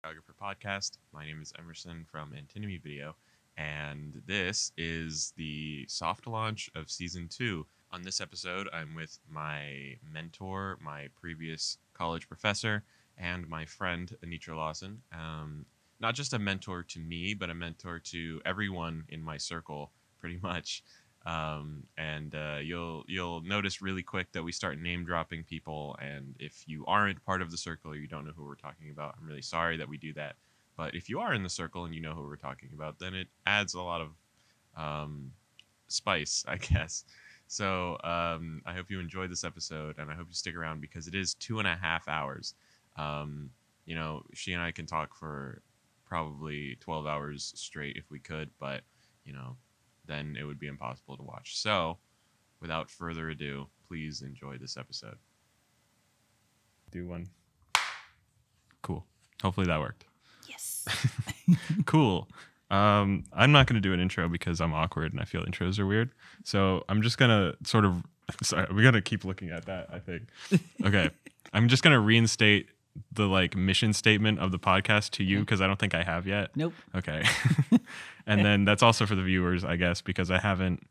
Videographer Podcast. My name is Emerson from Antinemy Video, and this is the soft launch of Season 2. On this episode, I'm with my mentor, my previous college professor, and my friend, Anitra Lawson. Not just a mentor to me, but a mentor to everyone in my circle, pretty much. You'll notice really quick that we start name dropping people, and if you aren't part of the circle or you don't know who we're talking about, I'm really sorry that we do that. But if you are in the circle and you know who we're talking about, then it adds a lot of spice, I guess. So I hope you enjoyed this episode, and I hope you stick around because it is 2.5 hours. She and I can talk for probably 12 hours straight if we could, but then it would be impossible to watch. So, without further ado, please enjoy this episode. Do one. Cool. Hopefully that worked. Yes. Cool. I'm not going to do an intro because I'm awkward and I feel intros are weird. So I'm just going to sorry, we got to keep looking at that, I think. Okay. I'm just going to reinstate the mission statement of the podcast to you because I don't think I have yet. Nope. Okay. And then that's also for the viewers, I guess, because I haven't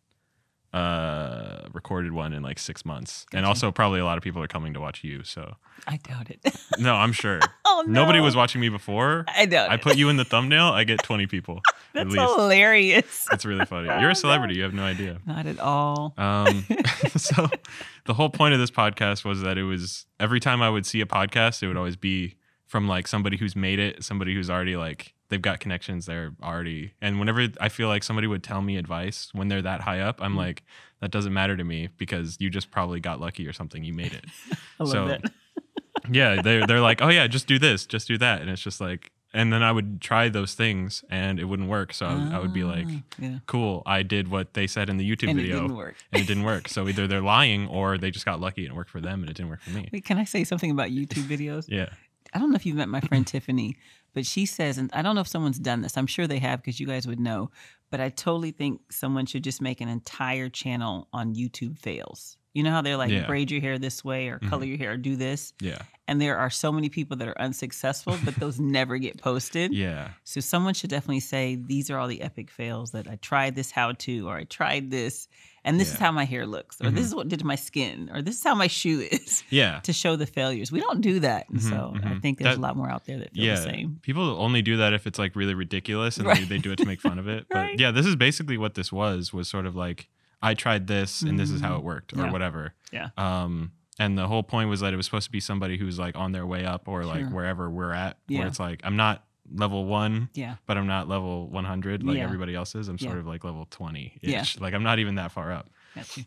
recorded one in 6 months. Gotcha. And also probably a lot of people are coming to watch you, so. I doubt it. No, I'm sure. Oh, no. Nobody was watching me before. I doubt it. I put you in the thumbnail, I get 20 people. That's at least. hilarious. It's really funny. You're a celebrity. You have no idea. Not at all. So the whole point of this podcast was that it was every time I would see a podcast, it would always be from somebody who's made it, somebody who's already they've got connections there already. And whenever I feel like somebody would tell me advice when they're that high up, I'm like, that doesn't matter to me because you just probably got lucky or something. You made it. I love that. Yeah, they're like, oh yeah, just do this, just do that. And it's just and then I would try those things and it wouldn't work. So I would be like, cool, I did what they said in the YouTube video. And it didn't work. And it didn't work. So either they're lying or they just got lucky and it worked for them and it didn't work for me. Wait, can I say something about YouTube videos? Yeah. I don't know if you've met my friend Tiffany, but she says, and I don't know if someone's done this. I'm sure they have because you guys would know, but I totally think someone should just make an entire channel on YouTube fails. You know how they're braid your hair this way or color your hair or do this? Yeah. And there are so many people that are unsuccessful, but those never get posted. Yeah. So someone should definitely say, these are all the epic fails that I tried this how-to, or I tried this, and this is how my hair looks, or this is what did to my skin, or this is how my shoe is. Yeah. To show the failures. We don't do that. And so I think there's a lot more out there that feel the same. People only do that if it's really ridiculous and they do it to make fun of it. But yeah, this is basically what this was sort of I tried this and this is how it worked or whatever. Yeah. And the whole point was that it was supposed to be somebody who's on their way up or wherever we're at, where it's I'm not level 1, but I'm not level 100 like everybody else is. I'm sort of level 20-ish. I'm not even that far up. Got you.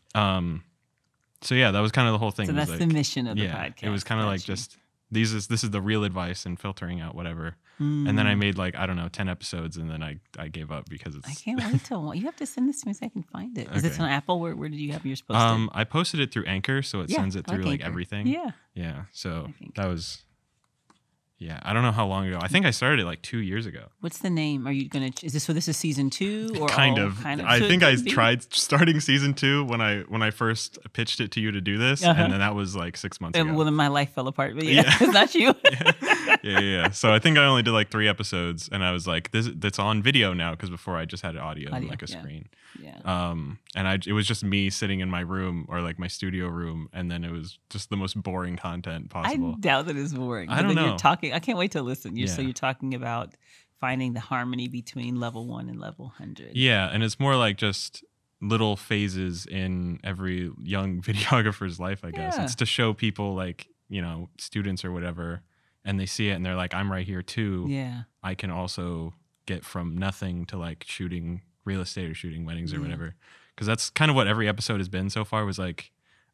So yeah, that was kind of the whole thing. So that's the mission of the podcast. It was kind of just this is the real advice and filtering out whatever. And then I made 10 episodes and then I gave up because it's. I can't wait till you have to send this to me so I can find it. Is this on Apple? Where did you have yours posted? I posted it through Anchor, so it sends it through everything. Yeah. Yeah. So that was. Yeah, I don't know how long ago. I think I started it 2 years ago. What's the name? Are you gonna? Is this this is season 2 or kind of? I think I tried starting season 2 when I first pitched it to you to do this, and then that was 6 months ago. Well, then my life fell apart. But it's not you. Yeah. So I think I only did 3 episodes, and I was that's on video now because before I just had audio and a screen. Yeah. It was just me sitting in my room or my studio room, and then it was just the most boring content possible. I doubt that it's boring. I don't know. You're talking. I can't wait to listen. So you're talking about finding the harmony between level 1 and level 100. Yeah, and it's more just little phases in every young videographer's life, I guess. It's to show people students or whatever, and they see it and they're like, I'm right here too. Yeah. I can also get from nothing to shooting real estate or shooting weddings or whatever. Because that's kind of what every episode has been so far was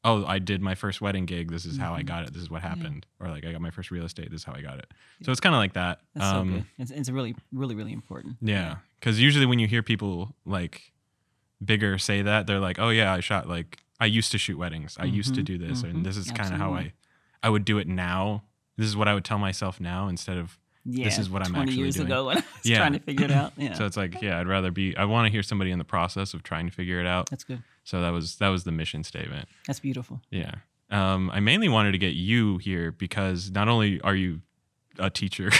oh, I did my first wedding gig. This is how I got it. This is what happened. Or I got my first real estate. This is how I got it. So it's kind of like that. That's so good. It's really, really, really important. Yeah. Because usually when you hear people bigger say that, they're like, oh yeah, I shot I used to shoot weddings. I used to do this. And this is kind of how I would do it now. This is what I would tell myself now instead of this is what I'm actually doing. 20 years ago when I was trying to figure it out. Yeah. So it's I'd rather I want to hear somebody in the process of trying to figure it out. That's good. So that was the mission statement. That's beautiful. Yeah. I mainly wanted to get you here because not only are you a teacher,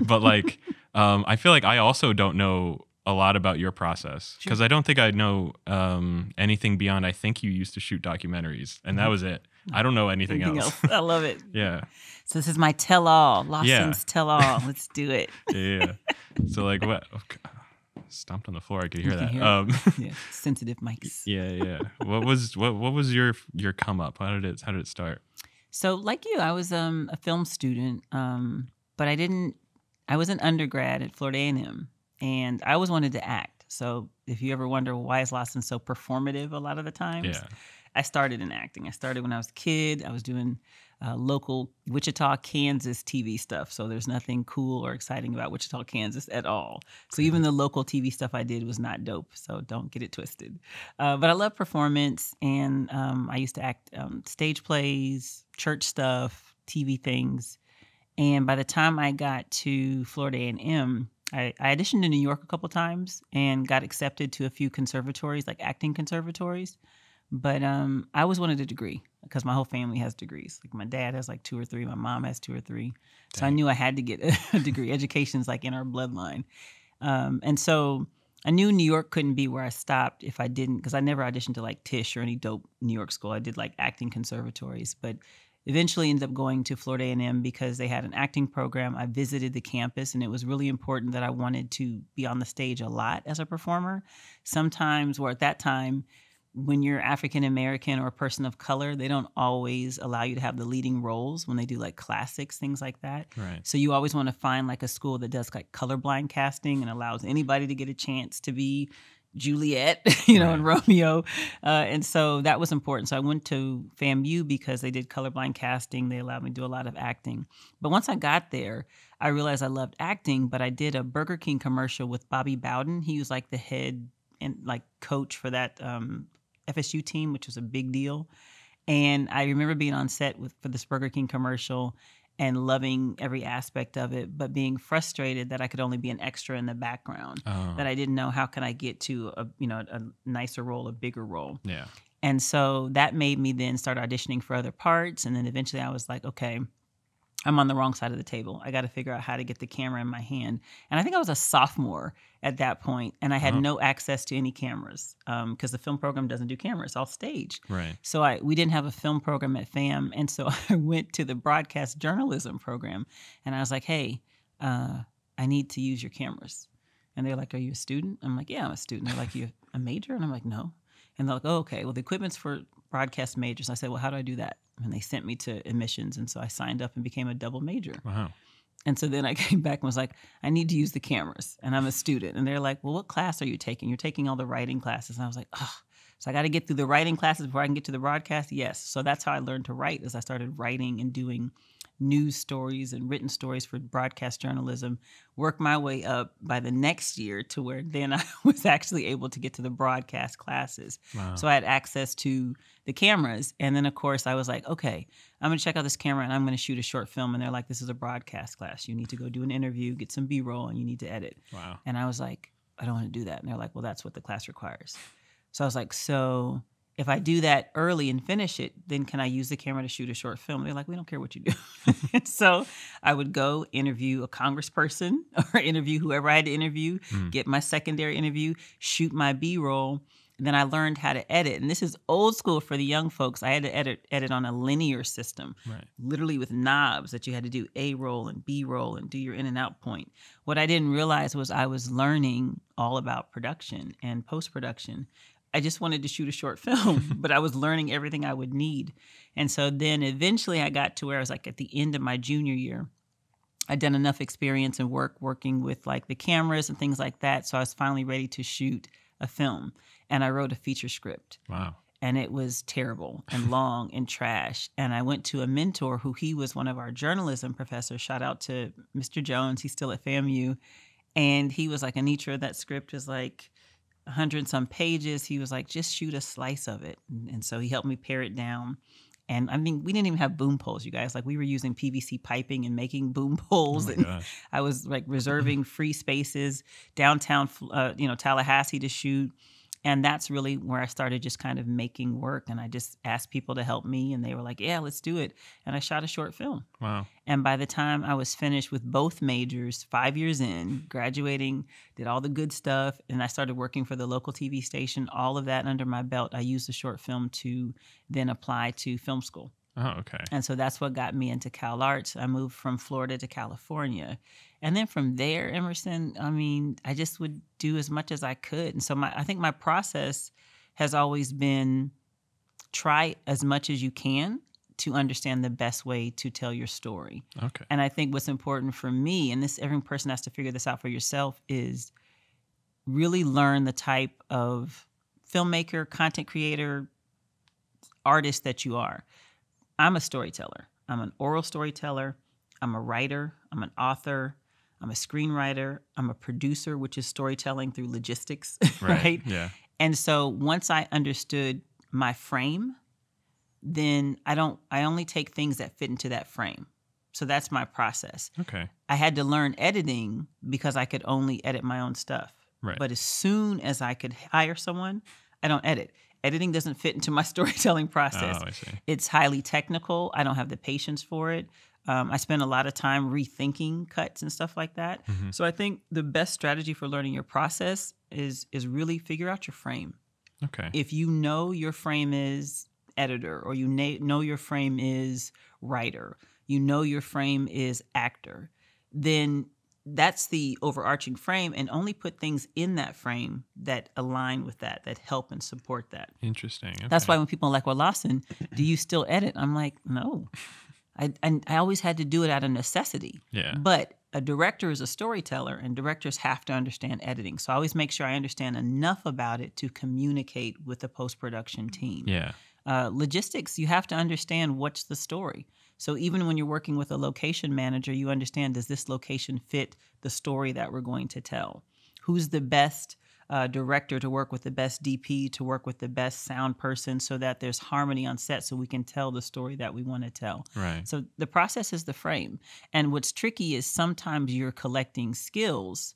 but like, I feel like I also don't know a lot about your process because I don't think I know anything beyond. I think you used to shoot documentaries, and that was it. I don't know anything else. I love it. Yeah. So this is my tell-all, Lawson's tell-all. Let's do it. Yeah. So like what? Okay. Stomped on the floor. I could hear that. Yeah. Sensitive mics. Yeah. What was your come up? How did it start? So like you, I was a film student, but I was an undergrad at Florida A&M, and I always wanted to act. So if you ever wonder why is Lawson so performative a lot of the times, I started in acting. I started when I was a kid. I was doing local Wichita, Kansas TV stuff. So there's nothing cool or exciting about Wichita, Kansas at all. So even the local TV stuff I did was not dope. So don't get it twisted. But I love performance, and I used to act stage plays, church stuff, TV things. And by the time I got to Florida A&M, I auditioned in New York a couple times and got accepted to a few conservatories, like acting conservatories. But I always wanted a degree because my whole family has degrees. Like my dad has like 2 or 3. My mom has 2 or 3. So I knew I had to get a degree. Education's like in our bloodline. And so I knew New York couldn't be where I stopped if I didn't, because I never auditioned to like Tisch or any dope New York school. I did like acting conservatories, but eventually ended up going to Florida A&M because they had an acting program. I visited the campus, and it was really important that I wanted to be on the stage a lot as a performer. Sometimes, or at that time, when you're African American or a person of color, they don't always allow you to have the leading roles when they do like classics, things like that. Right. So you always want to find like a school that does like colorblind casting and allows anybody to get a chance to be Juliet, and Romeo. And so that was important. So I went to FAMU because they did colorblind casting. They allowed me to do a lot of acting. But once I got there, I realized I loved acting, but I did a Burger King commercial with Bobby Bowden. He was like the head and like coach for that FSU team, which was a big deal. And I remember being on set for this Burger King commercial and loving every aspect of it, but being frustrated that I could only be an extra in the background, that I didn't know how can I get to a nicer role, a bigger role. Yeah. And so that made me then start auditioning for other parts. And then eventually I was like, okay, I'm on the wrong side of the table. I got to figure out how to get the camera in my hand. And I think I was a sophomore at that point, and I had no access to any cameras because the film program doesn't do cameras, it's all stage. Right. So we didn't have a film program at FAM, and so I went to the broadcast journalism program, and I was like, hey, I need to use your cameras. And they're like, are you a student? I'm like, yeah, I'm a student. They're like, you a major? And I'm like, no. And they're like, oh, okay, well, the equipment's for broadcast majors. I said, well, how do I do that? And they sent me to admissions, and so I signed up and became a double major. Wow. And so then I came back and was like, I need to use the cameras, and I'm a student. And they're like, well, what class are you taking? You're taking all the writing classes. And I was like, oh, so I got to get through the writing classes before I can get to the broadcast? Yes. So that's how I learned to write, as I started writing and doing news stories and written stories for broadcast journalism, worked my way up by the next year to where then I was actually able to get to the broadcast classes. Wow. So I had access to the cameras. And then, of course, I was like, okay, I'm going to check out this camera and I'm going to shoot a short film. And they're like, this is a broadcast class. You need to go do an interview, get some B-roll, and you need to edit. Wow. And I was like, I don't want to do that. And they're like, well, that's what the class requires. So I was like, so if I do that early and finish it, then can I use the camera to shoot a short film? They're like, we don't care what you do. And so I would go interview a congressperson or interview whoever I had to interview, get my secondary interview, shoot my B-roll. And then I learned how to edit. And this is old school for the young folks. I had to edit on a linear system, literally with knobs that you had to do A-roll and B-roll and do your in and out point. What I didn't realize was I was learning all about production and post-production. I just wanted to shoot a short film, but I was learning everything I would need. And so then eventually I got to where I was like at the end of my junior year. I'd done enough experience and working with like the cameras and things like that. So I was finally ready to shoot a film. And I wrote a feature script. Wow. And it was terrible and long and trash. And I went to a mentor he was one of our journalism professors. Shout out to Mr. Jones. He's still at FAMU. And he was like, Anitra, that script is like 100 and some pages. He was like, just shoot a slice of it. And so he helped me pare it down. And I mean, we didn't even have boom poles, you guys. Like we were using PVC piping and making boom poles. Oh my and gosh. I was like reserving free spaces downtown, Tallahassee to shoot. And that's really where I started just kind of making work. And I just asked people to help me, and they were like, yeah, let's do it. And I shot a short film. Wow. And by the time I was finished with both majors, 5 years in, graduating, did all the good stuff, and I started working for the local TV station, all of that under my belt, I used the short film to then apply to film school. Oh, okay. And so that's what got me into Cal Arts. I moved from Florida to California. And then from there, Emerson, I mean, I just would do as much as I could. And so I think my process has always been try as much as you can to understand the best way to tell your story. Okay. And I think what's important for me, and this every person has to figure this out for yourself, is really learn the type of filmmaker, content creator, artist that you are. I'm a storyteller. I'm an oral storyteller. I'm a writer. I'm an author. I'm a screenwriter. I'm a producer, which is storytelling through logistics, right? Yeah. And so once I understood my frame, then I only take things that fit into that frame. So that's my process. Okay. I had to learn editing because I could only edit my own stuff. Right. But as soon as I could hire someone, I don't edit. Editing doesn't fit into my storytelling process. Oh, I see. It's highly technical. I don't have the patience for it. I spend a lot of time rethinking cuts and stuff like that. Mm-hmm. So I think the best strategy for learning your process is really figure out your frame. Okay. If you know your frame is editor, or you know your frame is writer, you know your frame is actor, then that's the overarching frame, and only put things in that frame that align with that help and support that. Interesting. Okay. That's why when people are like, well, Lawson, do you still edit? I'm like, no. I always had to do it out of necessity. Yeah. But a director is a storyteller, and directors have to understand editing. So I always make sure I understand enough about it to communicate with the post-production team. Yeah. Logistics, you have to understand what's the story. So even when you're working with a location manager, you understand, does this location fit the story that we're going to tell? Who's the best director to work with, the best DP to work with, the best sound person, so that there's harmony on set so we can tell the story that we want to tell. Right. So the process is the frame. And what's tricky is sometimes you're collecting skills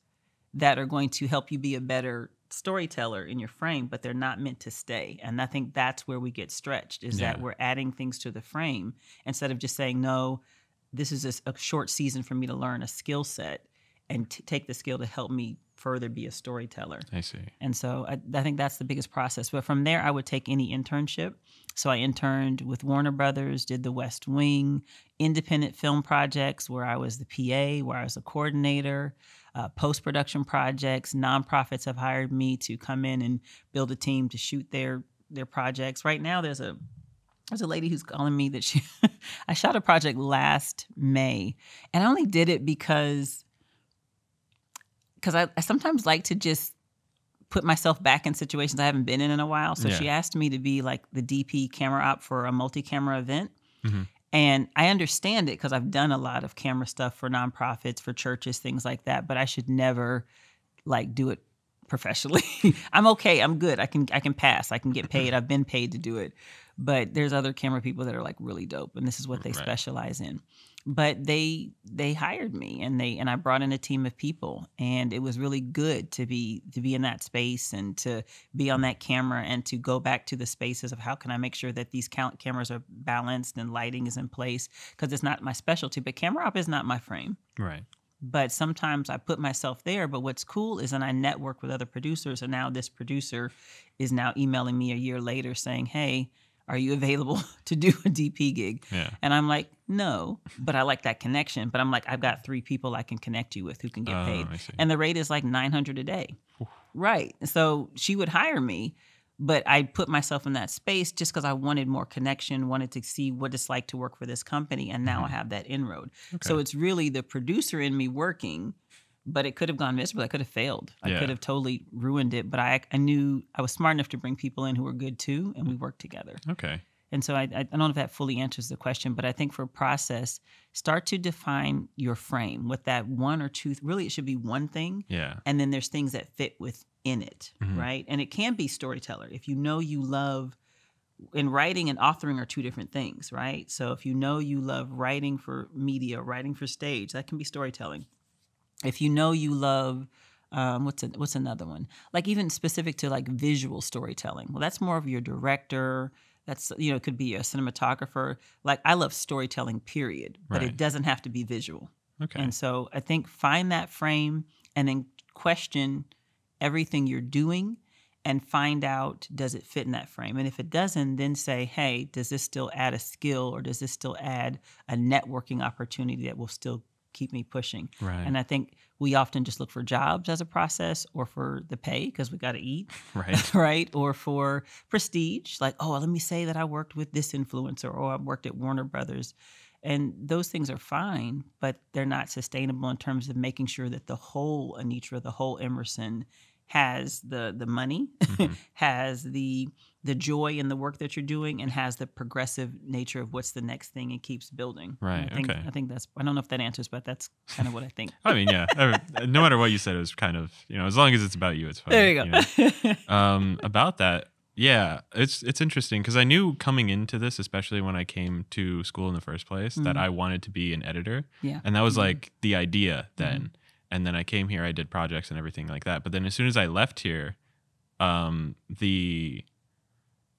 that are going to help you be a better storyteller in your frame, but they're not meant to stay. And I think that's where we get stretched, is that we're adding things to the frame instead of just saying, no, this is a short season for me to learn a skill set and take the skill to help me further be a storyteller. I see. And so I think that's the biggest process. But from there, I would take any internship. So I interned with Warner Brothers, did the West Wing, independent film projects where I was the PA, where I was a coordinator, post-production projects. Nonprofits have hired me to come in and build a team to shoot their projects. Right now, there's a lady who's calling me that I shot a project last May, and I only did it because I sometimes like to just put myself back in situations I haven't been in a while. So she asked me to be like the DP camera op for a multi-camera event. Mm-hmm. And I understand it because I've done a lot of camera stuff for nonprofits, for churches, things like that. But I should never like do it professionally. I'm okay. I'm good. I can pass. I can get paid. I've been paid to do it. But there's other camera people that are like really dope, and this is what they specialize in. But they hired me, and I brought in a team of people, and it was really good to be in that space and to be on that camera and to go back to the spaces of how can I make sure that these cameras are balanced and lighting is in place, because it's not my specialty. But camera op is not my frame. Right. But sometimes I put myself there. But what's cool is then I network with other producers, and now this producer is now emailing me a year later saying, hey, are you available to do a DP gig? Yeah. And I'm like, no, but I like that connection. But I'm like, I've got 3 people I can connect you with who can get paid. And the rate is like $900 a day. Oof. Right. So she would hire me, but I put myself in that space just because I wanted more connection, wanted to see what it's like to work for this company. And now I have that inroad. Okay. So it's really the producer in me working, but it could have gone miserable. I could have failed. I could have totally ruined it. But I knew I was smart enough to bring people in who were good too, and we worked together. Okay. And so I don't know if that fully answers the question, but I think for process, start to define your frame with that 1 or 2. Really, it should be one thing. Yeah. And then there's things that fit within it, right? And it can be storyteller. If you know you love, and writing and authoring are 2 different things, right? So if you know you love writing for media, writing for stage, that can be storytelling. If you know you love What's another one? Like even specific to like visual storytelling. Well, that's more of your director. That's, it could be a cinematographer. Like I love storytelling, period, but it doesn't have to be visual. Okay. And so I think find that frame and then question everything you're doing and find out, does it fit in that frame? And if it doesn't, then say, hey, does this still add a skill or does this still add a networking opportunity that will still keep me pushing? Right. And I think we often just look for jobs as a process or for the pay because we got to eat. Right. Right. Or for prestige, like, oh, let me say that I worked with this influencer or I worked at Warner Brothers. And those things are fine, but they're not sustainable in terms of making sure that the whole Anitra, the whole Emerson has the money, has the joy in the work that you're doing, and has the progressive nature of what's the next thing and keeps building. Right. I think that's, I don't know if that answers, but that's kind of what I think. I mean, yeah. No matter what you said, it was kind of, as long as it's about you, it's fine. There you go. About that. Yeah, it's interesting because I knew coming into this, especially when I came to school in the first place, that I wanted to be an editor. Yeah. And that was like the idea then. And then I came here, I did projects and everything like that. But then as soon as I left here, I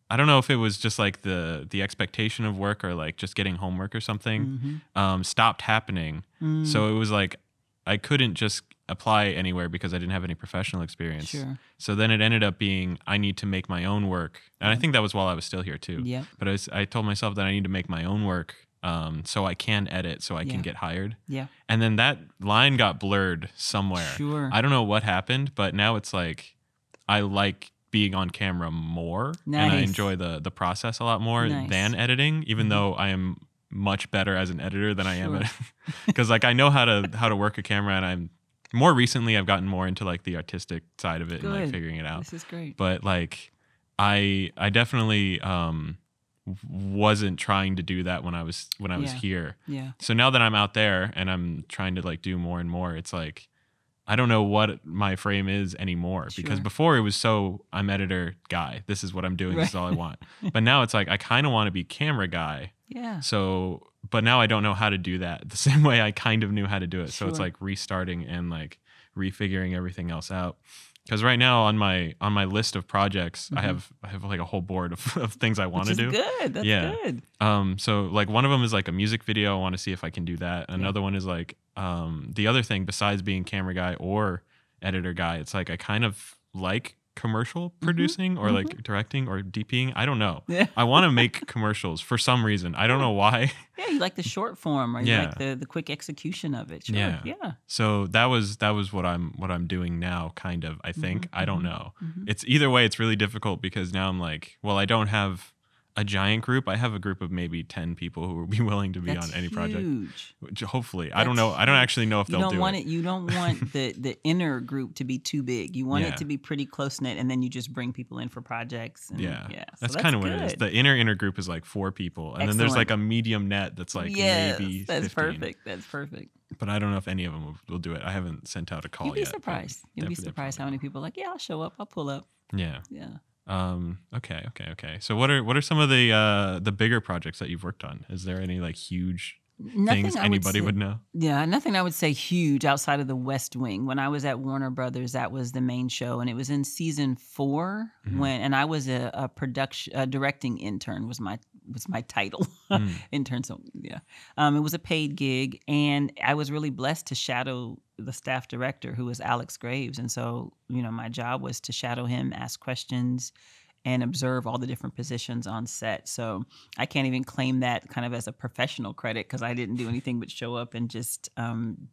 don't know if it was just like the expectation of work or like just getting homework or something stopped happening. So it was like I couldn't just apply anywhere because I didn't have any professional experience. Sure. So then it ended up being I need to make my own work. And I think that was while I was still here too. Yeah. But I told myself that I need to make my own work so I can edit, so I can get hired. Yeah. And then that line got blurred somewhere. Sure. I don't know what happened, but now it's like I like being on camera more. Nice. And I enjoy the process a lot more than editing, even though I am much better as an editor than I am because like I know how to work a camera, and I'm more recently I've gotten more into like the artistic side of it and like figuring it out. This is great. But like I definitely wasn't trying to do that when I was here. Yeah. So now that I'm out there and I'm trying to like do more and more, it's like I don't know what my frame is anymore because before it was so I'm editor guy. This is what I'm doing. This is all I want. But now it's like I kind of want to be camera guy. Yeah. So, but now I don't know how to do that the same way I kind of knew how to do it. So it's like restarting and like refiguring everything else out. Because right now on my list of projects, I have like a whole board of things I want to do. Good. That's good. So like one of them is like a music video. I want to see if I can do that. Another one is like the other thing besides being camera guy or editor guy, it's like I kind of like commercial producing or like directing or DPing. I don't know. Yeah. I want to make commercials for some reason. I don't know why. Yeah, you like the short form or you like the quick execution of it. Sure. Yeah. So that was what I'm doing now, kind of, I think. I don't know. It's either way, it's really difficult because now I'm like, well, I don't have a giant group. I have a group of maybe 10 people who will be willing to be on any project. Which hopefully. That's I don't know. Huge. I don't actually know if they'll do it. You don't want the inner group to be too big. You want it to be pretty close knit, and then you just bring people in for projects. And, that's kind of what it is. The inner group is like 4 people, and then there's like a medium net that's like maybe 15. That's perfect. But I don't know if any of them will do it. I haven't sent out a call yet. You'll be surprised how many people are like, yeah, I'll show up. I'll pull up. Yeah. Okay. So what are some of the bigger projects that you've worked on? Is there any like huge things anybody would know? Yeah, nothing I would say huge outside of the West Wing. When I was at Warner Brothers, that was the main show, and it was in season 4 and I was a directing intern was my title, intern. So it was a paid gig, and I was really blessed to shadow the staff director, who was Alex Graves, and so my job was to shadow him, ask questions, and observe all the different positions on set. So I can't even claim that kind of as a professional credit because I didn't do anything but show up and just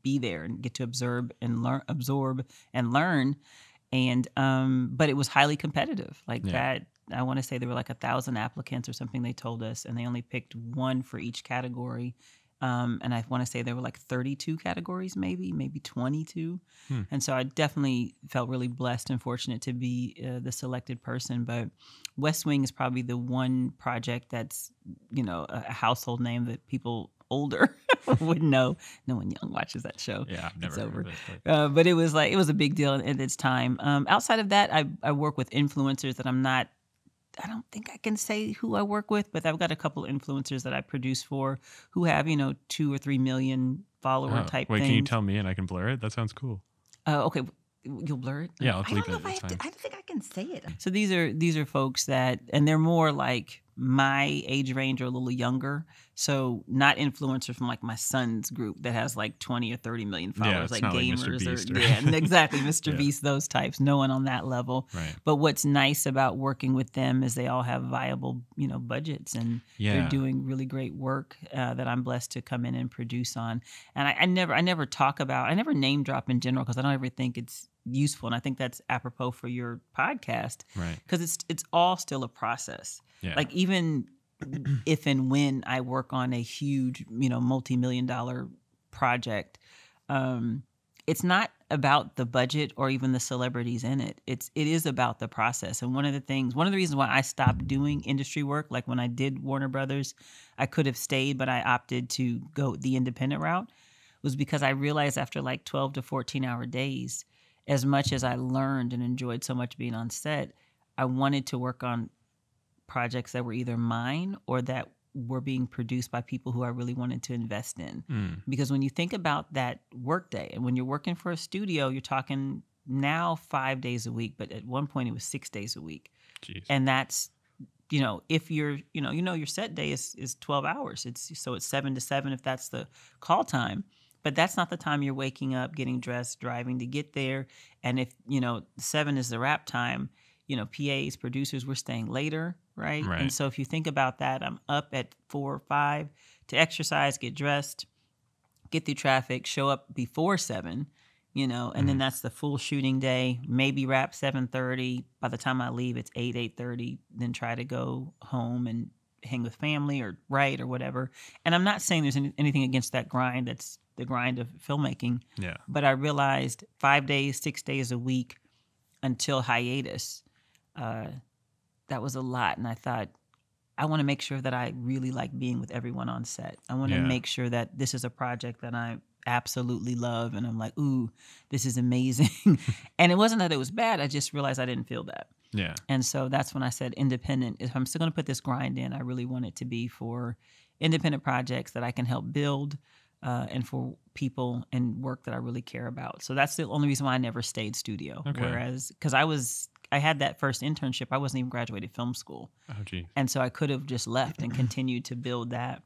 be there and get to absorb and learn. And but it was highly competitive. That, I want to say there were like 1,000 applicants or something they told us, and they only picked 1 for each category. And I want to say there were like 32 categories, maybe 22. And so I definitely felt really blessed and fortunate to be the selected person. But West Wing is probably the one project that's, a household name that people older would know. No one young watches that show. Yeah, I've never heard of it. But it was a big deal at its time. Outside of that, I work with influencers that I don't think I can say who I work with, but I've got a couple of influencers that I produce for who have, 2 or 3 million follower type Wait, things. can you tell me and I can blur it? That sounds cool. Okay. You'll blur it? Yeah, I'll I don't bleep know it. if I It's have to, fine. I don't think I can say it. So these are folks that, and they're more like my age range or a little younger. So not influencers from like my son's group that has like 20 or 30 million followers, Yeah, it's like not like gamers Mr. Beast or exactly, Mr. Yeah. Beast, those types. No one on that level. Right. But what's nice about working with them is they all have viable, budgets, and they're doing really great work that I'm blessed to come in and produce on. And I never talk about, I never name drop in general because I don't ever think it's useful, and I think that's apropos for your podcast, right? Because it's all still a process. Yeah. Like even if and when I work on a huge, multi-million-dollar project, it's not about the budget or even the celebrities in it. It is about the process. And one of the reasons why I stopped doing industry work, like when I did Warner Brothers, I could have stayed, but I opted to go the independent route, was because I realized after like 12 to 14-hour days, as much as I learned and enjoyed so much being on set, I wanted to work on projects that were either mine or that were being produced by people who I really wanted to invest in. Because when you think about that workday, and when you're working for a studio, you're talking now 5 days a week, but at one point it was 6 days a week. Jeez. And that's, if you're, your set day is 12 hours. It's 7 to 7 if that's the call time. But that's not the time you're waking up, getting dressed, driving to get there. And if, 7 is the wrap time, PAs, producers, we're staying later, right? And so if you think about that, I'm up at 4 or 5 to exercise, get dressed, get through traffic, show up before 7, and then that's the full shooting day, maybe wrap 7:30. By the time I leave, it's 8:30, then try to go home and hang with family or write or whatever. And I'm not saying there's anything against that grind. That's the grind of filmmaking. Yeah. But I realized 5 days, 6 days a week until hiatus, that was a lot. And I thought, I want to make sure that I really like being with everyone on set. I want to make sure that this is a project that I absolutely love. And I'm like, ooh, this is amazing. And it wasn't that it was bad. I just realized I didn't feel that. Yeah. And so that's when I said independent. If I'm still going to put this grind in, I really want it to be for independent projects that I can help build, and for people and work that I really care about. So that's the only reason why I never stayed studio. Okay. Whereas, because I had that first internship, I wasn't even graduated film school. Oh, geez. And so I could have just left and continued to build that.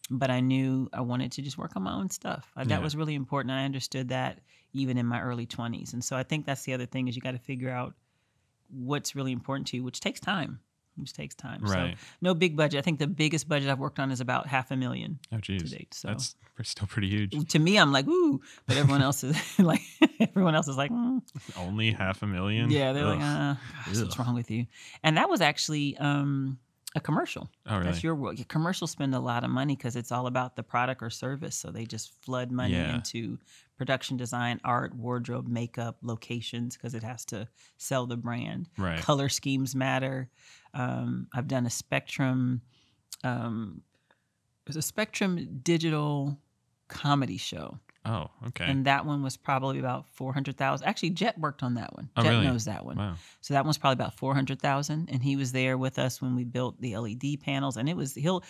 But I knew I wanted to just work on my own stuff. That was really important. I understood that even in my early 20s. And so I think that's the other thing, is you got to figure out what's really important to you, which takes time. Right. So no big budget. I think the biggest budget I've worked on is about $500,000 to date. So that's still pretty huge. To me, I'm like, ooh, but everyone else is like, Only $500,000. Yeah, they're like, gosh, what's wrong with you? And that was actually a commercial. Oh, really? That's your world. Commercials spend a lot of money because it's all about the product or service. So they just flood money into production design, art, wardrobe, makeup, locations, because it has to sell the brand. Right. Color schemes matter. I've done a Spectrum. There's a Spectrum digital comedy show. Oh, okay. And that one was probably about $400,000. Actually, Jet worked on that one. Oh, Jet really? knows that one. Wow. So that one's probably about $400,000, and he was there with us when we built the LED panels. And it was he'll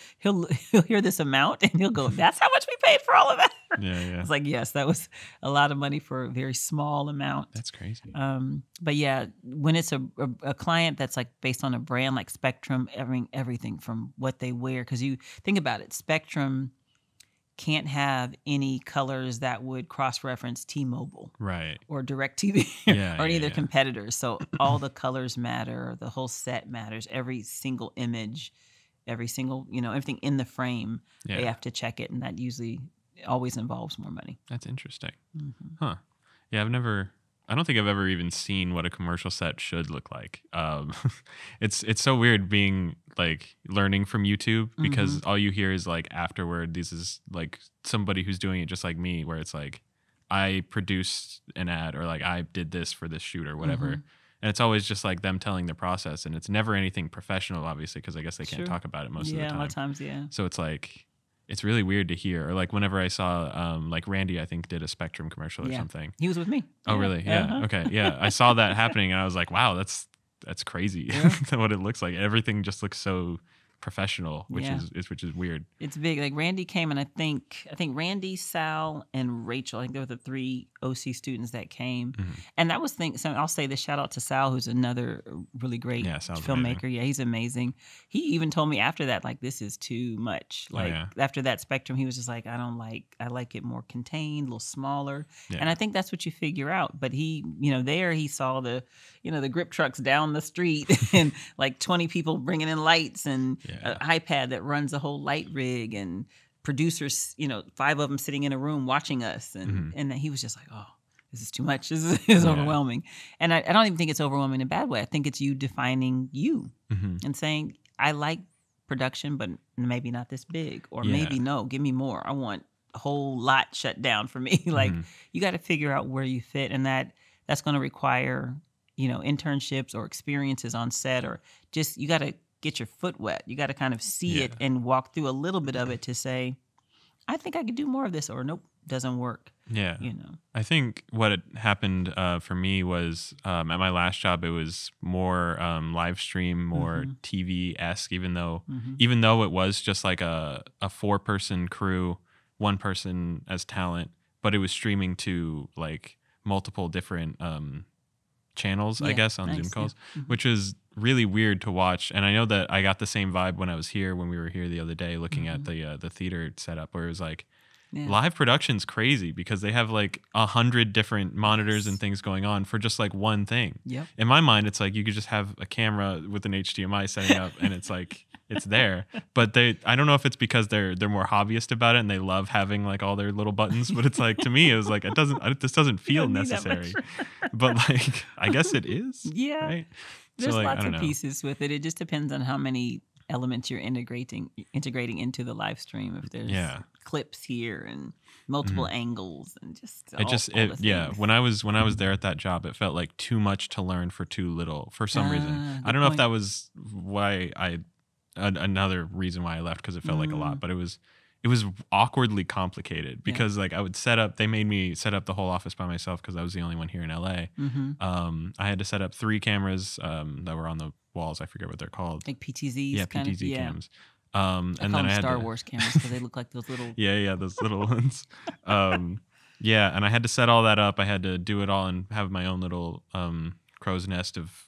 hear this amount and he'll go, "That's how much we paid for all of that." Yeah. It's like, yes, that was a lot of money for a very small amount. That's crazy. But yeah, when it's a client that's like based on a brand like Spectrum, everything from what they wear, because you think about it, Spectrum can't have any colors that would cross-reference T-Mobile, right, or DirecTV, or any of their competitors. So all the colors matter, the whole set matters, every single image, every single, everything in the frame. They have to check it, and that usually always involves more money. That's interesting. Huh? Yeah, I don't think I've ever even seen what a commercial set should look like. It's so weird being like learning from YouTube, because all you hear is like afterward, this is like somebody who's doing it just like me, where it's like, I produced an ad, or like I did this for this shoot or whatever. And it's always just like them telling the process, and it's never anything professional, obviously, because I guess they can't talk about it most of the time. Yeah, a lot of times, So it's like, it's really weird to hear. Or like whenever I saw, like Randy, I think, did a Spectrum commercial or something. He was with me. Oh, really? Yeah. Okay. Yeah. I saw that happening, and I was like, wow, that's crazy. What it looks like. Everything just looks so professional, which is weird. It's big. Like Randy came, and I think Randy, Sal, and Rachel, I think they were the 3 OC students that came. And that was so I'll say this, shout out to Sal, who's another really great filmmaker. Amazing. Yeah, he's amazing. He even told me after that, like, this is too much. Like after that Spectrum, he was just like, I like it more contained, a little smaller. And I think that's what you figure out. But he, there he saw the grip trucks down the street and like 20 people bringing in lights and an iPad that runs a whole light rig and producers, 5 of them sitting in a room watching us. And he was just like, oh, this is too much. This is overwhelming. And I don't even think it's overwhelming in a bad way. I think it's you defining you and saying, I like production, but maybe not this big, or maybe no, give me more. I want a whole lot shut down for me. Like you got to figure out where you fit, and that's going to require, internships or experiences on set, or just, you got to get your foot wet. You got to kind of see it and walk through a little bit of it to say, I think I could do more of this, or nope, doesn't work. Yeah. I think what had happened for me was at my last job, it was more live stream, more TV-esque, even though it was just like a 4-person crew, 1 person as talent, but it was streaming to like multiple different channels, I guess, on Zoom calls, which is really weird to watch. And I know that I got the same vibe when we were here the other day looking at the theater setup, where it was like, live production's crazy because they have like 100 different monitors and things going on for just like one thing. In my mind, it's like you could just have a camera with an HDMI setting up and it's like it's there. But I don't know if it's because they're more hobbyist about it and they love having like all their little buttons. But it's like, to me, it was like this doesn't feel necessary. But like, I guess it is. Yeah. Right? There's lots of pieces with it. It just depends on how many elements you're integrating into the live stream. If there's clips here and multiple angles and just when I was there at that job, it felt like too much to learn for too little for some reason. I don't know if that was why another reason why I left, because it felt like a lot, but it was awkwardly complicated because like they made me set up the whole office by myself because I was the only one here in LA. I had to set up 3 cameras that were on the walls. I forget what they're called. Like PTZs? Yeah, PTZ cams. And then I had Star Wars cameras because they look like those little... those little ones. And I had to set all that up. I had to do it all and have my own little crow's nest of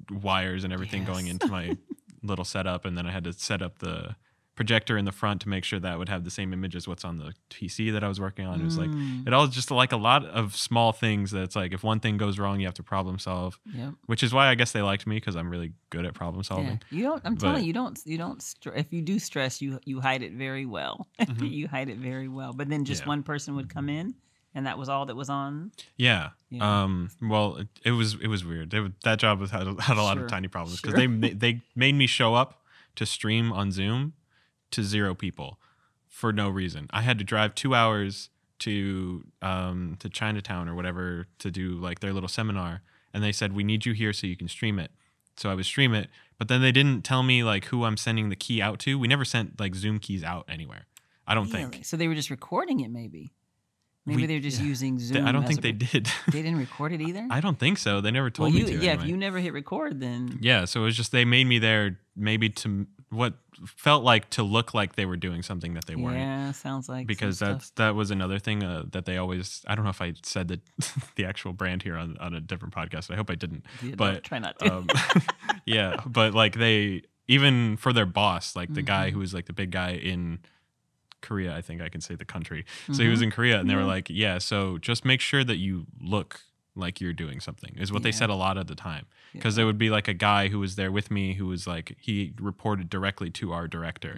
wires and everything going into my little setup. And then I had to set up the projector in the front to make sure that would have the same image as what's on the PC that I was working on. It was like, it all just like a lot of small things that it's like, if one thing goes wrong, you have to problem solve, which is why I guess they liked me, because I'm really good at problem solving. Telling you, if you do stress, you hide it very well. You hide it very well. But then just one person would come in and that was all that was on. Well, it was weird. That job had a lot of tiny problems because they made me show up to stream on Zoom to 0 people for no reason. I had to drive 2 hours to Chinatown or whatever to do like their little seminar, and they said, we need you here so you can stream it. So I would stream it, but then they didn't tell me like who I'm sending the key out to. We never sent like Zoom keys out anywhere, I don't think. So they were just recording it maybe they were just using Zoom. I don't think they did. They didn't record it either? I don't think so. They never told me to. Yeah, anyway. If you never hit record, then... Yeah, so it was just they made me there maybe to what felt like to look like they were doing something that they weren't. Yeah, sounds like because that was another thing that they always... I don't know if I said the actual brand here on a different podcast. I hope I didn't. Yeah, but try not to. Yeah, but like they... Even for their boss, like the guy who was like the big guy in... Korea, I think I can say the country. So he was in Korea and they were like, so just make sure that you look like you're doing something is what they said a lot of the time. Because there would be like a guy who was there with me who was like, he reported directly to our director.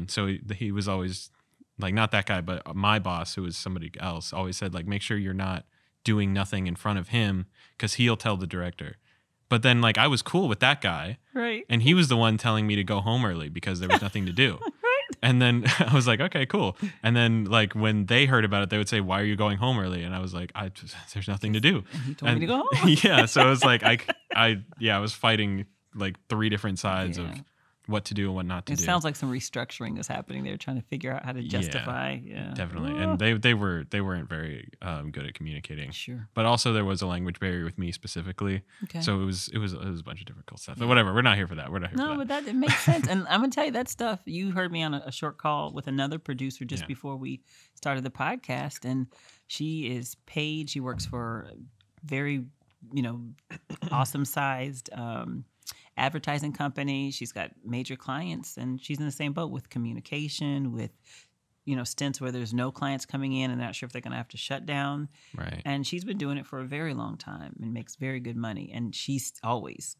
So he was always like, not that guy, but my boss, who was somebody else, always said like, make sure you're not doing nothing in front of him because he'll tell the director. But then like I was cool with that guy. Right. And he was the one telling me to go home early because there was nothing to do. And then I was like, okay, cool. And then like when they heard about it, they would say, why are you going home early? And I was like, there's nothing to do. And he told me to go home. Yeah. So it was like, I was fighting like 3 different sides of what to do and what not to do. It sounds like some restructuring is happening. They're trying to figure out how to justify. Yeah, definitely. And they weren't very good at communicating. Sure. But also there was a language barrier with me specifically. Okay. So it was a bunch of difficult stuff. But whatever, we're not here for that. But that it makes sense. And I'm gonna tell you that stuff. You heard me on a short call with another producer just before we started the podcast, and she is paid. She works for very, awesome sized advertising company. She's got major clients, and she's in the same boat with communication, with stints where there's no clients coming in and they're not sure if they're going to have to shut down. Right. And she's been doing it for a very long time and makes very good money. And she's always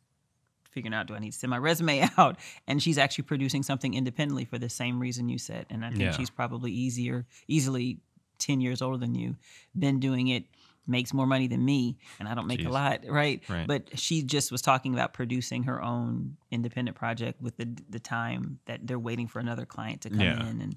figuring out, do I need to send my resume out? And she's actually producing something independently for the same reason you said. And I think she's probably easily 10 years older than you, been doing it, makes more money than me, and I don't make a lot, right? But she just was talking about producing her own independent project with the time that they're waiting for another client to come in,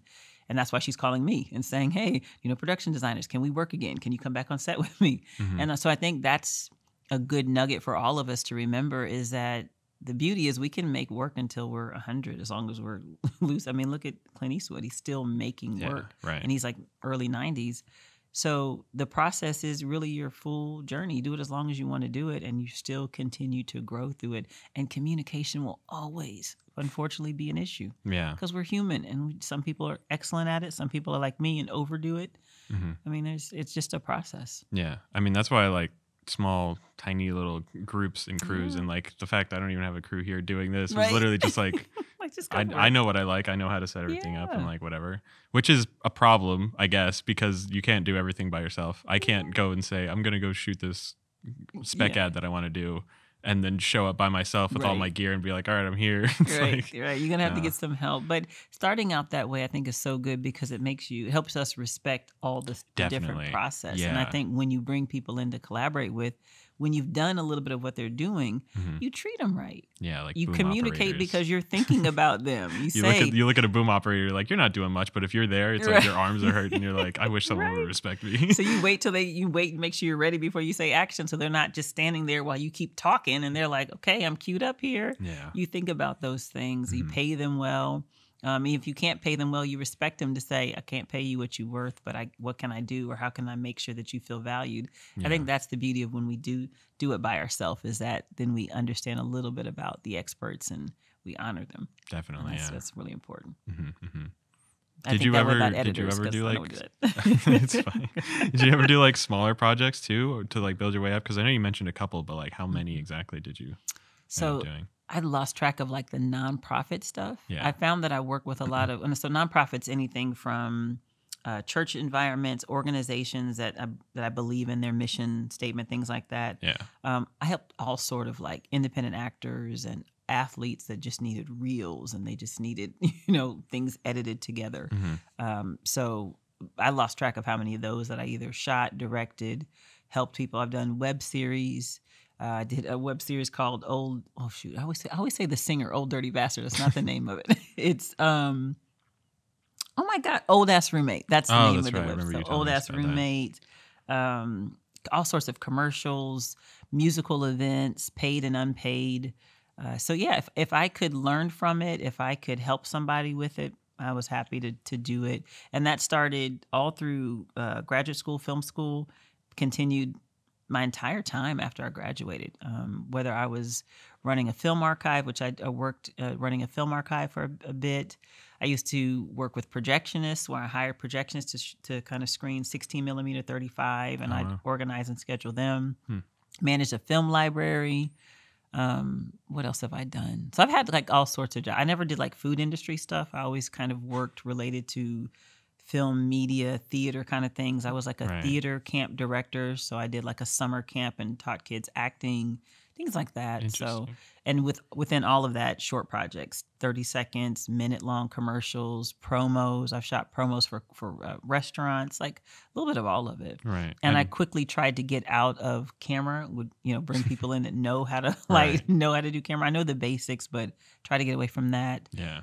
and that's why she's calling me and saying, hey, production designers, can we work again? Can you come back on set with me? Mm-hmm. And so I think that's a good nugget for all of us to remember, is that the beauty is we can make work until we're 100 as long as we're loose. I mean, look at Clint Eastwood. He's still making work, and he's like early 90s. So the process is really your full journey. You do it as long as you want to do it, and you still continue to grow through it. And communication will always, unfortunately, be an issue. Yeah. Because we're human, and some people are excellent at it. Some people are like me and overdo it. Mm-hmm. I mean, it's just a process. Yeah. I mean, that's why I like small, tiny little groups and crews. And like the fact I don't even have a crew here doing this was literally just like, I know what I like. I know how to set everything up and like whatever, which is a problem, I guess, because you can't do everything by yourself. I can't go and say, I'm going to go shoot this spec ad that I want to do, and then show up by myself with all my gear and be like, all right, I'm here. Right. You're going to have to get some help. But starting out that way, I think, is so good because it helps us respect all the different process. Yeah. And I think when you bring people in to collaborate with, when you've done a little bit of what they're doing, you treat them right. Yeah, like you communicate because you're thinking about them. You look at a boom operator, you're like, you're not doing much, but if you're there, it's like your arms are hurt, and you're like, I wish someone would respect me. So you wait and make sure you're ready before you say action, so they're not just standing there while you keep talking, and they're like, okay, I'm queued up here. Yeah. You think about those things. You pay them well. If you can't pay them well, you respect them to say, I can't pay you what you're worth, but what can I do, or how can I make sure that you feel valued? Yeah. I think that's the beauty of when we do it by ourselves, is that then we understand a little bit about the experts and we honor them. Definitely, that's really important. Mm-hmm, mm-hmm. Did you ever do like? It's fine. Did you ever do like smaller projects too, or to like build your way up? Because I know you mentioned a couple, but like how many exactly did you end up doing? I lost track of like the nonprofit stuff. Yeah. I found that I work with a lot of, so nonprofits, anything from church environments, organizations that I believe in their mission statement, things like that. Yeah. I helped all sort of like independent actors and athletes that just needed reels, and they just needed, things edited together. Mm-hmm. So I lost track of how many of those that I either shot, directed, helped people. I've done web series. I did a web series called I always say the singer, Old Dirty Bastard. That's not the name of it. It's oh my God, Old Ass Roommate. That's the name of the web. So Old Ass Roommate. All sorts of commercials, musical events, paid and unpaid. So yeah, if I could learn from it, if I could help somebody with it, I was happy to do it. And that started all through graduate school, film school, continued my entire time after I graduated, whether I was running a film archive, which I worked running a film archive for a bit. I used to work with projectionists, where I hired projectionists to kind of screen 16 millimeter 35, and I'd organize and schedule them. Managed a film library. What else have I done? So I've had like all sorts of jobs. I never did like food industry stuff. I always kind of worked related to film, media, theater kind of things. I was like a theater camp director, so I did like a summer camp and taught kids acting, things like that. So, and within all of that, short projects, 30 seconds, minute-long commercials, promos. I've shot promos for restaurants, like a little bit of all of it. Right. And I quickly tried to get out of camera, would bring people in that know how to know how to do camera. I know the basics, but try to get away from that. Yeah.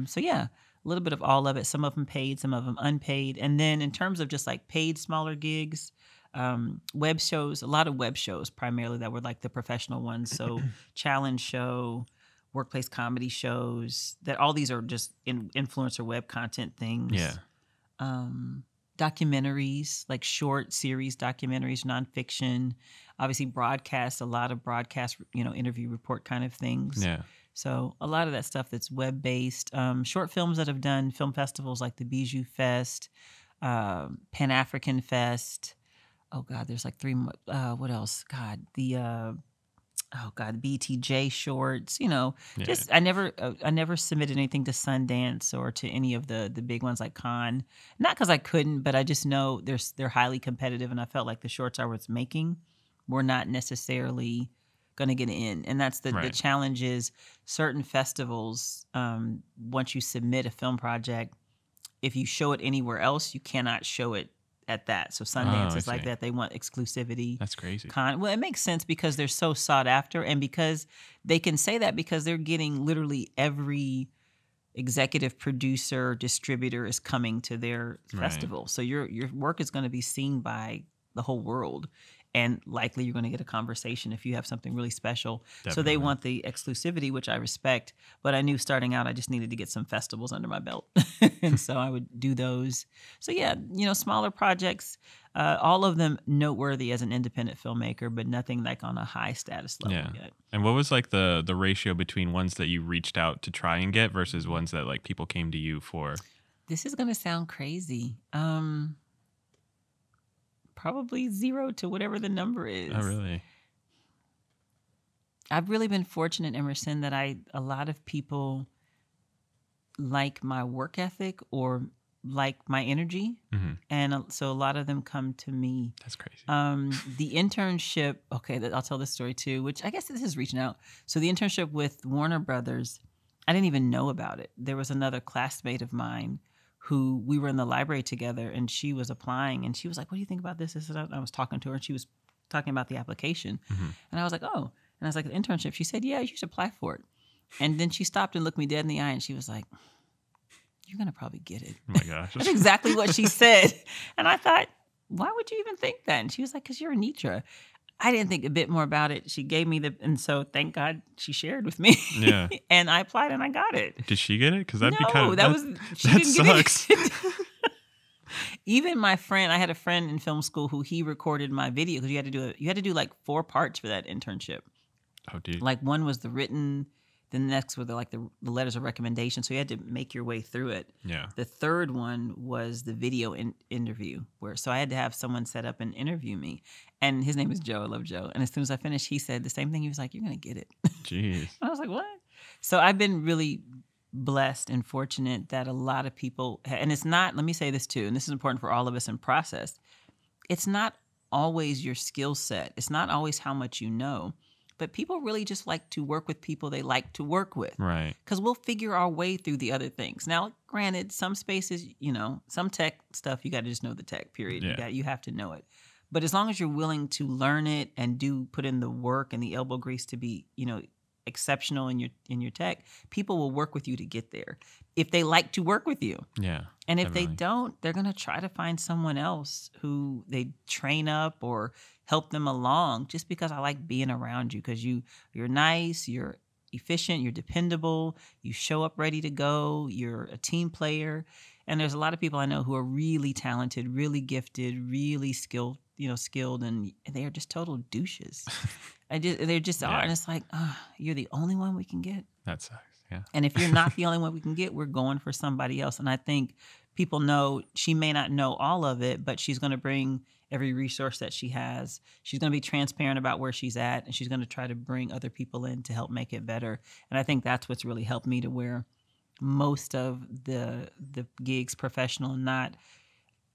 So yeah. A little bit of all of it. Some of them paid, some of them unpaid. And then in terms of just like paid smaller gigs, web shows, a lot of web shows primarily that were like the professional ones. So Challenge Show, workplace comedy shows. That all these are just influencer web content things. Yeah. Documentaries, like short series documentaries, nonfiction. Obviously, broadcast, a lot of broadcast, interview report kind of things. Yeah. So a lot of that stuff that's web-based. Short films that have done film festivals like the Bijou Fest, Pan-African Fest. Oh, God, there's like 3 more. What else? God, the BTJ shorts, I never submitted anything to Sundance or to any of the big ones like Cannes. Not because I couldn't, but I just know they're highly competitive, and I felt like the shorts I was making were not necessarily going to get in. And that's the challenge is certain festivals, once you submit a film project, if you show it anywhere else, you cannot show it at that. So Sundance is like that. They want exclusivity. That's crazy. Well, it makes sense because they're so sought after, and because they can say that because they're getting literally every executive producer, distributor is coming to their festival. So your work is going to be seen by the whole world. And likely you're going to get a conversation if you have something really special. Definitely. So they want the exclusivity, which I respect. But I knew starting out, I just needed to get some festivals under my belt. And so I would do those. So yeah, smaller projects, all of them noteworthy as an independent filmmaker, but nothing like on a high status level yet. And what was like the ratio between ones that you reached out to try and get versus ones that like people came to you for? This is going to sound crazy. Probably 0 to whatever the number is. Oh, really? I've really been fortunate, Emerson, that a lot of people like my work ethic or like my energy. Mm-hmm. And so a lot of them come to me. That's crazy. The internship, I'll tell this story too, which I guess this is reaching out. So the internship with Warner Brothers, I didn't even know about it. There was another classmate of mine who we were in the library together, and she was applying, and she was like, "What do you think about this?" I was talking to her, and she was talking about the application. Mm-hmm. And I was like, "Oh." And I was like, "The internship." She said, "Yeah, you should apply for it." And then she stopped and looked me dead in the eye, and she was like, "You're going to probably get it." Oh, my gosh. That's exactly what she said. And I thought, why would you even think that? And she was like, "Because you're Anitra." I didn't think a bit more about it. She gave me and so thank God she shared with me. Yeah. And I applied and I got it. Did she get it? Because that'd be she that didn't sucks. Get it. Even my friend, I had a friend in film school who he recorded my video because you had to do like 4 parts for that internship. Oh, dude. Like one was the written, the next were the letters of recommendation. So you had to make your way through it. Yeah. The third one was the video interview so I had to have someone set up and interview me. And his name is Joe. I love Joe. And as soon as I finished, he said the same thing. He was like, "You're going to get it." Jeez. I was like, "What?" So I've been really blessed and fortunate that a lot of people, and it's not, let me say this too, and this is important for all of us in process. It's not always your skill set. It's not always how much you know. But people really just like to work with people they like to work with. Right. Because we'll figure our way through the other things. Now, granted, some spaces, some tech stuff, you got to just know the tech, period. Yeah. You have to know it. But as long as you're willing to learn it and put in the work and the elbow grease to be, exceptional in your tech, people will work with you to get there if they like to work with you. Yeah. And if they don't, they're going to try to find someone else who they train up or help them along, just because I like being around you because you're nice, you're efficient, you're dependable, you show up ready to go, you're a team player. And there's a lot of people I know who are really talented, really gifted, really skilled, and they are just total douches. They just are. And it's like, you're the only one we can get. That sucks. Yeah. And if you're not the only one we can get, we're going for somebody else. And I think people know she may not know all of it, but she's going to bring every resource that she has. She's going to be transparent about where she's at, and she's going to try to bring other people in to help make it better. And I think that's what's really helped me to where most of the gigs, professional and not,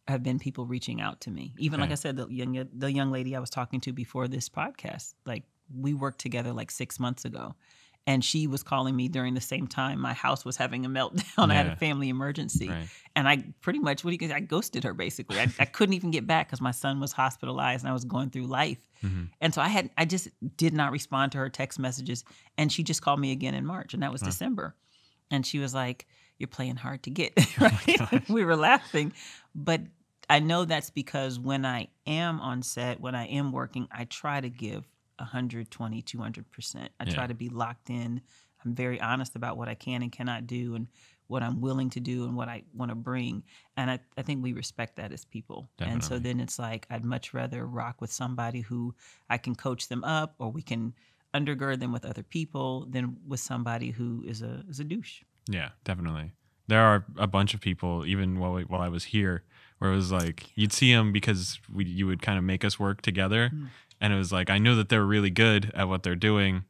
have been people reaching out to me. Even like I said, the young lady I was talking to before this podcast, like we worked together like 6 months ago. And she was calling me during the same time my house was having a meltdown. Yeah. I had a family emergency. Right. And I pretty much, I ghosted her basically. I couldn't even get back because my son was hospitalized and I was going through life. Mm-hmm. And so I just did not respond to her text messages. And she just called me again in March, and that was December. And she was like, "You're playing hard to get," right? Oh we were laughing. But I know that's because when I am on set, when I am working, I try to give 120, 200%. I try to be locked in. I'm very honest about what I can and cannot do and what I'm willing to do and what I want to bring. And I think we respect that as people. Definitely. And so then it's like, I'd much rather rock with somebody who I can coach them up, or we can undergird them with other people, than with somebody who is a douche. Yeah, definitely. There are a bunch of people, even while I was here, where it was like, you'd see them because you would kind of make us work together. And it was like, I know that they're really good at what they're doing,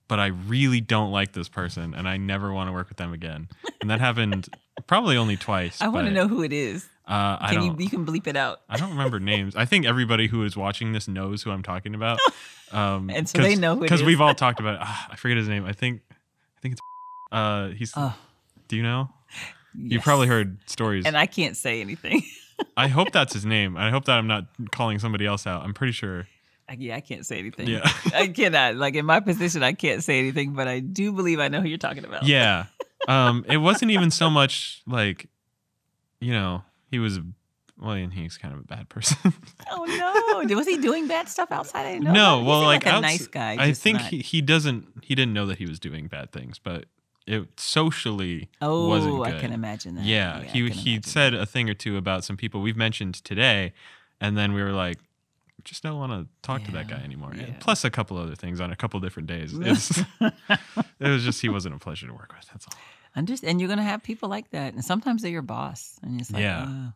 but I really don't like this person, and I never want to work with them again. And that happened probably only twice. I want to know who it is. You can bleep it out. I don't remember names. I think everybody who is watching this knows who I'm talking about. And so they know who it is. Because we've all talked about it. I forget his name. I think it's he's. Do you know? Yes. You've probably heard stories. And I can't say anything. I hope that's his name. I hope that I'm not calling somebody else out. I'm pretty sure. Yeah, I can't say anything. Yeah. I cannot. Like, in my position, I can't say anything, but I do believe I know who you're talking about. Yeah. It wasn't even so much like, he was, and he's kind of a bad person. Oh, no. Was he doing bad stuff outside? I didn't know. No, well, like a nice guy. I think he didn't know that he was doing bad things, but it socially wasn't good. I can imagine that. Yeah, he said a thing or two about some people we've mentioned today, and then we were like, just don't want to talk to that guy anymore. Yeah. And plus a couple other things on a couple different days. It was just, he wasn't a pleasure to work with. That's all. And you're going to have people like that. And sometimes they're your boss. And it's like,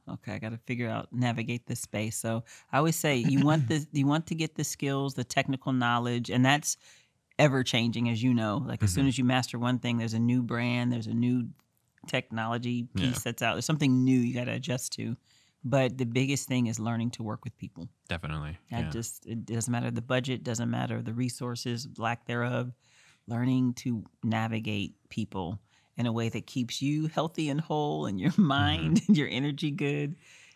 okay, I got to figure out, navigate this space. So I always say, you want to get the skills, the technical knowledge, and that's ever changing, as you know. Like, as soon as you master one thing, there's a new brand, there's a new technology piece that's out. There's something new you got to adjust to. But the biggest thing is learning to work with people. Definitely. It doesn't matter the budget, doesn't matter the resources, lack thereof. Learning to navigate people in a way that keeps you healthy and whole, and your mind and your energy good.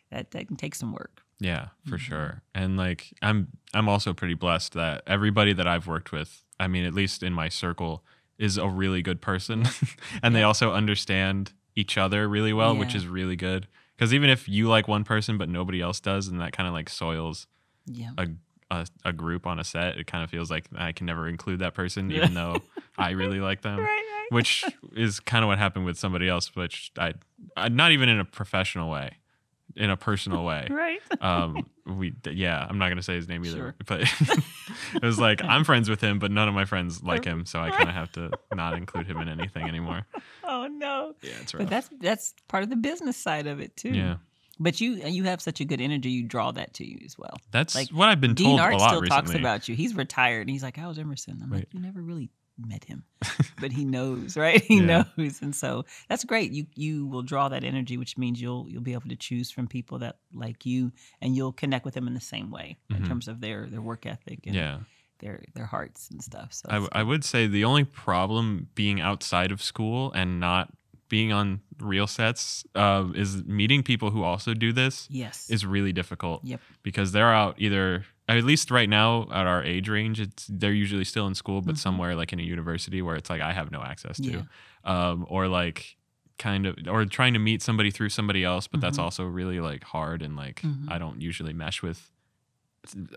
That can take some work. Yeah, for sure. And like, I'm also pretty blessed that everybody that I've worked with, I mean, at least in my circle, is a really good person. And they also understand each other really well, which is really good. Because even if you like one person but nobody else does, and that kind of like soils a group on a set, it kind of feels like I can never include that person, even though I really like them. Right. Which is kind of what happened with somebody else, which I not even in a professional way, in a personal way. Right. I'm not gonna say his name either, but it was like, I'm friends with him, but none of my friends like him, so I kind of have to not include him in anything anymore. Oh no. Yeah, it's rough. But that's part of the business side of it too. Yeah. But you have such a good energy, you draw that to you as well. That's like, what I've been told Dean Art a lot still recently. Talks about you. He's retired, and he's like, "How's Emerson?" I'm like, "You never really met him," but he knows, right? He knows, and so that's great. You will draw that energy, which means you'll be able to choose from people that like you, and you'll connect with them in the same way in terms of their work ethic and their hearts and stuff. So I would say the only problem being outside of school and not being on real sets is meeting people who also do this. Yes, is really difficult. Yep, because they're out either. At least right now at our age range, they're usually still in school, but somewhere like in a university where it's like I have no access to, or like or trying to meet somebody through somebody else, but that's also really like hard, and like I don't usually mesh with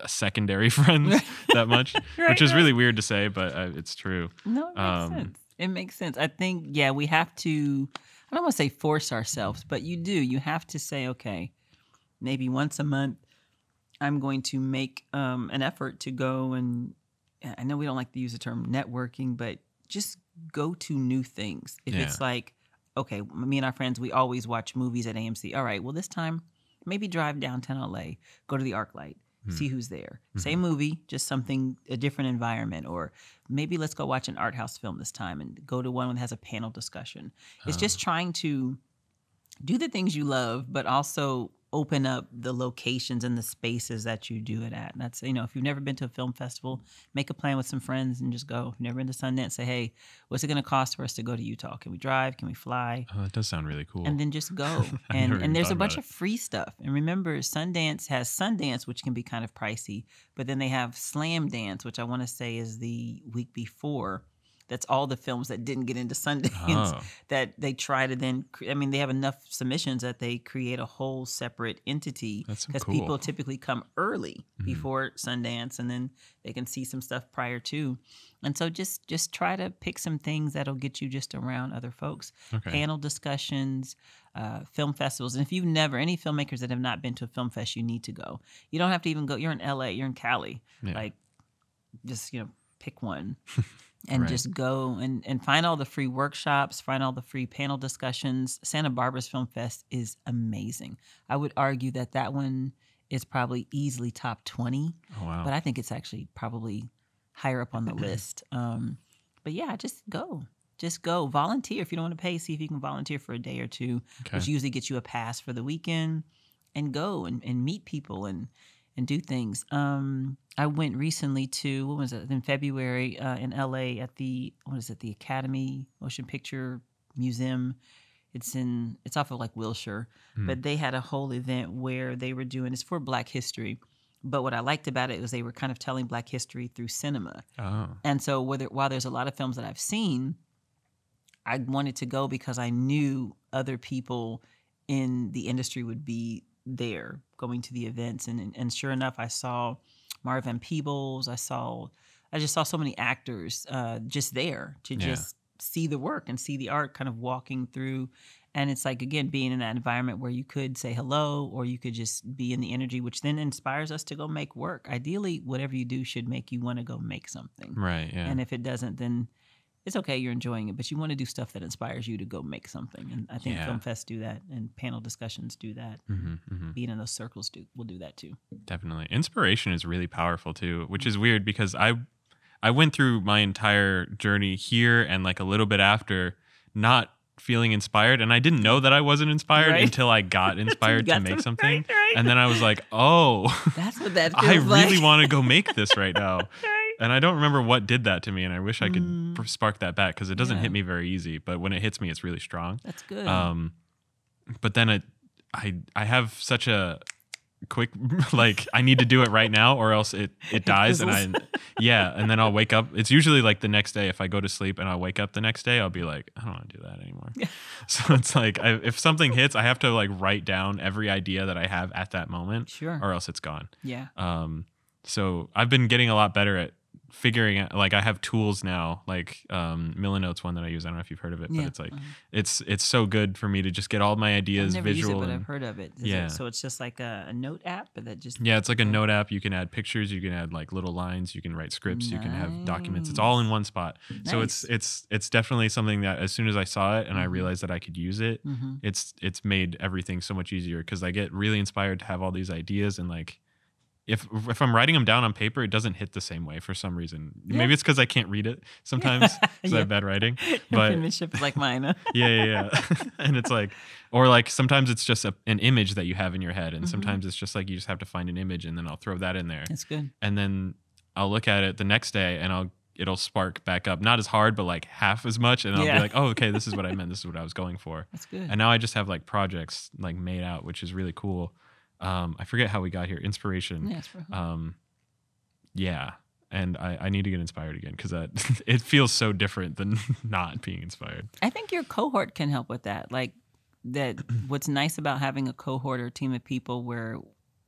secondary friends that much, which is really weird to say, but it's true. No, it makes sense. It makes sense. I think we have to. I don't want to say force ourselves, but you have to say, okay, maybe once a month, I'm going to make an effort to go, and I know we don't like to use the term networking, but just go to new things. If it's like, okay, me and our friends, we always watch movies at AMC. All right, well, this time, maybe drive downtown LA, go to the ArcLight, see who's there. Same movie, just something, a different environment. Or maybe let's go watch an art house film this time and go to one that has a panel discussion. It's just trying to do the things you love, but also open up the locations and the spaces that you do it at. And that's, if you've never been to a film festival, make a plan with some friends and just go. If you've never been to Sundance, say, hey, what's it going to cost for us to go to Utah? Can we drive? Can we fly? Oh, that does sound really cool. And then just go. and there's a bunch of free stuff. And remember, Sundance has Sundance, which can be kind of pricey, but then they have Slam Dance, which I want to say is the week before. that's all the films that didn't get into Sundance that they try to then, they have enough submissions that they create a whole separate entity. That's so because cool. people typically come early before Sundance, and then they can see some stuff prior to. And so just try to pick some things that'll get you just around other folks. Okay. Panel discussions, film festivals. And if you've any filmmakers that have not been to a film fest, you need to go. You don't have to even go. You're in LA, you're in Cali. Yeah. Like, just, pick one and just go and find all the free workshops, find all the free panel discussions. Santa Barbara's Film Fest is amazing. I would argue that one is probably easily top 20. Oh, wow. But I think it's actually probably higher up on the list. But yeah, just go. Just go. Volunteer. If you don't want to pay, see if you can volunteer for a day or two, which usually gets you a pass for the weekend, and go and meet people and do things. I went recently to, in February in LA at the Academy Motion Picture Museum. It's off of like Wilshire, but they had a whole event where they were doing, it's for Black history. But what I liked about it was they were kind of telling Black history through cinema. Oh. And so while there's a lot of films that I've seen, I wanted to go because I knew other people in the industry would be there going to the events. And sure enough, I saw Marv Van Peebles. I just saw so many actors just there to just see the work and see the art kind of walking through. And it's like, again, being in that environment where you could say hello or you could just be in the energy, which then inspires us to go make work. Ideally, whatever you do should make you want to go make something. Right, yeah. And if it doesn't, then it's okay, you're enjoying it, but you want to do stuff that inspires you to go make something. And I think film fests do that, and panel discussions do that. Being in those circles will do that too. Definitely. Inspiration is really powerful too, which is weird because I went through my entire journey here and like a little bit after not feeling inspired, and I didn't know that I wasn't inspired until I got inspired to make something. Right. And then I was like, oh, that's what that feels I really want to go make this right now. And I don't remember what did that to me, and I wish I could spark that back because it doesn't hit me very easy. But when it hits me, it's really strong. That's good. But then I have such a quick, like, I need to do it right now or else it dies. And and then I'll wake up. It's usually like the next day if I go to sleep and I'll wake up the next day, I'll be like, I don't want to do that anymore. So it's like if something hits, I have to like write down every idea that I have at that moment or else it's gone. Yeah. So I've been getting a lot better at figuring out, like I have tools now, like Millinote's one that I use. I don't know if you've heard of it, but it's like it's so good for me to just get all my ideas I've never visual. Used it, but I've heard of it. So it's just like a note app that just it's like a note app. You can add pictures, you can add like little lines, you can write scripts, you can have documents. It's all in one spot. Nice. So it's definitely something that as soon as I saw it and I realized that I could use it, it's made everything so much easier because I get really inspired to have all these ideas and like. If I'm writing them down on paper, it doesn't hit the same way for some reason. Maybe it's because I can't read it sometimes because I have bad writing. But penmanship is like mine. Huh? Yeah. And it's like, or like sometimes it's just an image that you have in your head, and sometimes it's just like you just have to find an image, and then I'll throw that in there. That's good. And then I'll look at it the next day, and it'll spark back up, not as hard, but like half as much, and I'll be like, oh, okay, this is what I meant. This is what I was going for. That's good. And now I just have like projects like made out, which is really cool. I forget how we got here. Inspiration. And I need to get inspired again because it feels so different than not being inspired. I think your cohort can help with that. Like that. What's nice about having a cohort or a team of people where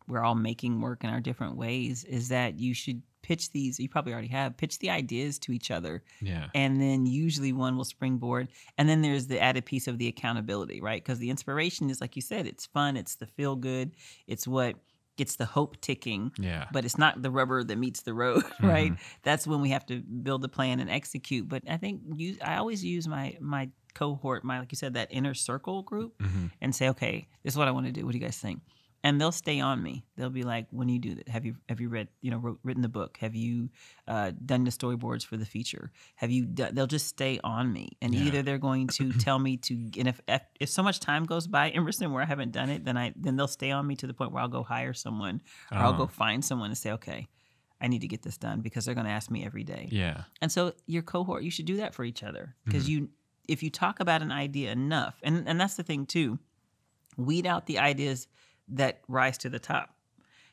we're all making work in our different ways is that you should pitch these. You probably already have pitch the ideas to each other. Yeah. And then usually one will springboard. And then there's the added piece of the accountability, right? Because the inspiration is, like you said, it's fun. It's the feel good. It's what gets the hope ticking. Yeah. But it's not the rubber that meets the road, right? That's when we have to build a plan and execute. But I think I always use my cohort, like you said, that inner circle group and say, okay, this is what I want to do. What do you guys think? And they'll stay on me. They'll be like, when you do that, have you read, written the book? Have you done the storyboards for the feature? Have you done, they'll just stay on me. And either they're going to tell me and if so much time goes by, Emerson, where I haven't done it, then they'll stay on me to the point where I'll go hire someone or I'll go find someone and say, okay, I need to get this done because they're going to ask me every day. Yeah. And so your cohort, you should do that for each other because if you talk about an idea enough, and that's the thing too, weed out the ideas that rise to the top.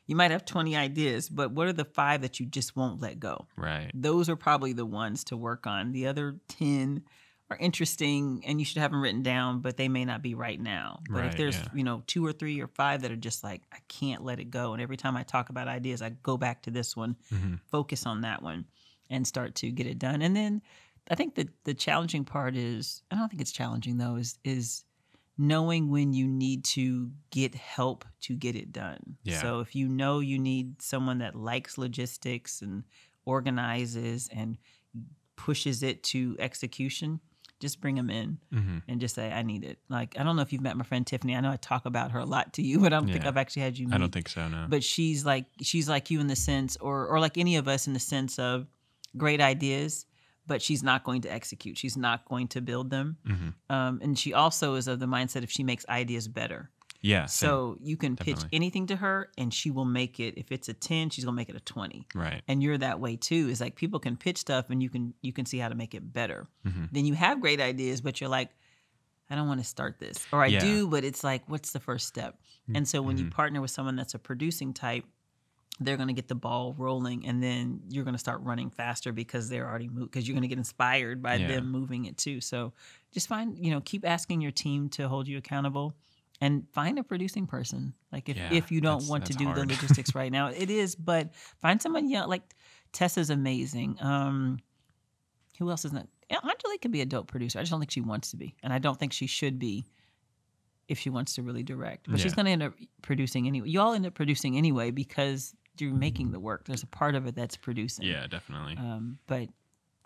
You might have 20 ideas, but what are the 5 that you just won't let go? Right. Those are probably the ones to work on. The other 10 are interesting and you should have them written down, but they may not be right now. But if there's, 2 or 3 or 5 that are just like, I can't let it go. And every time I talk about ideas, I go back to this one, focus on that one and start to get it done. And then I think the challenging part is, I don't think it's challenging though, is knowing when you need to get help to get it done. Yeah. So if you know you need someone that likes logistics and organizes and pushes it to execution, just bring them in and just say, I need it. Like, I don't know if you've met my friend Tiffany. I know I talk about her a lot to you, but I don't think I've actually had you meet. I don't think so, no. But she's like you in the sense, or like any of us in the sense of great ideas, but she's not going to execute. She's not going to build them. And she also is of the mindset if she makes ideas better. Yeah. So you can pitch anything to her and she will make it. If it's a 10, she's going to make it a 20. Right. And you're that way too. It's like people can pitch stuff and you can see how to make it better. Then you have great ideas, but you're like, I don't want to start this. Or I do, but it's like, what's the first step? And so when you partner with someone that's a producing type, they're going to get the ball rolling and then you're going to start running faster because they're already moved, because you're going to get inspired by them moving it too. So just keep asking your team to hold you accountable and find a producing person. Like if you don't want to do the logistics right now, it is, but find someone like Tessa's amazing. Who else is not? Angelique could be a dope producer. I just don't think she wants to be. And I don't think she should be if she wants to really direct. But she's going to end up producing anyway. You all end up producing anyway because you're making the work. There's a part of it that's producing. Yeah, definitely. But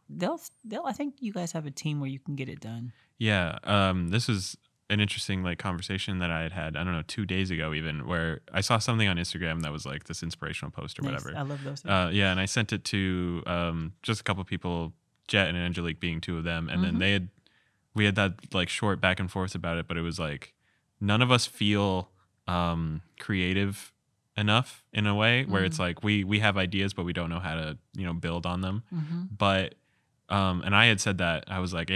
they'll. I think you guys have a team where you can get it done. Yeah. This is an interesting conversation that I had, I don't know, 2 days ago even, where I saw something on Instagram that was like this inspirational post or whatever. I love those. Yeah, and I sent it to just a couple people, Jet and Angelique being 2 of them, and then we had that short back and forth about it, but it was like none of us feel creative enough in a way where it's like we have ideas but we don't know how to build on them. But and I had said that I was like,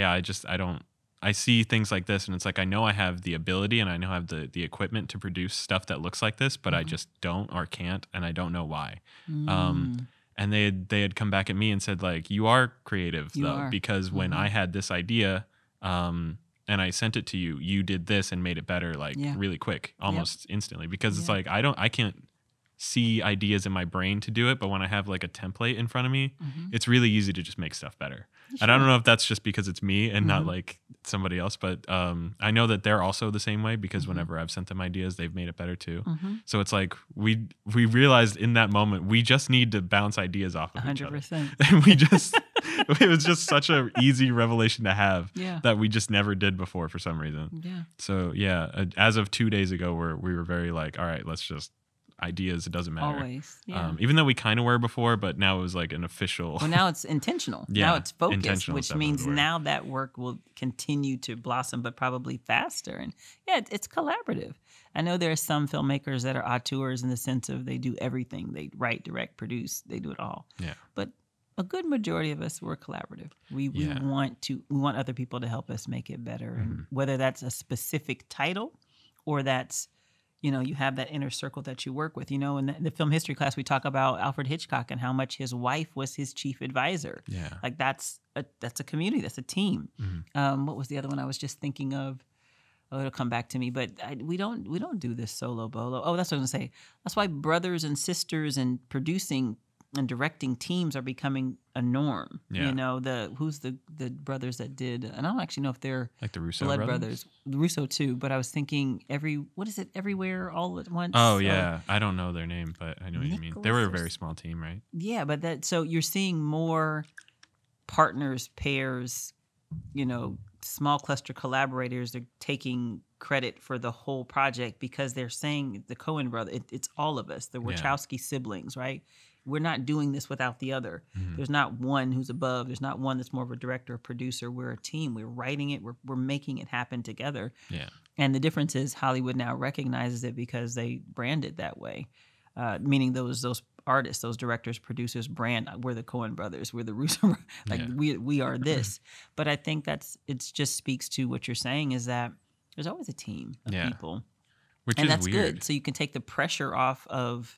I see things like this and it's like I know I have the ability and I know I have the equipment to produce stuff that looks like this, but I just don't or can't, and I don't know why. And they had come back at me and said you are creative because when I had this idea and I sent it to you, you did this and made it better really quick, almost instantly, because it's like I can't see ideas in my brain to do it, but when I have a template in front of me, it's really easy to just make stuff better. Sure. And I don't know if that's just because it's me and not somebody else, but I know that they're also the same way because whenever I've sent them ideas, they've made it better too. So it's like we realized in that moment we just need to bounce ideas off of 100%. Each other. And it was just such an easy revelation to have that we just never did before for some reason. Yeah. So as of 2 days ago, we were very all right, let's just ideas, it doesn't matter. Always. Yeah. Even though we kind of were before, but now it was an official. Well, now it's intentional. Now it's focused, which means word. Now that work will continue to blossom, but probably faster. And it's collaborative. I know there are some filmmakers that are auteurs in the sense of they do everything. They write, direct, produce, they do it all. Yeah. But a good majority of us were collaborative. We want other people to help us make it better. And whether that's a specific title or that's you have that inner circle that you work with. In the film history class, we talk about Alfred Hitchcock and how much his wife was his chief advisor. Yeah. That's a community. That's a team. What was the other one I was just thinking of? Oh, it'll come back to me. But we don't do this solo bolo. Oh, that's what I was going to say. That's why brothers and sisters and producing and directing teams are becoming a norm. Yeah. Who's the brothers that did, and I don't actually know if they're the Russo blood brothers. Russo too, but I was thinking Everywhere All at Once? Oh yeah. I don't know their name, but I know what you mean. They were a very small team, right? Yeah, but so you're seeing more partners, pairs, small cluster collaborators are taking credit for the whole project because they're saying the Coen brothers, it's all of us, the Wachowski siblings, right? We're not doing this without the other. There's not one who's above. There's not one that's more of a director or producer. We're a team. We're writing it. We're making it happen together. Yeah. And the difference is Hollywood now recognizes it because they brand it that way. Meaning those artists, those directors, producers brand, we're the Coen brothers, we're the Russo, we are this. But I think it just speaks to what you're saying is that there's always a team of people. Which is that's weird. good. So you can take the pressure off of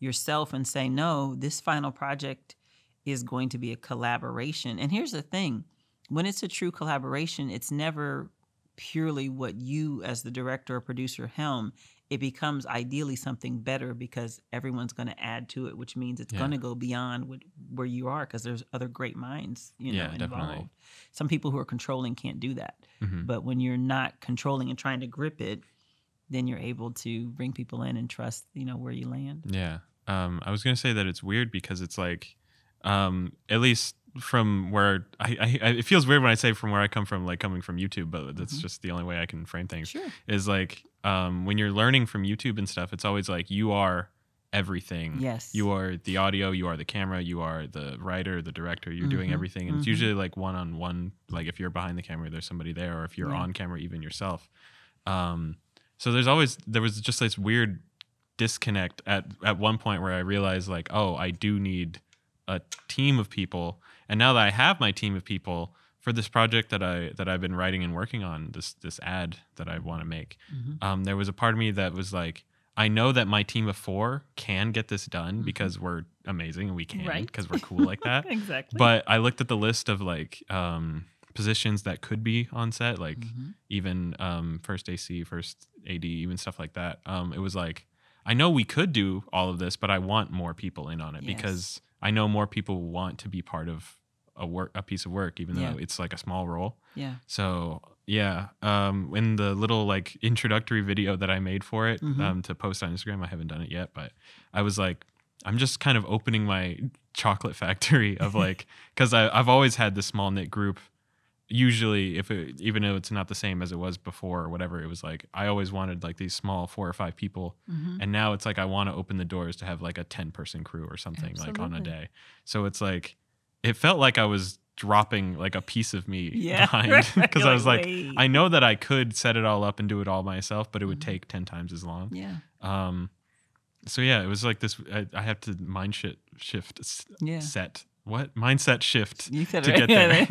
yourself and say, no, this final project is going to be a collaboration. And here's the thing. When it's a true collaboration, it's never purely what you as the director or producer helm. It becomes ideally something better because everyone's going to add to it, which means it's going to go beyond where you are because there's other great minds, involved. Definitely. Some people who are controlling can't do that. But when you're not controlling and trying to grip it, then you're able to bring people in and trust, where you land. Yeah. I was going to say that it's weird because it's like, at least from where it feels weird when I say from where I come from, like coming from YouTube, but that's just the only way I can frame things. Sure. Is like, when you're learning from YouTube and stuff, it's always like you are everything. Yes. You are the audio, you are the camera, you are the writer, the director, you're doing everything. And it's usually like one-on-one, like if you're behind the camera, there's somebody there, or if you're on camera, even yourself. So there was just this weird disconnect at one point where I realized like, oh, I do need a team of people. And now that I have my team of people for this project that I've been writing and working on, this ad that I want to make, there was a part of me that was like, I know that my team of 4 can get this done because we're amazing and we can because we're cool like that. Exactly. But I looked at the list of like positions that could be on set, like even first AC, first AD, even stuff like that. It was like, I know we could do all of this, but I want more people in on it because I know more people want to be part of a piece of work, even though it's like a small role. Yeah. So in the little like introductory video that I made for it to post on Instagram, I haven't done it yet, but I was like, I'm just kind of opening my chocolate factory of like, because I've always had this small knit group. Usually, even though it's not the same as it was before or whatever, it was like I always wanted like these small 4 or 5 people, and now it's like I want to open the doors to have like a 10-person crew or something like on a day. So it's like it felt like I was dropping like a piece of me behind because I was like, I know that I could set it all up and do it all myself, but it would take 10 times as long. Yeah. So it was like this. I have to mindset shift. Mindset shift to get there.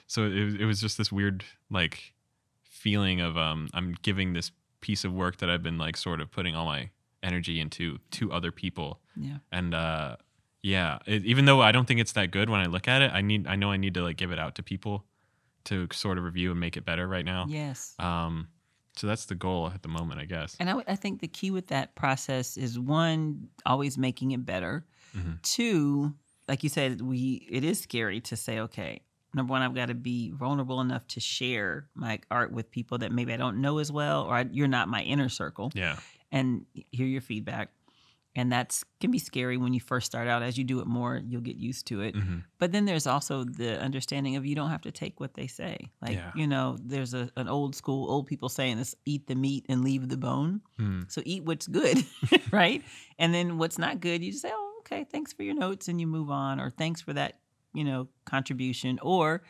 So it was just this weird like feeling of I'm giving this piece of work that I've been like sort of putting all my energy into to other people. And even though I don't think it's that good when I look at it, I know I need to like give it out to people to sort of review and make it better right now. Yes. So that's the goal at the moment, I guess. And I think the key with that process is 1, always making it better. 2, like you said, it is scary to say, okay, number 1, I've got to be vulnerable enough to share my art with people that maybe I don't know as well, or you're not my inner circle. Yeah. And hear your feedback. And that can be scary when you first start out. As you do it more, you'll get used to it. But then there's also the understanding of you don't have to take what they say. Like, there's an old people saying this, eat the meat and leave the bone. So eat what's good, right? And then what's not good, you just say, oh, okay, thanks for your notes, and you move on, or thanks for that, contribution, or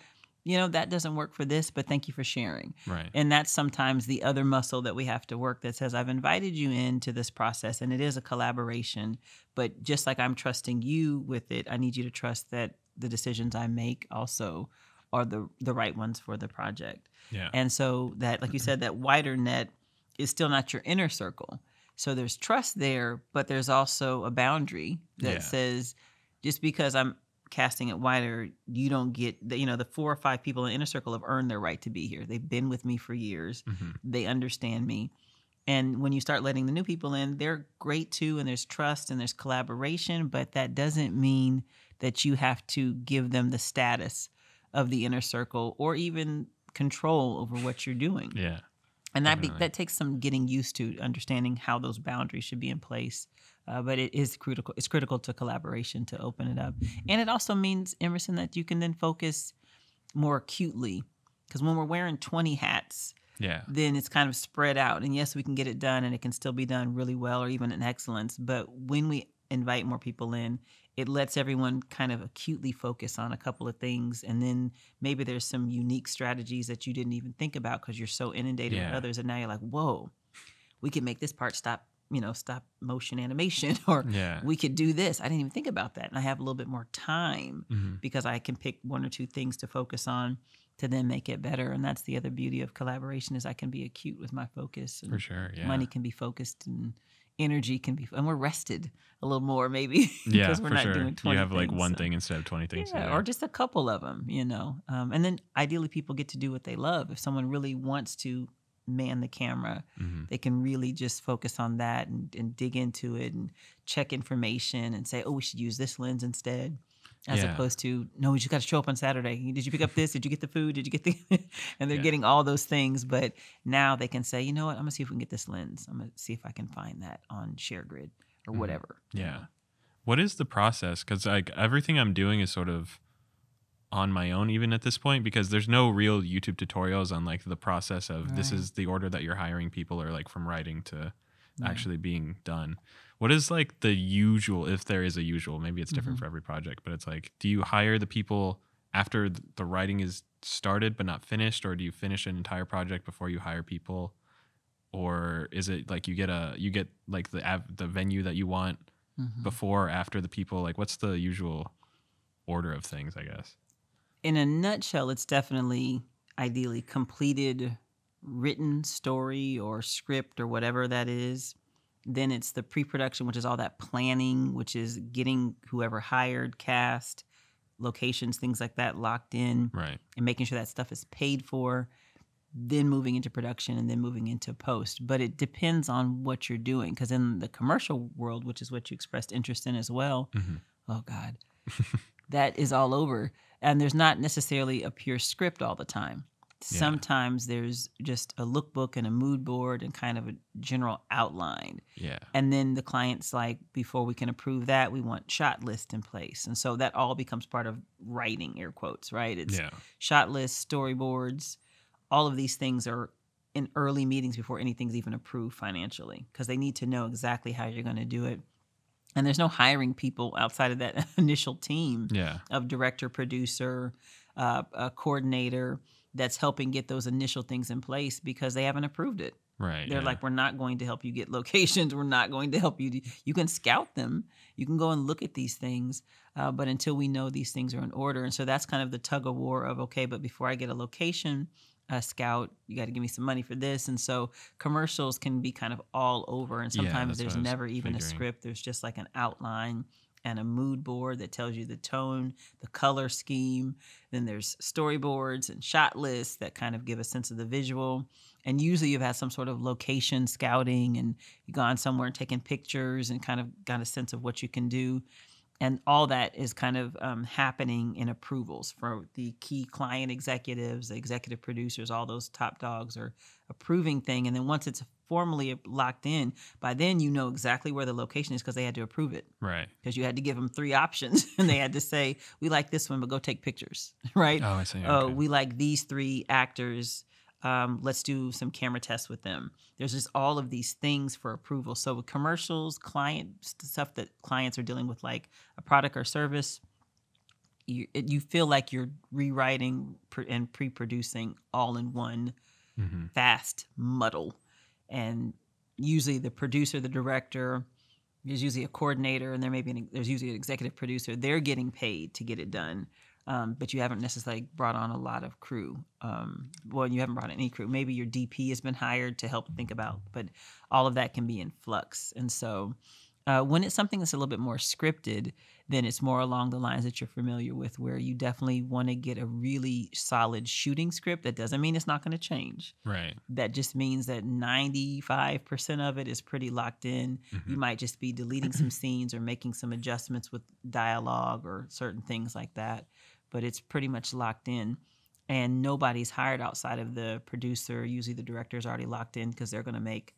that doesn't work for this, but thank you for sharing. Right. And that's sometimes the other muscle that we have to work that says, I've invited you into this process and it is a collaboration, but just like I'm trusting you with it, I need you to trust that the decisions I make also are the right ones for the project. Yeah. And so that, like you said, that wider net is still not your inner circle. So there's trust there, but there's also a boundary that says, just because I'm casting it wider, you don't get the 4 or 5 people in the inner circle have earned their right to be here. They've been with me for years. They understand me. And when you start letting the new people in, they're great too. And there's trust and there's collaboration, but that doesn't mean that you have to give them the status of the inner circle or even control over what you're doing. Yeah. And that takes some getting used to, understanding how those boundaries should be in place. But it is critical. It's critical to collaboration to open it up. And it also means, Emerson, that you can then focus more acutely. Because when we're wearing 20 hats, then it's kind of spread out. And yes, we can get it done and it can still be done really well or even in excellence. But when we invite more people in, it lets everyone kind of acutely focus on a couple of things. And then maybe there's some unique strategies that you didn't even think about because you're so inundated with others. And now you're like, whoa, we can make this part stop motion animation, or we could do this. I didn't even think about that. And I have a little bit more time because I can pick 1 or 2 things to focus on to then make it better. And that's the other beauty of collaboration, is I can be acute with my focus. And for sure. Yeah. Money can be focused and energy can be, and we're rested a little more maybe because we're not doing 20 things. You have like one thing instead of 20 things. Yeah, or just a couple of them, and then ideally people get to do what they love. If someone really wants to man the camera, they can really just focus on that and dig into it and check information and say, oh, we should use this lens instead. As opposed to, no, you just got to show up on Saturday. Did you pick up this? Did you get the food? Did you get the... and they're getting all those things. But now they can say, you know what? I'm going to see if we can get this lens. I'm going to see if I can find that on ShareGrid or whatever. Yeah. What is the process? Because like everything I'm doing is sort of on my own even at this point, because there's no real YouTube tutorials on like the process of this is the order that you're hiring people, or like from writing to actually being done. What is like the usual, if there is a usual, maybe it's different for every project, but it's like, do you hire the people after the writing is started but not finished, or do you finish an entire project before you hire people? Or is it like you get like the venue that you want before or after the people? Like what's the usual order of things, I guess? In a nutshell, it's definitely ideally completed written story or script or whatever that is. Then it's the pre-production, which is all that planning, which is getting whoever hired, cast, locations, things like that locked in, right, and making sure that stuff is paid for. Then moving into production and then moving into post. But it depends on what you're doing, because in the commercial world, which is what you expressed interest in as well, oh God, that is all over. And there's not necessarily a pure script all the time. Sometimes there's just a lookbook and a mood board and kind of a general outline. Yeah. And then the client's like, before we can approve that, we want shot list in place. And so that all becomes part of writing, air quotes, right? It's shot lists, storyboards. All of these things are in early meetings before anything's even approved financially, because they need to know exactly how you're going to do it. And there's no hiring people outside of that initial team of director, producer, a coordinator that's helping get those initial things in place, because they haven't approved it. Right. They're like, we're not going to help you get locations. We're not going to help you. You can scout them. You can go and look at these things. But until we know these things are in order. And so that's kind of the tug of war of, okay, but before I get a location scout, you got to give me some money for this. And so commercials can be kind of all over. And sometimes there's never even a script. There's just like an outline and a mood board that tells you the tone, the color scheme. Then there's storyboards and shot lists that kind of give a sense of the visual. And usually you've had some sort of location scouting and you've gone somewhere and taken pictures and kind of got a sense of what you can do. And all that is kind of happening in approvals for the key client executives, the executive producers, all those top dogs are approving thing. And then once it's formally locked in, by then you know exactly where the location is, because they had to approve it. Right. Because you had to give them 3 options and they had to say, we like this one, but go take pictures, right? Oh, I see. Oh, okay. We like these 3 actors. Let's do some camera tests with them. There's just all of these things for approval. So with commercials, client stuff that clients are dealing with, like a product or service, you feel like you're rewriting and pre-producing all in one fast muddle. And usually the producer, the director, there's usually a coordinator, and there's usually an executive producer. They're getting paid to get it done. But you haven't necessarily brought on a lot of crew. Well, you haven't brought in any crew. Maybe your DP has been hired to help think about, but all of that can be in flux. And so when it's something that's a little bit more scripted, then it's more along the lines that you're familiar with, where you definitely want to get a really solid shooting script. That doesn't mean it's not going to change. Right. That just means that 95% of it is pretty locked in. You might just be deleting some scenes or making some adjustments with dialogue or certain things like that. But it's pretty much locked in, and nobody's hired outside of the producer. Usually the director is already locked in, because they're going to make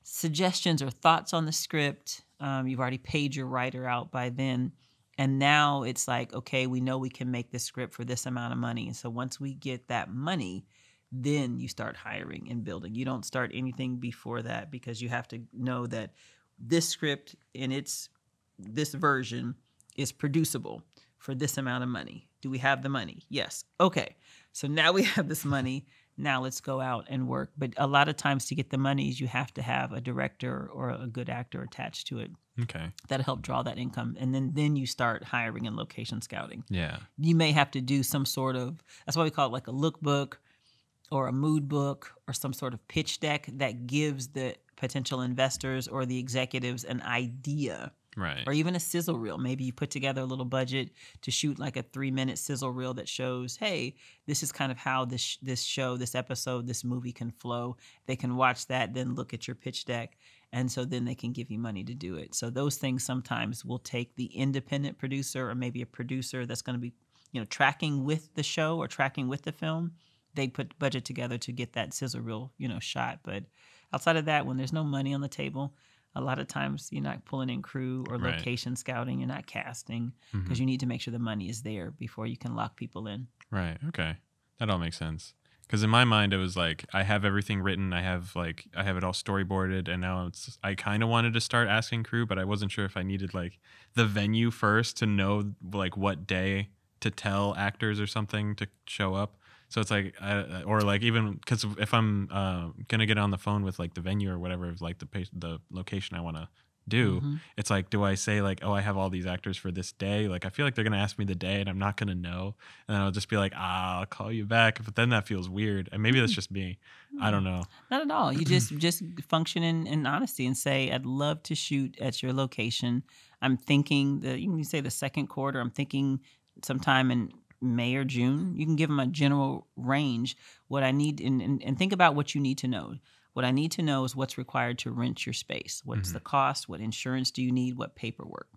suggestions or thoughts on the script. You've already paid your writer out by then. And now it's like, okay, we know we can make this script for this amount of money. And so once we get that money, then you start hiring and building. You don't start anything before that, because you have to know that this script in this version is producible for this amount of money. Do we have the money? Yes. Okay. So now we have this money. Now let's go out and work. But a lot of times to get the monies, you have to have a director or a good actor attached to it. Okay. That'll help draw that income. And then you start hiring and location scouting. Yeah. You may have to do some sort of, that's why we call it like a lookbook or a mood book or some sort of pitch deck that gives the potential investors or the executives an idea. Right. Or even a sizzle reel. Maybe you put together a little budget to shoot like a 3-minute sizzle reel that shows, hey, this is kind of how this show, this episode, this movie can flow. They can watch that, then look at your pitch deck. And so then they can give you money to do it. So those things sometimes will take the independent producer or maybe a producer that's going to be, tracking with the show or tracking with the film. They put budget together to get that sizzle reel, shot. But outside of that, when there's no money on the table, a lot of times you're not pulling in crew or location scouting. You're not casting because you need to make sure the money is there before you can lock people in. Right. Okay. That all makes sense. Because in my mind, it was like, I have everything written. I have it all storyboarded. And now I kind of wanted to start asking crew, but I wasn't sure if I needed like the venue first to know like what day to tell actors or something to show up. So it's like, or like even because if I'm gonna get on the phone with like the venue or whatever, of like the location I want to do, it's like, do I say like, oh, I have all these actors for this day? Like, I feel like they're gonna ask me the day, and I'm not gonna know, and then I'll just be like, I'll call you back. But then that feels weird, and maybe that's just me. I don't know. Not at all. You just function in honesty and say, I'd love to shoot at your location. I'm thinking you can say the second quarter. I'm thinking sometime in May or June. You can give them a general range. What I need, and think about what you need to know. What I need to know is what's required to rent your space. What's the cost? What insurance do you need? What paperwork?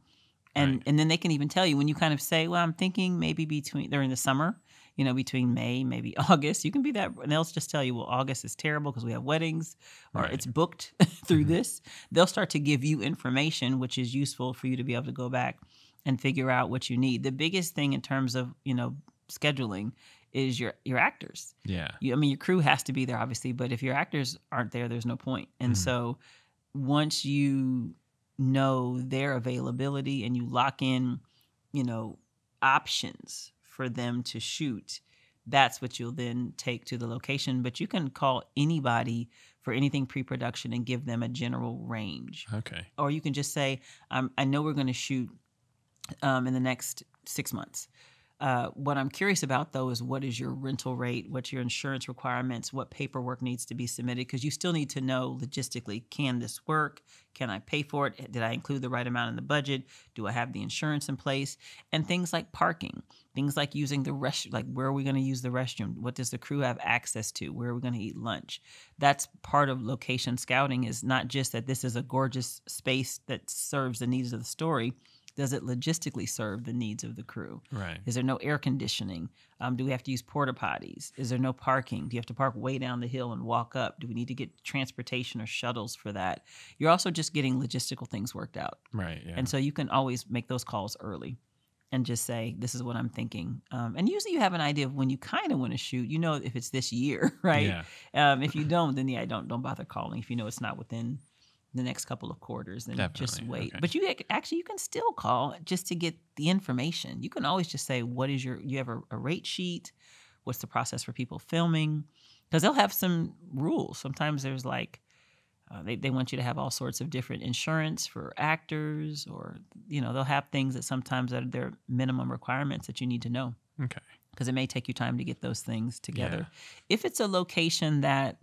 And then they can even tell you when you kind of say, well, I'm thinking maybe during the summer, between May, maybe August. You can be that, and they'll just tell you, well, August is terrible because we have weddings, or it's booked through this. They'll start to give you information, which is useful for you to be able to go back and figure out what you need. The biggest thing in terms of, scheduling is your actors. Yeah. Your crew has to be there, obviously, but if your actors aren't there, there's no point. And so once you know their availability and you lock in, options for them to shoot, that's what you'll then take to the location. But you can call anybody for anything pre-production and give them a general range. Okay. Or you can just say, I know we're going to shoot in the next 6 months. What I'm curious about, though, is what is your rental rate? What's your insurance requirements? What paperwork needs to be submitted? Because you still need to know logistically, can this work? Can I pay for it? Did I include the right amount in the budget? Do I have the insurance in place? And things like parking, things like using the restroom, like where are we going to use the restroom? What does the crew have access to? Where are we going to eat lunch? That's part of location scouting, is not just that this is a gorgeous space that serves the needs of the story. Does it logistically serve the needs of the crew? Right. Is there no air conditioning? Do we have to use porta potties? Is there no parking? Do you have to park way down the hill and walk up? Do we need to get transportation or shuttles for that? You're also just getting logistical things worked out. Right. Yeah. And so you can always make those calls early and just say, this is what I'm thinking. And usually you have an idea of when you kind of want to shoot. If it's this year, right? Yeah. If you don't, then don't bother calling. If you know it's not within the next couple of quarters, then just wait. Okay. But you can still call just to get the information. You can always just say, what is you have a rate sheet? What's the process for people filming? Because they'll have some rules. Sometimes there's like, they want you to have all sorts of different insurance for actors, or, they'll have things that sometimes are their minimum requirements that you need to know. Okay. Because it may take you time to get those things together. Yeah. If it's a location that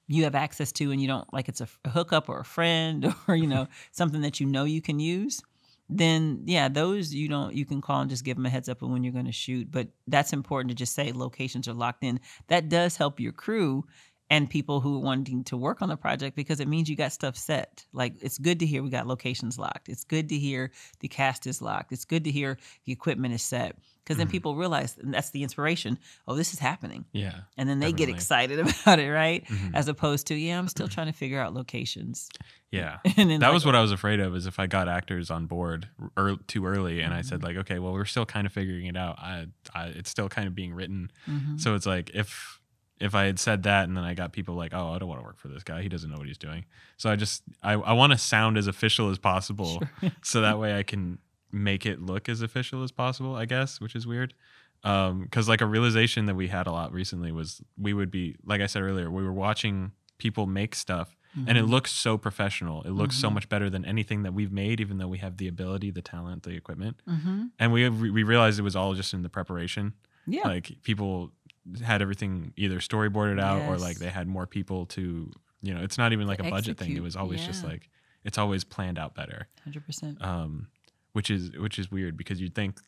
you have access to and you don't like, it's a hookup or a friend or, something that you can use, then those you can call and just give them a heads up of when you're going to shoot. But that's important to just say locations are locked in. That does help your crew and people who are wanting to work on the project, because it means you got stuff set. Like, it's good to hear we got locations locked. It's good to hear the cast is locked. It's good to hear the equipment is set, because then people realize, and that's the inspiration. Oh, this is happening. Yeah. And then they get excited about it, right? As opposed to, I'm still trying to figure out locations. Yeah. And then that was what I was afraid of, is if I got actors on board too early and I said like, okay, well, we're still kind of figuring it out. It's still kind of being written. So it's like, if I had said that and then I got people like, oh, I don't want to work for this guy, he doesn't know what he's doing. So I want to sound as official as possible. Sure. So that way I can make it look as official as possible, I guess, which is weird. Because like a realization that we had a lot recently was, we would be, like I said earlier, we were watching people make stuff and it looks so professional. It looks so much better than anything that we've made, even though we have the ability, the talent, the equipment. And we realized it was all just in the preparation. Yeah. Like, people had everything either storyboarded out or like they had more people to you know, it's not even like a budget thing. It was always just like, it's always planned out better. 100%. Which is weird because you'd think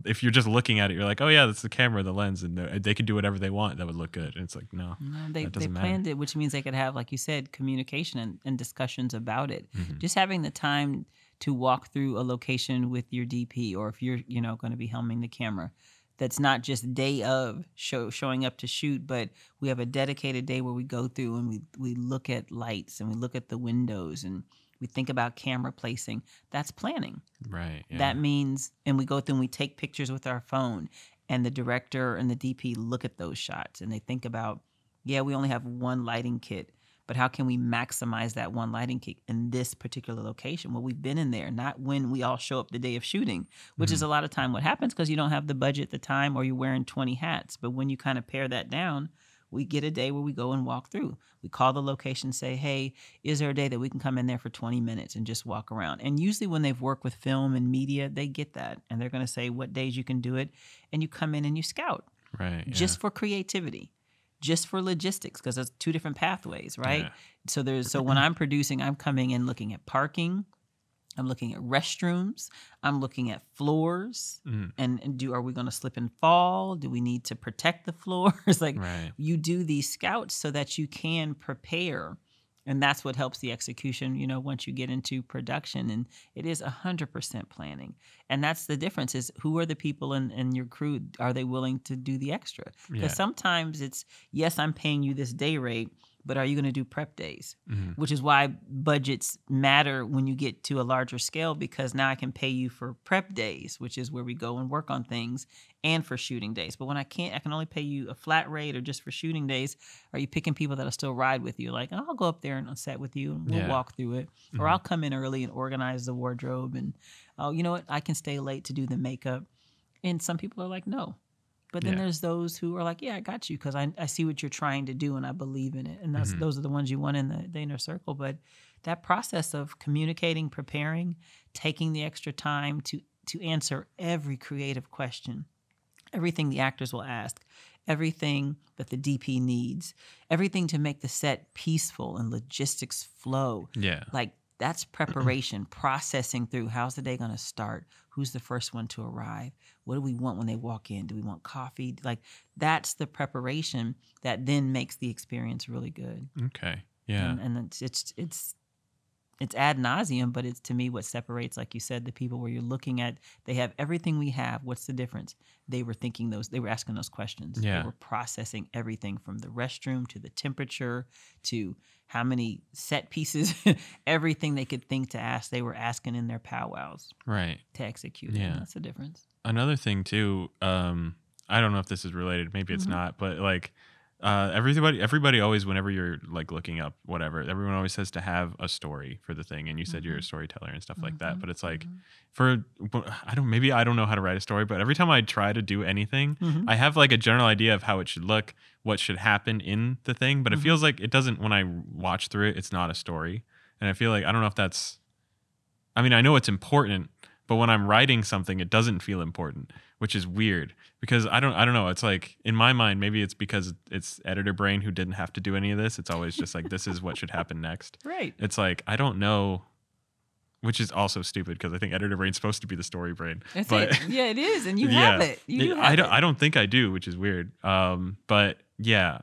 if you're just looking at it, you're like, oh yeah, that's the camera, the lens, and they could do whatever they want. That would look good. And it's like, no, they planned it, which means they could have, like you said, communication and discussions about it. Mm-hmm. Just having the time to walk through a location with your DP, or if you're, you know, going to be helming the camera, that's not just day of showing up to shoot, but we have a dedicated day where we go through and we look at lights and we look at the windows and we think about camera placing. That's planning. Right. Yeah. That means, and we go through and we take pictures with our phone, and the director and the DP look at those shots and they think about, yeah, we only have one lighting kit, but how can we maximize that one lighting kit in this particular location? Well, we've been in there, not when we all show up the day of shooting, which is a lot of time what happens because you don't have the budget, the time, or you're wearing 20 hats. But when you kind of pare that down, we get a day where we go and walk through. We call the location, say, hey, is there a day that we can come in there for 20 minutes and just walk around? And usually when they've worked with film and media, they get that. And they're going to say what days you can do it. And you come in and you scout. Right. Just for creativity, just for logistics, because there's two different pathways, right? Yeah. So when I'm producing, I'm coming in looking at parking. I'm looking at restrooms. I'm looking at floors. And are we going to slip and fall? Do we need to protect the floors? Like you do these scouts so that you can prepare. And that's what helps the execution, you know, once you get into production. And it is 100% planning. And that's the difference is who are the people in your crew? Are they willing to do the extra? Because sometimes it's, yes, I'm paying you this day rate, but are you going to do prep days? Which is why budgets matter when you get to a larger scale, because now I can pay you for prep days, which is where we go and work on things, and for shooting days. But when I can only pay you a flat rate or just for shooting days, are you picking people that'll still ride with you? Like, oh, I'll go up there and on set with you and we'll walk through it. Or I'll come in early and organize the wardrobe and, oh, you know what? I can stay late to do the makeup. And some people are like, no. But then there's those who are like, yeah, I got you because I see what you're trying to do and I believe in it. And those are the ones you want in the inner circle. But that process of communicating, preparing, taking the extra time to answer every creative question, everything the actors will ask, everything that the DP needs, everything to make the set peaceful and logistics flow. Yeah. Like that's preparation, processing through how's the day going to start? Who's the first one to arrive? What do we want when they walk in? Do we want coffee? Like that's the preparation that then makes the experience really good. Okay. Yeah. And it's ad nauseum, but it's to me what separates, like you said, the people where you're looking at, they have everything we have. What's the difference? They were asking those questions. Yeah. They were processing everything from the restroom to the temperature to how many set pieces, everything they could think to ask, they were asking in their powwows. Right. To execute. Yeah. That's the difference. Another thing too, I don't know if this is related, maybe it's not, but like everybody always, whenever you're like looking up whatever, everyone always says to have a story for the thing, and you said you're a storyteller and stuff like that, but it's like I don't know how to write a story, but every time I try to do anything, I have like a general idea of how it should look, what should happen in the thing, but it feels like it doesn't, when I watch through it, it's not a story. And I feel like, I don't know if that's, I mean, I know it's important, but when I'm writing something, it doesn't feel important, which is weird because I don't know. It's like in my mind, maybe it's because it's editor brain who didn't have to do any of this. It's always just like, this is what should happen next. Right. It's like, I don't know, which is also stupid because I think editor brain's supposed to be the story brain. Yeah, it is. And you have it. I don't think I do, which is weird. But yeah.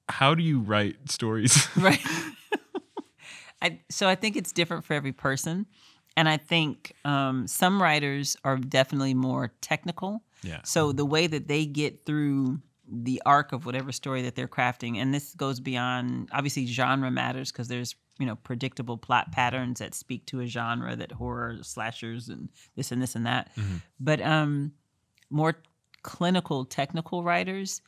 How do you write stories? Right. So I think it's different for every person. And I think some writers are definitely more technical. Yeah. So the way that they get through the arc of whatever story that they're crafting, and this goes beyond, obviously genre matters because there's, predictable plot patterns that speak to a genre, that horror, slashers, and this and this and that. But more clinical, technical writers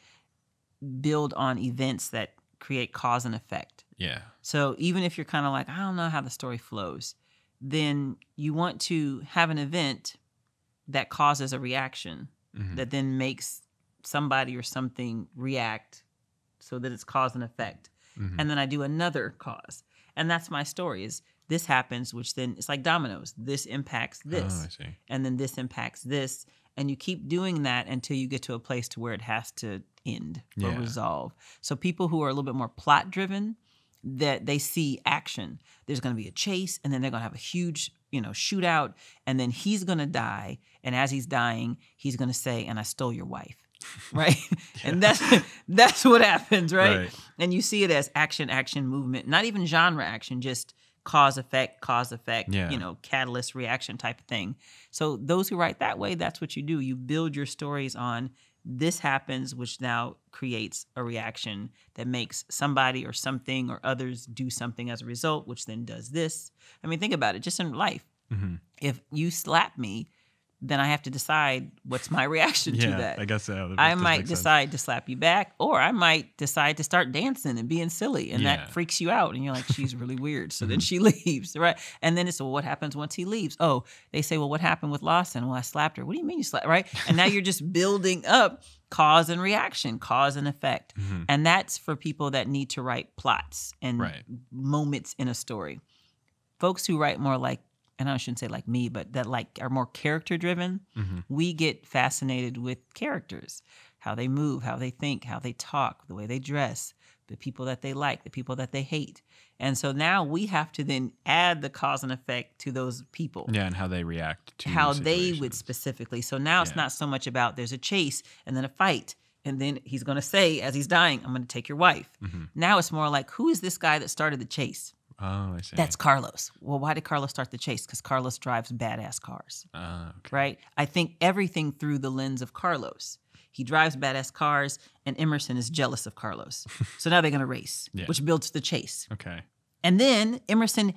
build on events that create cause and effect. Yeah. So even if you're kind of like, I don't know how the story flows, then you want to have an event that causes a reaction that then makes somebody or something react so that it's cause and effect. And then I do another cause. And that's my story is this happens, which then it's like dominoes. This impacts this. Oh, I see. And then this impacts this. And you keep doing that until you get to a place to where it has to end or resolve. So people who are a little bit more plot driven that they see action. There's going to be a chase, and then they're going to have a huge, shootout, and then he's going to die. And as he's dying, he's going to say, "And I stole your wife." Right? And that's what happens, right? And you see it as action, movement, not even genre action, just cause, effect, catalyst, reaction type of thing. So those who write that way, that's what you do. You build your stories on this happens, which now creates a reaction that makes somebody or something or others do something as a result, which then does this. I mean, think about it, just in life. Mm-hmm. If you slap me, then I have to decide what's my reaction to that. I guess so. I might decide to slap you back, or I might decide to start dancing and being silly, and that freaks you out, and you're like, she's really weird. So then she leaves, right? And then it's, well, what happens once he leaves? Oh, they say, well, what happened with Lawson? Well, I slapped her. What do you mean you slapped, right? And now you're just building up cause and reaction, cause and effect. Mm-hmm. And that's for people that need to write plots and moments in a story. Folks who write more like, and I shouldn't say like me, but that like are more character driven, we get fascinated with characters, how they move, how they think, how they talk, the way they dress, the people that they like, the people that they hate. And so now we have to then add the cause and effect to those people. Yeah, and how they react to how they would specifically. So now it's not so much about there's a chase and then a fight. And then he's going to say, as he's dying, I'm going to take your wife. Mm-hmm. Now it's more like, who is this guy that started the chase? Oh, I see. That's Carlos. Well, why did Carlos start the chase? Because Carlos drives badass cars, right? I think everything through the lens of Carlos. He drives badass cars, and Emerson is jealous of Carlos. So now they're going to race, which builds the chase. Okay. And then Emerson,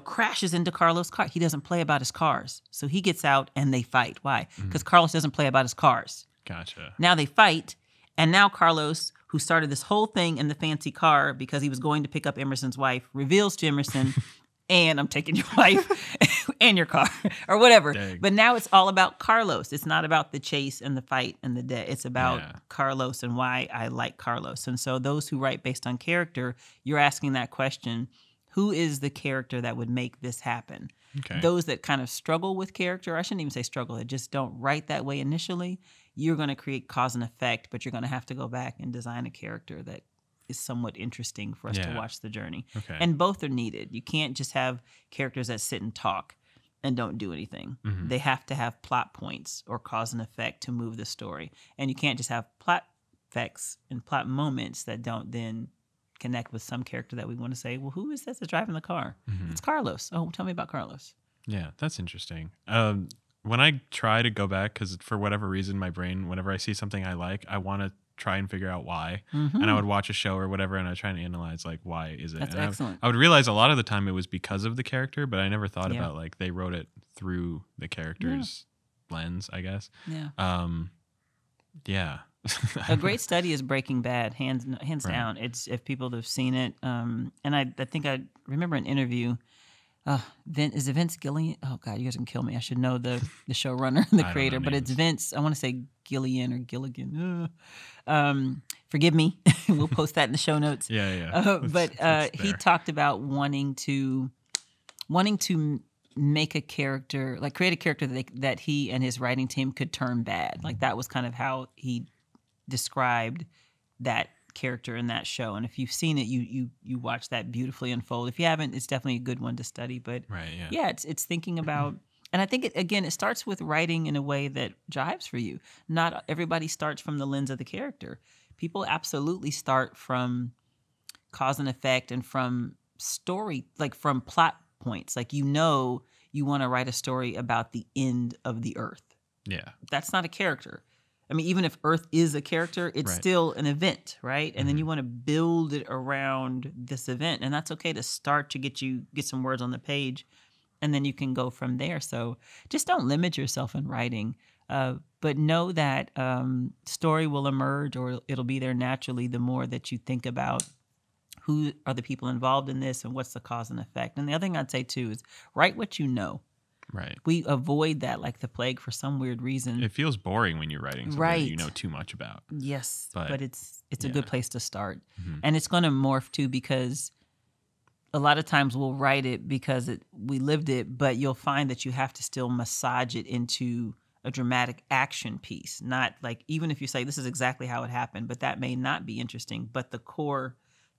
crashes into Carlos' car. He doesn't play about his cars. So he gets out, and they fight. Why? Because Carlos doesn't play about his cars. Gotcha. Now they fight, and now Carlos, who started this whole thing in the fancy car because he was going to pick up Emerson's wife, reveals to Emerson, and I'm taking your wife and your car or whatever. Dang. But now it's all about Carlos. It's not about the chase and the fight and the death. It's about Carlos and why I like Carlos. And so those who write based on character, you're asking that question, who is the character that would make this happen? Okay. Those that kind of struggle with character, I shouldn't even say struggle, that just don't write that way initially, you're going to create cause and effect, but you're going to have to go back and design a character that is somewhat interesting for us to watch the journey. Okay. And both are needed. You can't just have characters that sit and talk and don't do anything. Mm-hmm. They have to have plot points or cause and effect to move the story. And you can't just have plot effects and plot moments that don't then connect with some character that we want to say, well, who is this that's driving the car? Mm-hmm. It's Carlos. Oh, tell me about Carlos. Yeah, that's interesting. When I try to go back, because for whatever reason, my brain, whenever I see something I like, I want to try and figure out why. Mm-hmm. And I would watch a show or whatever, and I try and analyze, like, why is it? That's and excellent. I would realize a lot of the time it was because of the character, but I never thought about, like, they wrote it through the character's lens, I guess. Yeah. A great study is Breaking Bad, hands down. It's, if people have seen it, and I think I remember an interview. Is it Vince Gillian? Oh God, you guys can kill me. I should know the showrunner and the creator, but it's Vince. I want to say Gillian or Gilligan. Forgive me. We'll post that in the show notes. But he talked about wanting to make a character, like create a character that he and his writing team could turn bad. Like that was kind of how he described that character in that show. And if you've seen it, you watch that beautifully unfold. If you haven't, it's definitely a good one to study. But it's thinking about, and I think it starts with writing in a way that jives for you. Not everybody starts from the lens of the character. People absolutely start from cause and effect and from story, like from plot points. Like, you want to write a story about the end of the earth. Yeah. That's not a character. I mean, even if Earth is a character, it's still an event, right? And then you want to build it around this event. And that's okay to start to get some words on the page, and then you can go from there. So just don't limit yourself in writing, but know that story will emerge, or it'll be there naturally the more that you think about who are the people involved in this and what's the cause and effect. And the other thing I'd say, too, is write what you know. Right. We avoid that like the plague for some weird reason. It feels boring when you're writing something that you know too much about. Yes, but it's a good place to start. Mm-hmm. And it's going to morph too, because a lot of times we'll write it because we lived it, but you'll find that you have to still massage it into a dramatic action piece. Not like, even if you say this is exactly how it happened, but that may not be interesting. But the core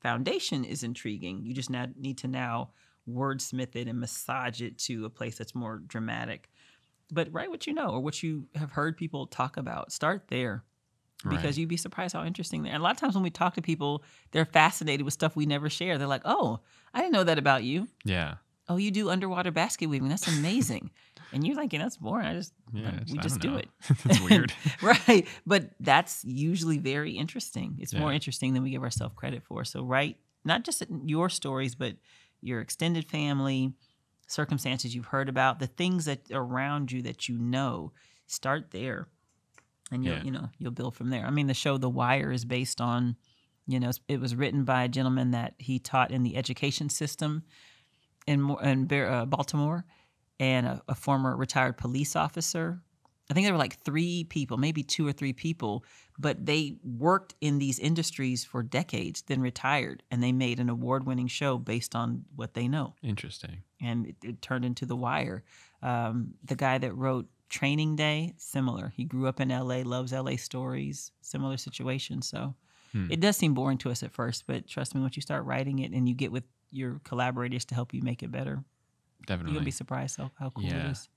foundation is intriguing. You just need to now wordsmith it and massage it to a place that's more dramatic. But write what you know or what you have heard people talk about. Start there. Because you'd be surprised how interesting they are. And a lot of times when we talk to people, they're fascinated with stuff we never share. They're like, oh, I didn't know that about you. Yeah. Oh, you do underwater basket weaving. That's amazing. And you're like, that's boring. We just do it. It's weird. Right. But that's usually very interesting. It's more interesting than we give ourselves credit for. So write not just your stories, but your extended family, circumstances you've heard about, the things that are around you that you know. Start there. And you'll build from there. I mean, the show The Wire is based on, it was written by a gentleman that he taught in the education system in Baltimore, and a former retired police officer. I think there were like 3 people, maybe 2 or 3 people, but they worked in these industries for decades, then retired, and they made an award-winning show based on what they know. Interesting. And it turned into The Wire. The guy that wrote Training Day, similar. He grew up in LA, loves LA stories, similar situation. So it does seem boring to us at first, but trust me, once you start writing it and you get with your collaborators to help you make it better, definitely you'll be surprised how cool it is.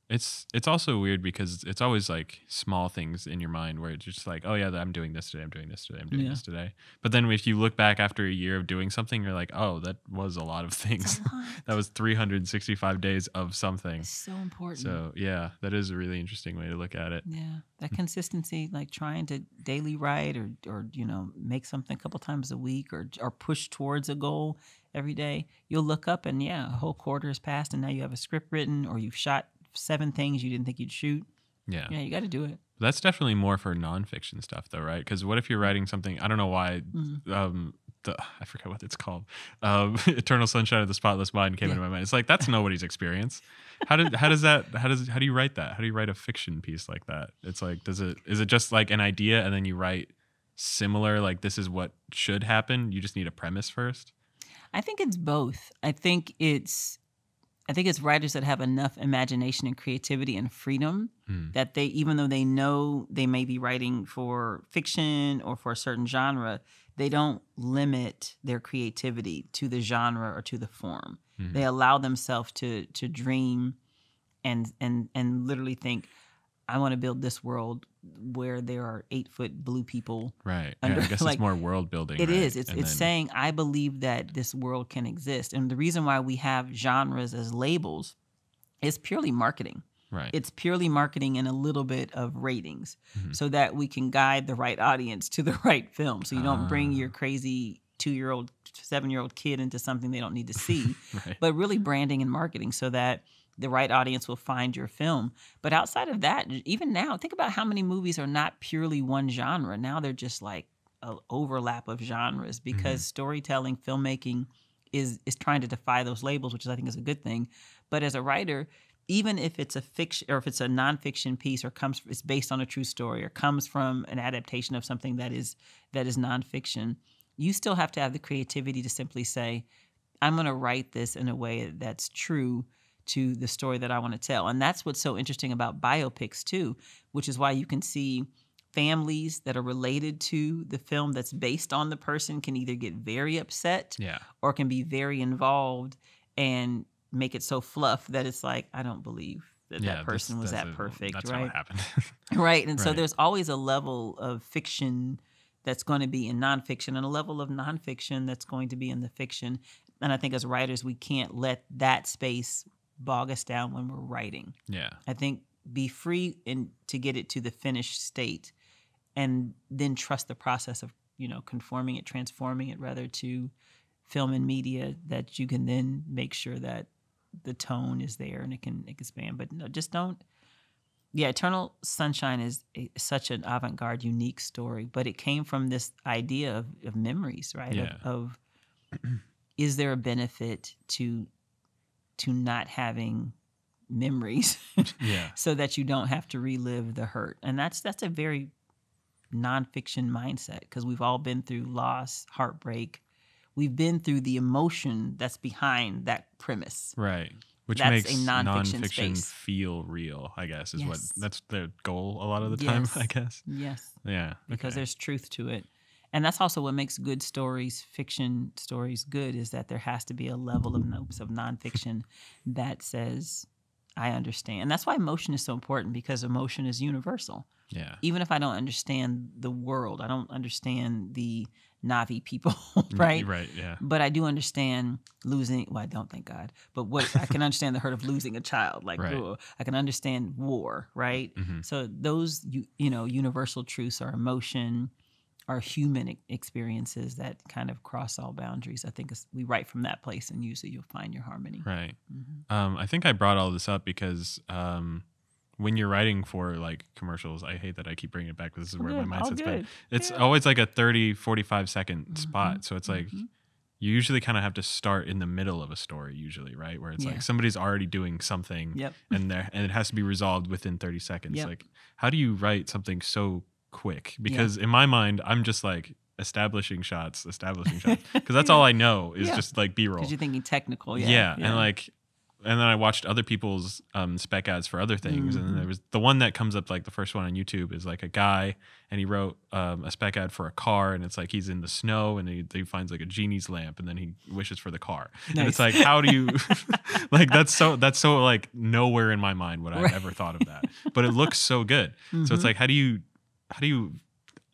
It's also weird because it's always like small things in your mind where it's just like, oh yeah, I'm doing this today, I'm doing this today, I'm doing this today. But then if you look back after a year of doing something, you're like, oh, that was a lot of things. That was 365 days of something. It's so important. So yeah, that is a really interesting way to look at it. Yeah, that consistency, like trying to daily write or make something a couple times a week or push towards a goal every day. You'll look up and a whole quarter has passed and now you have a script written or you've shot 7 things you didn't think you'd shoot. Yeah, you got to do it. That's definitely more for nonfiction stuff, though, right? Because what if you're writing something? I don't know why. I forget what it's called. Eternal Sunshine of the Spotless Mind came into my mind. It's like that's nobody's experience. How do you write that? How do you write a fiction piece like that? It's like is it just like an idea and then you write similar? Like this is what should happen. You just need a premise first. I think it's both. I think it's writers that have enough imagination and creativity and freedom that they, even though they know they may be writing for fiction or for a certain genre, they don't limit their creativity to the genre or to the form. Mm-hmm. They allow themselves to dream and literally think, I want to build this world where there are 8-foot blue people. Right. I guess it's more world building. It is. It's saying, I believe that this world can exist. And the reason why we have genres as labels is purely marketing. Right. It's purely marketing and a little bit of ratings so that we can guide the right audience to the right film. So you don't bring your crazy 2-year-old, 7-year-old kid into something they don't need to see, right. But really branding and marketing so that the right audience will find your film. But outside of that, even now, think about how many movies are not purely one genre. Now they're just like an overlap of genres because storytelling, filmmaking is trying to defy those labels, which I think is a good thing. But as a writer, even if it's a fiction or if it's a nonfiction piece or it's based on a true story or comes from an adaptation of something that is nonfiction, you still have to have the creativity to simply say, I'm going to write this in a way that's true to the story that I want to tell. And that's what's so interesting about biopics too, which is why you can see families that are related to the film that's based on the person can either get very upset or can be very involved and make it so fluff that it's like, I don't believe that person was that perfect. That's right? how it happened. Right. And so there's always a level of fiction that's going to be in nonfiction and a level of nonfiction that's going to be in the fiction. And I think as writers, we can't let that space bog us down when we're writing. Yeah. I think be free to get it to the finished state and then trust the process of, conforming it, transforming it rather to film and media that you can then make sure that the tone is there and it can expand. But no, just don't. Yeah, Eternal Sunshine is such an avant-garde, unique story, but it came from this idea of memories, right? Yeah. Of is there a benefit to not having memories so that you don't have to relive the hurt. And that's a very nonfiction mindset because we've all been through loss, heartbreak. We've been through the emotion that's behind that premise. Right. Which that's makes a nonfiction feel real, I guess, is what that's the goal a lot of the time, I guess. Yes. Yeah. Because there's truth to it. And that's also what makes good stories, fiction stories, good, is that there has to be a level of notes of nonfiction that says, I understand. And that's why emotion is so important, because emotion is universal. Yeah. Even if I don't understand the world, I don't understand the Navi people, right? Right, yeah. But I do understand losing, well, I don't, thank God, but what I can understand the hurt of losing a child. Like, right. I can understand war, right? Mm-hmm. So those, universal truths are emotion, are human experiences that kind of cross all boundaries. I think we write from that place, and usually you'll find your harmony. Right. Mm-hmm. I think I brought all this up because when you're writing for like commercials, I hate that I keep bringing it back, because this is where my mindset's been. It's always like a 30, 45 second spot. So it's like you usually kind of have to start in the middle of a story usually, right? Where it's like somebody's already doing something and it has to be resolved within 30 seconds. Like, how do you write something so quick? Because in my mind, I'm just like establishing shots, because that's all I know is just like B-roll. Because you're thinking technical. And then I watched other people's spec ads for other things. And then there was the one that comes up, like the first one on YouTube, is like a guy, and he wrote a spec ad for a car, and it's like he's in the snow, and he finds like a genie's lamp, and then he wishes for the car. Nice. And it's like, how do you like, that's so like nowhere in my mind would I ever thought of that. But it looks so good. So it's like, how do you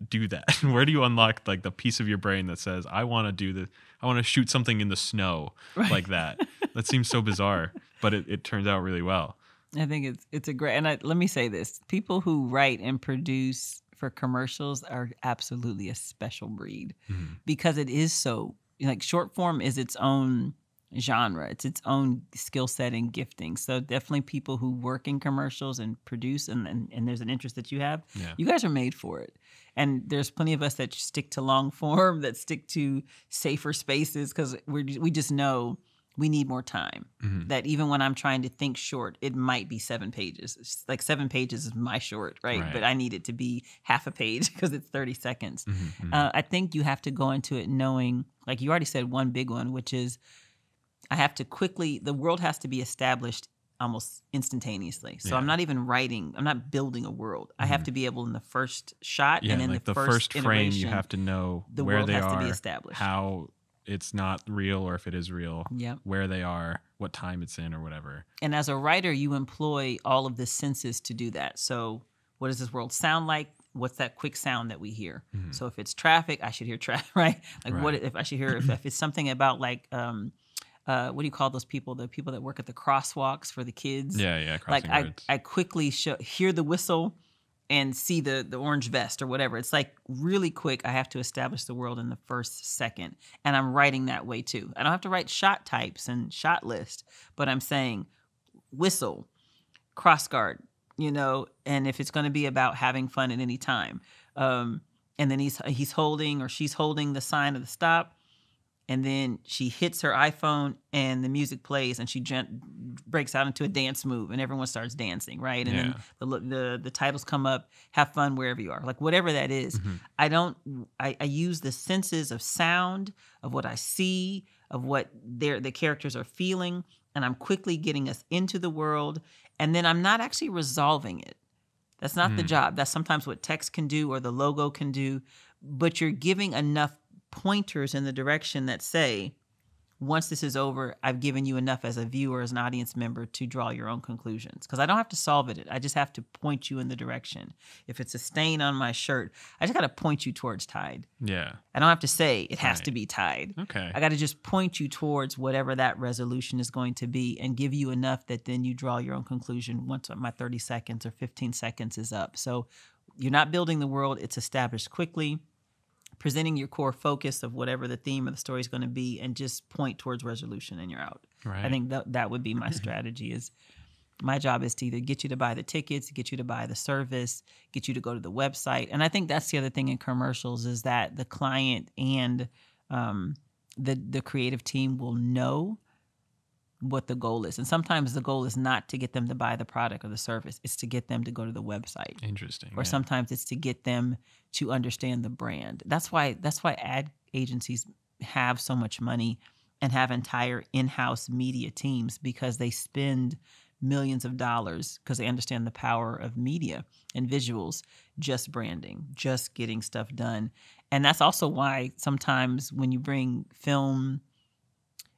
do that? Where do you unlock like the piece of your brain that says, I want to do this, I want to shoot something in the snow like that? That seems so bizarre, but it turns out really well. I think it's a great, and let me say this, people who write and produce for commercials are absolutely a special breed, because it is so, like, short form is its own genre. It's its own skill set and gifting. So definitely people who work in commercials and produce, and there's an interest that you have, you guys are made for it. And there's plenty of us that stick to long form, that stick to safer spaces, because we just know we need more time. That even when I'm trying to think short, it might be 7 pages. It's like 7 pages is my short, right? But I need it to be half a page because it's 30 seconds. I think you have to go into it knowing, like you already said one big one, which is I have to the world has to be established almost instantaneously. So I'm not even writing, I'm not building a world. I have to be able in the first shot and in like the first frame, you iteration, have to know the where world they has are, to be established. How it's not real, or if it is real, where they are, what time it's in, or whatever. And as a writer, you employ all of the senses to do that. So what does this world sound like? What's that quick sound that we hear? So if it's traffic, I should hear traffic, right? Like what if I should hear, if it's something about like, what do you call those people? The people that work at the crosswalks for the kids. Yeah, like roads. I quickly hear the whistle and see the orange vest or whatever. It's like really quick. I have to establish the world in the first second, and I'm writing that way too. I don't have to write shot types and shot list, but I'm saying whistle, cross guard, and if it's going to be about having fun at any time, and then he's holding or she's holding the sign of the stop. And then she hits her iPhone and the music plays and she breaks out into a dance move and everyone starts dancing, right? And then the titles come up, have fun wherever you are. Like whatever that is. I use the senses of sound, of what I see, of what the characters are feeling, and I'm quickly getting us into the world. And then I'm not actually resolving it. That's not the job. That's sometimes what text can do or the logo can do, but you're giving enough pointers in the direction that say, once this is over, I've given you enough as a viewer, as an audience member, to draw your own conclusions. Because I don't have to solve it. I just have to point you in the direction. If it's a stain on my shirt, I just got to point you towards Tide. Yeah. I don't have to say it has to be Tide. Okay. I got to just point you towards whatever that resolution is going to be and give you enough that then you draw your own conclusion once my 30 seconds or 15 seconds is up. So you're not building the world. It's established quickly. Presenting your core focus of whatever the theme of the story is going to be, and just point towards resolution, and you're out. Right. I think that would be my strategy. Is my job is to either get you to buy the tickets, get you to buy the service, get you to go to the website. And I think that's the other thing in commercials is that the client and the creative team will know what the goal is. And sometimes the goal is not to get them to buy the product or the service. It's to get them to go to the website. Interesting. Or sometimes it's to get them to understand the brand. That's why ad agencies have so much money and have entire in-house media teams, because they spend millions of dollars because they understand the power of media and visuals, just branding, just getting stuff done. And that's also why sometimes when you bring film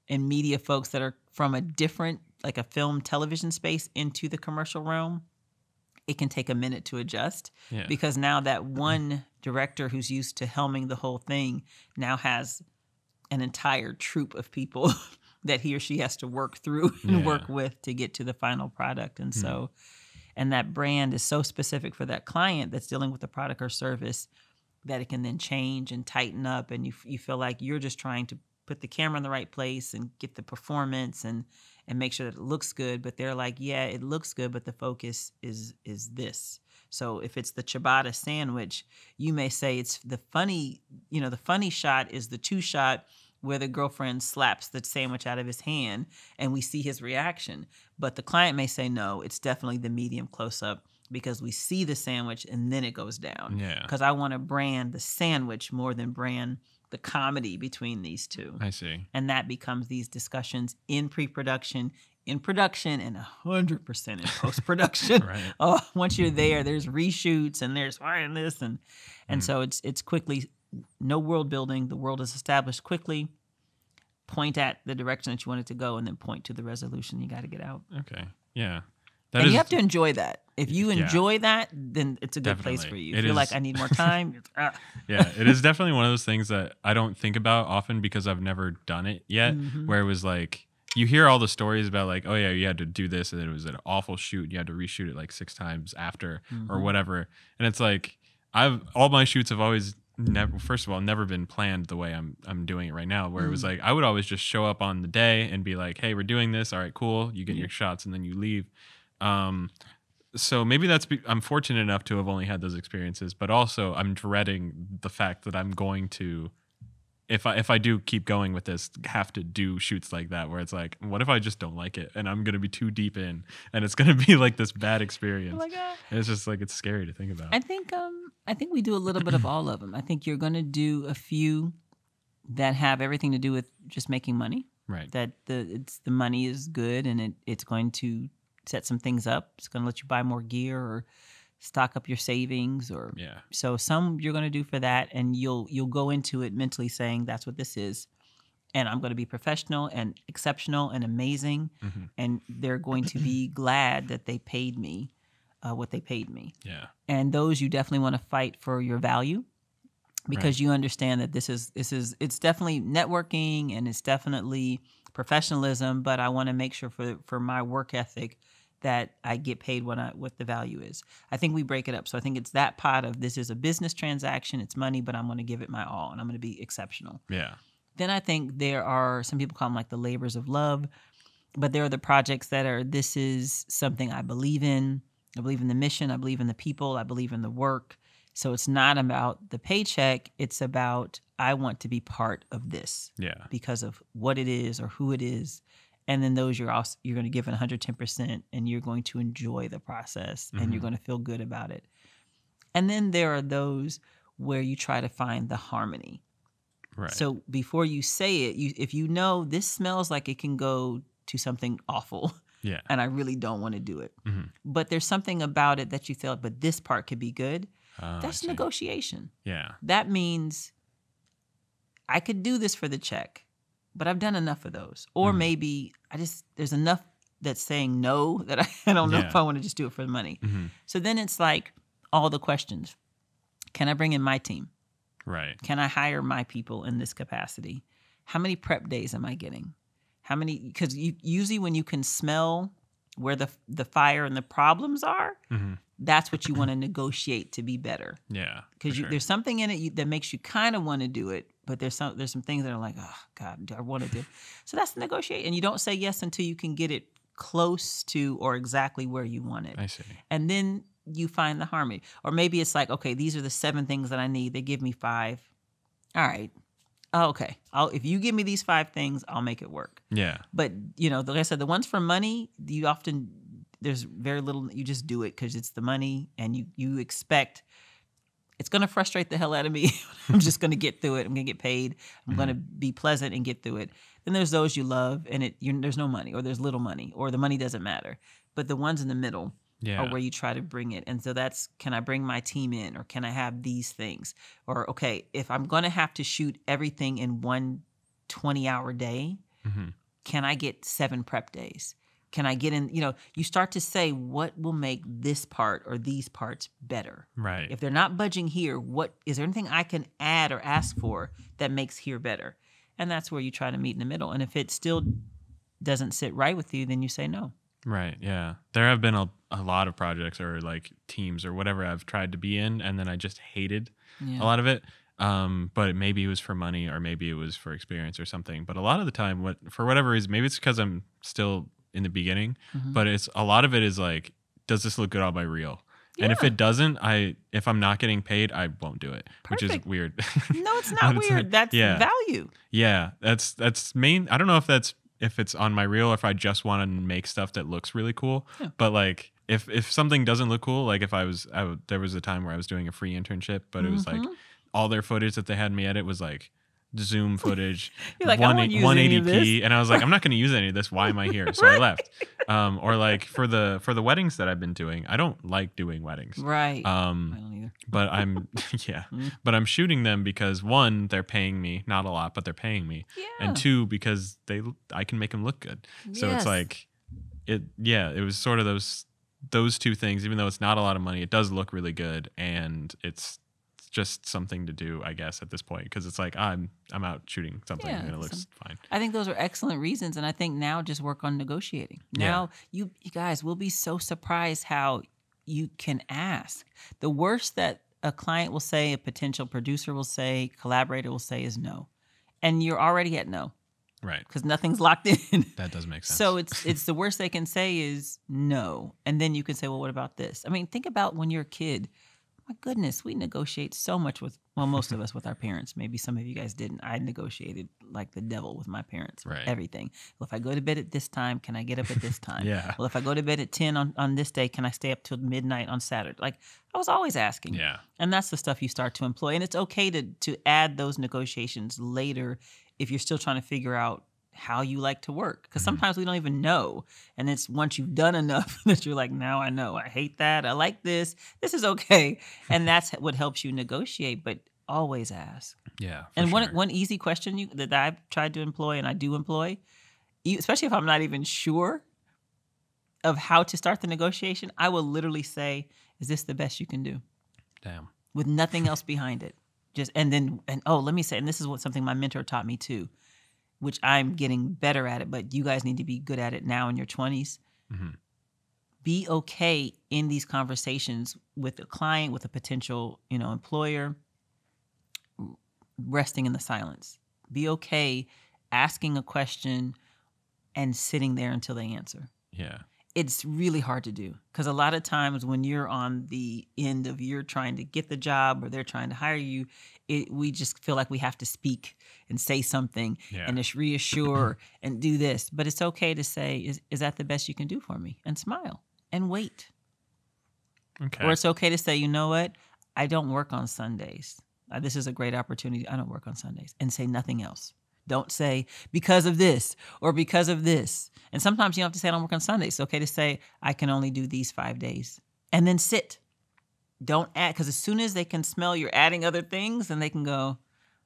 and media folks that are from a different, like a film television space into the commercial realm, it can take a minute to adjust because now that one director who's used to helming the whole thing now has an entire troupe of people that he or she has to work through and work with to get to the final product. And so, and that brand is so specific for that client that's dealing with the product or service that it can then change and tighten up. And you feel like you're just trying to put the camera in the right place and get the performance and make sure that it looks good. But they're like, yeah, it looks good, but the focus is this. So if it's the ciabatta sandwich, you may say it's the funny shot is the 2-shot where the girlfriend slaps the sandwich out of his hand and we see his reaction. But the client may say, no, it's definitely the medium close-up because we see the sandwich and then it goes down. Yeah. Because I want to brand the sandwich more than brand the comedy between these two. I see. And that becomes these discussions in pre-production, in production, and 100% in post-production. Right. Oh, once you're there, there's reshoots and there's this and so it's quickly, no world building. The world is established quickly. Point at the direction that you want it to go, and then point to the resolution you got to get out. Okay. Yeah. And you have to enjoy that. If you enjoy that, then it's a good place for you. If you're like, I need more time. Yeah, it is definitely one of those things that I don't think about often because I've never done it yet, where it was like, you hear all the stories about like, oh yeah, you had to do this and it was an awful shoot. You had to reshoot it like 6 times after or whatever. And it's like, all my shoots have always never been planned the way I'm doing it right now, where it was like, I would always just show up on the day and be like, hey, we're doing this. All right, cool. You get your shots and then you leave. So maybe I'm fortunate enough to have only had those experiences, but also I'm dreading the fact that I'm going to, if I do keep going with this, have to do shoots like that where it's like, what if I just don't like it and I'm going to be too deep in and it's going to be like this bad experience. Oh my God. And it's just like, it's scary to think about. I think we do a little bit of all of them. I think you're going to do a few that have everything to do with just making money. Right. That the money is good and it's going to set some things up. It's going to let you buy more gear or stock up your savings so some you're going to do for that, and you'll go into it mentally saying that's what this is, and I'm going to be professional and exceptional and amazing, and they're going to be glad that they paid me what they paid me. Yeah. And those you definitely want to fight for your value because you understand that it's definitely networking and it's definitely professionalism, but I want to make sure for my work ethic that I get paid what the value is. I think we break it up. So I think it's that pot of this is a business transaction, it's money, but I'm going to give it my all and I'm going to be exceptional. Yeah. Then I think there are, some people call them like the labors of love, but there are the projects that are, this is something I believe in. I believe in the mission. I believe in the people. I believe in the work. So it's not about the paycheck. It's about, I want to be part of this. Yeah. Because of what it is or who it is. And then those you're going to give it 110% and you're going to enjoy the process and you're going to feel good about it. And then there are those where you try to find the harmony. Right. So before you say it, if you know this smells like it can go to something awful, and I really don't want to do it, but there's something about it that you feel, but this part could be good. That's negotiation. Yeah. That means I could do this for the check, but I've done enough of those. Or maybe there's enough that's saying no that I don't know if I want to just do it for the money. So then it's like all the questions. Can I bring in my team? Right. Can I hire my people in this capacity? How many prep days am I getting? How many? Because usually when you can smell where the fire and the problems are, that's what you want to negotiate to be better. Yeah. Because there's something in it that makes you kind of want to do it, but there's some things that are like, oh God, do I want to do? So that's the negotiate, and you don't say yes until you can get it close to or exactly where you want it. I see. And then you find the harmony. Or maybe it's like, okay, these are the 7 things that I need. They give me 5. All right. Oh, okay. If you give me these 5 things, I'll make it work. Yeah. But, like I said, the ones for money, there's very little, you just do it because it's the money and you expect it's going to frustrate the hell out of me. I'm just going to get through it. I'm going to get paid. I'm going to be pleasant and get through it. Then there's those you love and there's no money or there's little money or the money doesn't matter. But the ones in the middle are where you try to bring it. And so that's, can I bring my team in, or can I have these things? Or, okay, if I'm going to have to shoot everything in one 20-hour day, can I get 7 prep days? Can I get in, you start to say, what will make this part or these parts better? Right. If they're not budging here, is there anything I can add or ask for that makes here better? And that's where you try to meet in the middle. And if it still doesn't sit right with you, then you say no. Right. Yeah. There have been a lot of projects or like teams or whatever I've tried to be in, and then I just hated a lot of it. But maybe it was for money, or maybe it was for experience or something. But a lot of the time, for whatever reason, maybe it's because I'm still in the beginning, but a lot of it is like, does this look good on my reel? Yeah. And if it doesn't, if I'm not getting paid, I won't do it. Perfect. Which is weird. No, it's not weird. That's value. Yeah, that's main. I don't know if it's on my reel, or if I just want to make stuff that looks really cool. Yeah. But like, if something doesn't look cool, like if there was a time where I was doing a free internship, but it was like all their footage that they had me edit was like Zoom footage, like, 180p, and I was like, I'm not going to use any of this. Why am I here? So I left. Or like for the weddings that I've been doing, I don't like doing weddings. Right. I don't either. But I'm but I'm shooting them because, one, they're paying me, not a lot, but they're paying me, and two, because I can make them look good. So it's like it was sort of those two things. Even though it's not a lot of money, it does look really good, and it's just something to do, I guess, at this point, because it's like I'm out shooting something and it looks fine. I think those are excellent reasons, and I think now just work on negotiating. Now you guys will be so surprised how you can ask. The worst that a client will say, a potential producer will say, collaborator will say is no, and you're already at no. Right. Because nothing's locked in. That does make sense. So it's the worst they can say is no, and then you can say, well, what about this? I mean, think about when you're a kid. My goodness, we negotiate so much most of us with our parents. Maybe some of you guys didn't. I negotiated like the devil with my parents. Right. Everything. Well, if I go to bed at this time, can I get up at this time? Yeah. Well, if I go to bed at 10 on this day, can I stay up till midnight on Saturday? Like, I was always asking. Yeah. And that's the stuff you start to employ. And it's okay to add those negotiations later if you're still trying to figure out how you like to work, because sometimes we don't even know, and it's once you've done enough that you're like, now I know, I hate that, I like this is okay, and that's what helps you negotiate. But always ask. Yeah. And one easy question that I've tried to employ, and I do employ, especially if I'm not even sure of how to start the negotiation, I will literally say, is this the best you can do? Damn. With nothing else behind it. Let me say, and this is something my mentor taught me too, which I'm getting better at it, but you guys need to be good at it now in your 20s. Be okay in these conversations with a client, with a potential, employer, resting in the silence. Be okay asking a question and sitting there until they answer. Yeah. It's really hard to do, because a lot of times when you're on the end of you're trying to get the job or they're trying to hire you, we just feel like we have to speak and say something and just reassure and do this. But it's okay to say, is that the best you can do for me? And smile and wait. Okay. Or it's okay to say, you know what? I don't work on Sundays. This is a great opportunity. I don't work on Sundays. And say nothing else. Don't say because of this or because of this. And sometimes you don't have to say I don't work on Sundays. It's okay to say I can only do these 5 days. And then sit. Don't add, because as soon as they can smell you're adding other things, then they can go,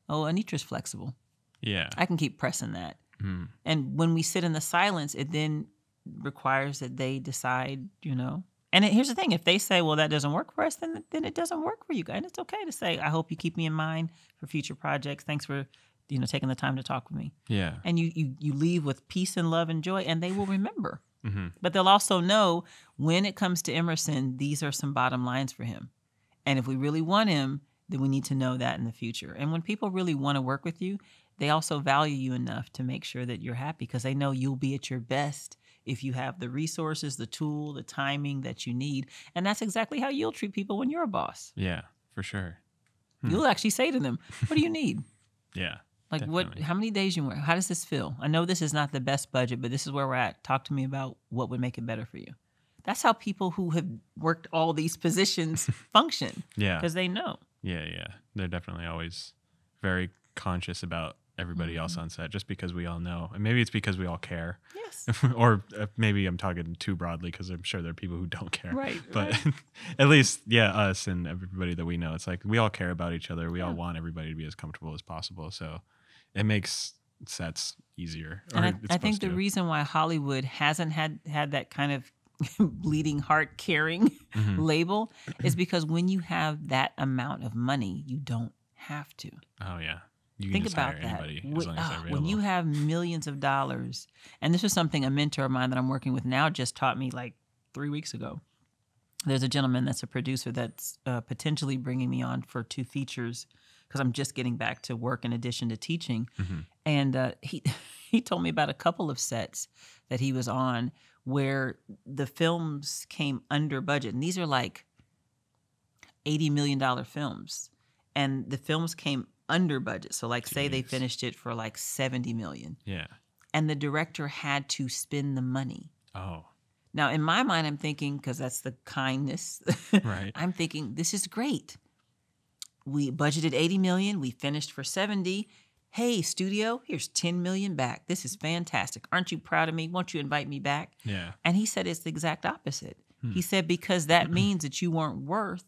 oh, Anitra's flexible. Yeah. I can keep pressing that. And when we sit in the silence, it then requires that they decide, And here's the thing. If they say, well, that doesn't work for us, then it doesn't work for you guys. And it's okay to say, I hope you keep me in mind for future projects. Thanks for taking the time to talk with me. Yeah. And you leave with peace and love and joy, and they will remember. But they'll also know when it comes to Emerson, these are some bottom lines for him. And if we really want him, then we need to know that in the future. And when people really want to work with you, they also value you enough to make sure that you're happy, because they know you'll be at your best if you have the resources, the tool, the timing that you need. And that's exactly how you'll treat people when you're a boss. Yeah, for sure. You'll actually say to them, what do you need? Yeah. Like definitely. how many days you work? How does this feel? I know this is not the best budget, but this is where we're at. Talk to me about what would make it better for you. That's how people who have worked all these positions function. Yeah. Because they know. Yeah. They're definitely always very conscious about everybody else on set just because we all know. And maybe it's because we all care. Yes. Or maybe I'm talking too broadly because I'm sure there are people who don't care. Right. But at least, us and everybody that we know, it's like we all care about each other. We all want everybody to be as comfortable as possible. So it makes sets easier. And I think the reason why Hollywood hasn't had that kind of bleeding heart caring label is because when you have that amount of money, you don't have to. Oh, yeah. You can Think just about hire that. anybody as long as they're available. When you have millions of dollars, and this was something a mentor of mine that I'm working with now just taught me like 3 weeks ago. There's a gentleman that's a producer that's potentially bringing me on for 2 features because I'm just getting back to work in addition to teaching. And he told me about a couple of sets that he was on where the films came under budget. And these are like $80 million films. And the films came under budget. So like say they finished it for like 70 million. Yeah. And the director had to spend the money. Oh. Now in my mind, I'm thinking, because that's the kindness, right. I'm thinking this is great. We budgeted 80 million. We finished for 70. Hey, studio, here's 10 million back. This is fantastic. Aren't you proud of me? Won't you invite me back? Yeah. And he said it's the exact opposite. He said, because that means that you weren't worth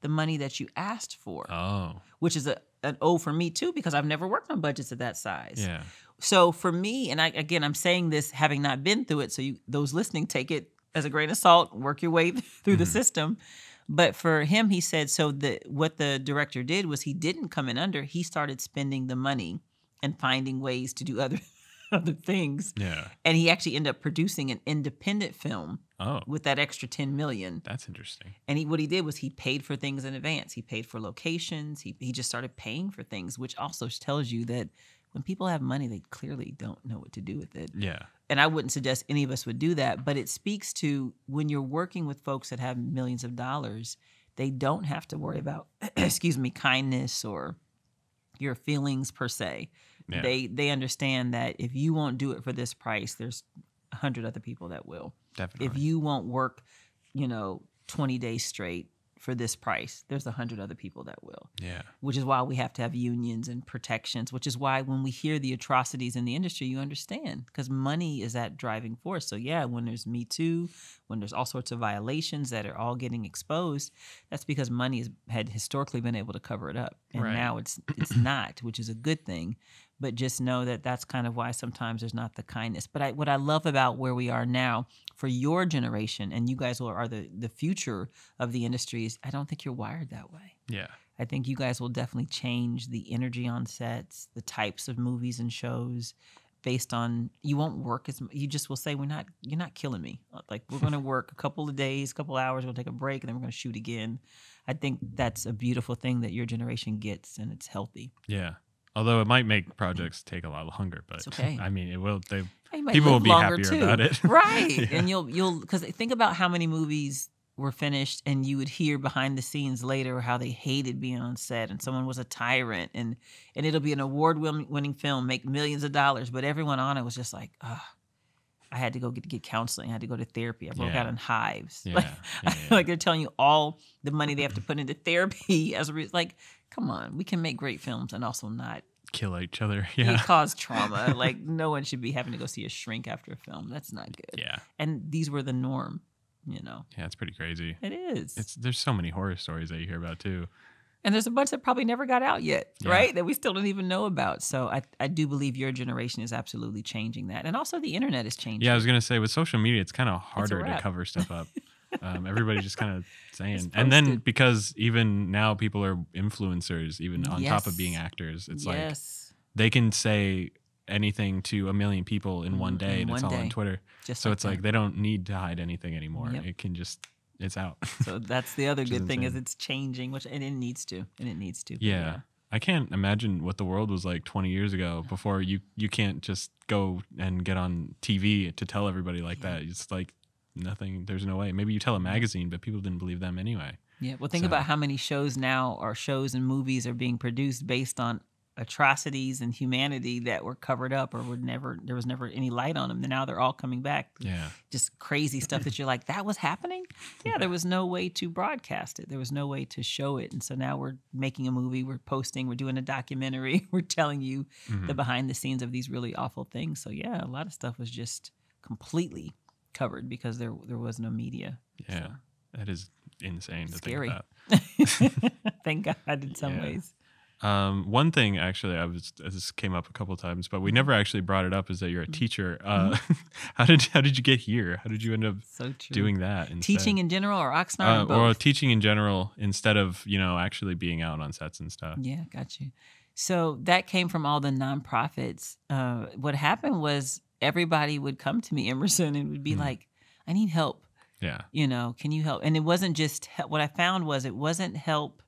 the money that you asked for. Oh. Which is an O for me too, because I've never worked on budgets of that size. Yeah. So for me, and I'm saying this having not been through it, so those listening take it as a grain of salt, work your way through the system. But for him, he said, what the director did was he didn't come in under. He started spending the money and finding ways to do other things. Yeah. And he actually ended up producing an independent film with that extra 10 million. That's interesting. And what he did was he paid for things in advance. He paid for locations. He just started paying for things, which also tells you that when people have money, they clearly don't know what to do with it. Yeah. And I wouldn't suggest any of us would do that, but it speaks to when you're working with folks that have millions of dollars, they don't have to worry about, kindness or your feelings per se. Yeah. They understand that if you won't do it for this price, there's 100 other people that will. Definitely. If you won't work, 20 days straight for this price, there's 100 other people that will. Yeah. Which is why we have to have unions and protections, which is why when we hear the atrocities in the industry, you understand, because money is that driving force. So yeah, when there's Me Too, when there's all sorts of violations that are all getting exposed, that's because money had historically been able to cover it up. And now it's not, which is a good thing. But just know that that's kind of why sometimes there's not the kindness. But what I love about where we are now for your generation, and you guys are the future of the industry, is I don't think you're wired that way. Yeah. I think you guys will definitely change the energy on sets, the types of movies and shows based on, you won't work as, you just will say, you're not killing me. Like, we're going to work a couple of days, a couple hours, we'll take a break, and then we're going to shoot again. I think that's a beautiful thing that your generation gets, and it's healthy. Yeah. Although it might make projects take a lot longer, but it's okay. I mean, it will. People will be happier about it, right? Yeah. And you'll because think about how many movies were finished, and you would hear behind the scenes later how they hated being on set, and someone was a tyrant, and it'll be an award-winning film, make millions of dollars, but everyone on it was just like, I had to go get counseling, I had to go to therapy, I broke out in hives. Yeah. Like they're telling you all the money they have to put into therapy as a result. Like, come on, we can make great films and also not kill each other. Yeah. Cause trauma. Like, no one should be having to go see a shrink after a film. That's not good. Yeah. And these were the norm, Yeah, it's pretty crazy. It is. There's so many horror stories that you hear about too. And there's a bunch that probably never got out yet, right? That we still don't even know about. So I do believe your generation is absolutely changing that. And also the internet is changing. Yeah, I was going to say, with social media, it's kind of harder to cover stuff up. Everybody's just kind of saying. And then because even now people are influencers, even on top of being actors, it's like they can say anything to a million people in one day, and it's all on Twitter. So it's like they don't need to hide anything anymore. Yep. It can just... it's out. So that's the other good thing, is it's changing, and it needs to. Yeah. I can't imagine what the world was like 20 years ago before you can't just go and get on TV to tell everybody like that. It's like nothing. There's no way. Maybe you tell a magazine, but people didn't believe them anyway. Yeah. Well, think about how many shows now, or shows and movies are being produced based on atrocities and humanity that were covered up or there was never any light on them. And now they're all coming back. Yeah. Just crazy stuff that you're like, that was happening? Yeah, there was no way to broadcast it. There was no way to show it. And so now we're making a movie, we're posting, we're doing a documentary, we're telling you the behind the scenes of these really awful things. So yeah, a lot of stuff was just completely covered because there was no media. Yeah. So. That is insane to scary. Think about. Thank God in some ways. One thing actually, this came up a couple of times, but we never actually brought it up, is that you're a teacher. How did you get here? How did you end up doing that? Instead? Teaching in general or Oxnard? Or teaching in general instead of, actually being out on sets and stuff. Yeah, got you. So that came from all the nonprofits. What happened was everybody would come to me, Emerson, and would be like, I need help. Yeah. Can you help? And it wasn't just help. What I found was it wasn't help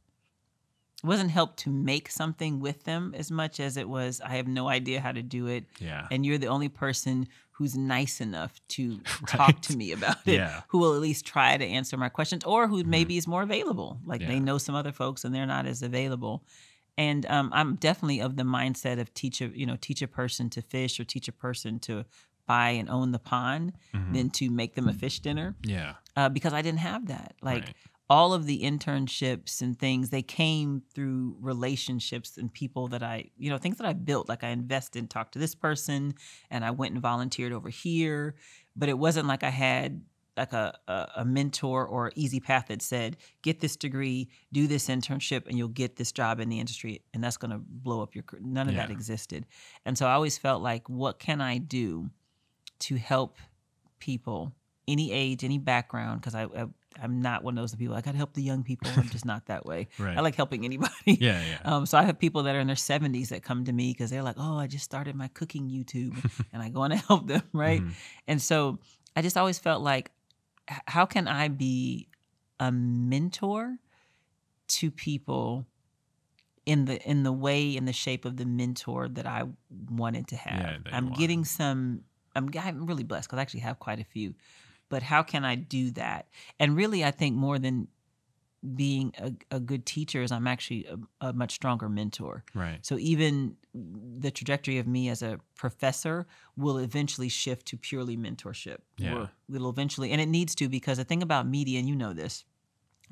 to make something with them as much as it was, I have no idea how to do it. Yeah. And you're the only person who's nice enough to talk to me about it, who will at least try to answer my questions, or who maybe is more available. Like they know some other folks and they're not as available. And I'm definitely of the mindset of teach a person to fish or teach a person to buy and own the pond than to make them a fish dinner. Yeah. Because I didn't have that. All of the internships and things, they came through relationships and people that things that I built. Like I invested, talked to this person, and I went and volunteered over here. But it wasn't like I had like a mentor or easy path that said, get this degree, do this internship, and you'll get this job in the industry, and that's going to blow up your career. None of that existed. And so I always felt like, what can I do to help people, any age, any background? Because I'm not one of those people, I got to help the young people. I'm just not that way. Right. I like helping anybody. Yeah. So I have people that are in their 70s that come to me because they're like, oh, I just started my cooking YouTube and I go on to help them, right? And so I just always felt like, how can I be a mentor to people in the way, in the shape of the mentor that I wanted to have? I'm really blessed because I actually have quite a few. But how can I do that? And really, I think more than being a good teacher is I'm actually a much stronger mentor. Right. So even the trajectory of me as a professor will eventually shift to purely mentorship. Yeah. It'll eventually, and it needs to, because the thing about media, and you know this,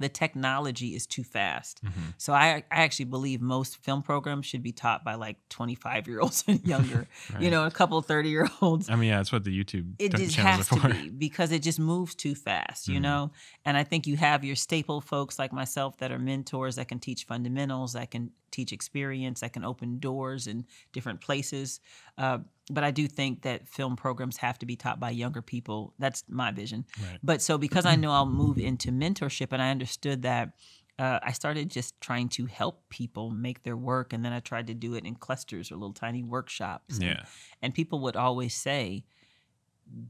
the technology is too fast. So I actually believe most film programs should be taught by like 25-year-olds and younger, right. A couple 30-year-olds. I mean, that's what the YouTube it just channels has are for. to be, because it just moves too fast, you know? And I think you have your staple folks like myself that are mentors that can teach fundamentals, that can teach experience, that can open doors in different places. But I do think that film programs have to be taught by younger people. That's my vision. Right. But so because I know I'll move into mentorship, and I understood that, I started just trying to help people make their work. And then I tried to do it in clusters or little tiny workshops. And people would always say,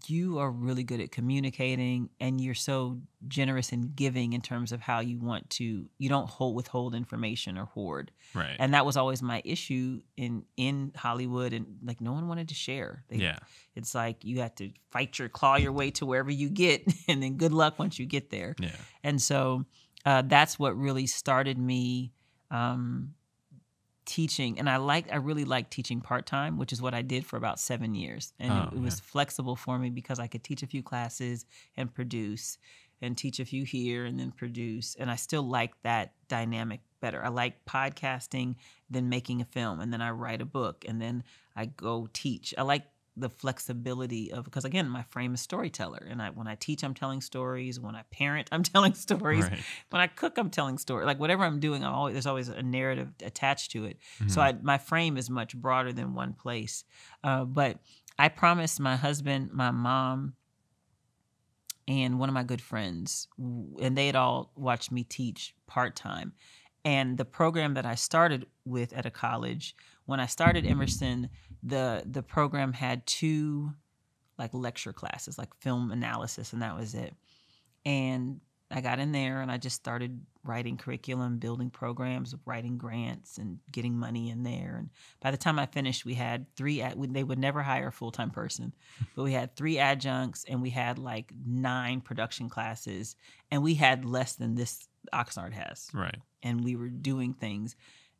you are really good at communicating, and you're so generous and giving in terms of how you don't withhold information or hoard. Right. And that was always my issue in Hollywood, and like no one wanted to share. It's like you have to claw your way to wherever you get, and then good luck once you get there. Yeah. And so that's what really started me teaching. And I really liked teaching part-time, which is what I did for about 7 years. And it was flexible for me because I could teach a few classes and produce, and teach a few here and then produce. And I still like that dynamic better. I like podcasting than making a film, and then I write a book, and then I go teach. I like the flexibility of, because again, my frame is storyteller, and when I teach, I'm telling stories. When I parent, I'm telling stories. Right. When I cook, I'm telling stories. Like whatever I'm doing, there's always a narrative attached to it. So my frame is much broader than one place. But I promised my husband, my mom, and one of my good friends, and they had all watched me teach part-time. And the program that I started with at a college, when I started Emerson, the program had 2 like lecture classes, like film analysis, and that was it. And I got in there and I just started writing curriculum, building programs, writing grants, and getting money in there. And by the time I finished, we had 3, they would never hire a full-time person, but we had 3 adjuncts, and we had like 9 production classes, and we had less than this Oxnard has. Right. And we were doing things.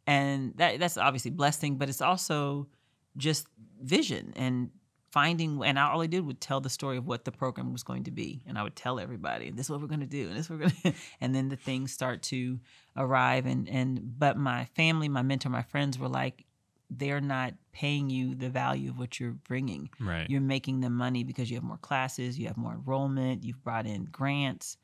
And that's obviously blessing, but it's also just vision and finding. And all I did would tell the story of what the program was going to be. And I would tell everybody, this is what we're going to do. And this is what we're going to, and then the things start to arrive. But my family, my mentor, my friends were like, they're not paying you the value of what you're bringing. Right. You're making them money because you have more classes, you have more enrollment, you've brought in grants,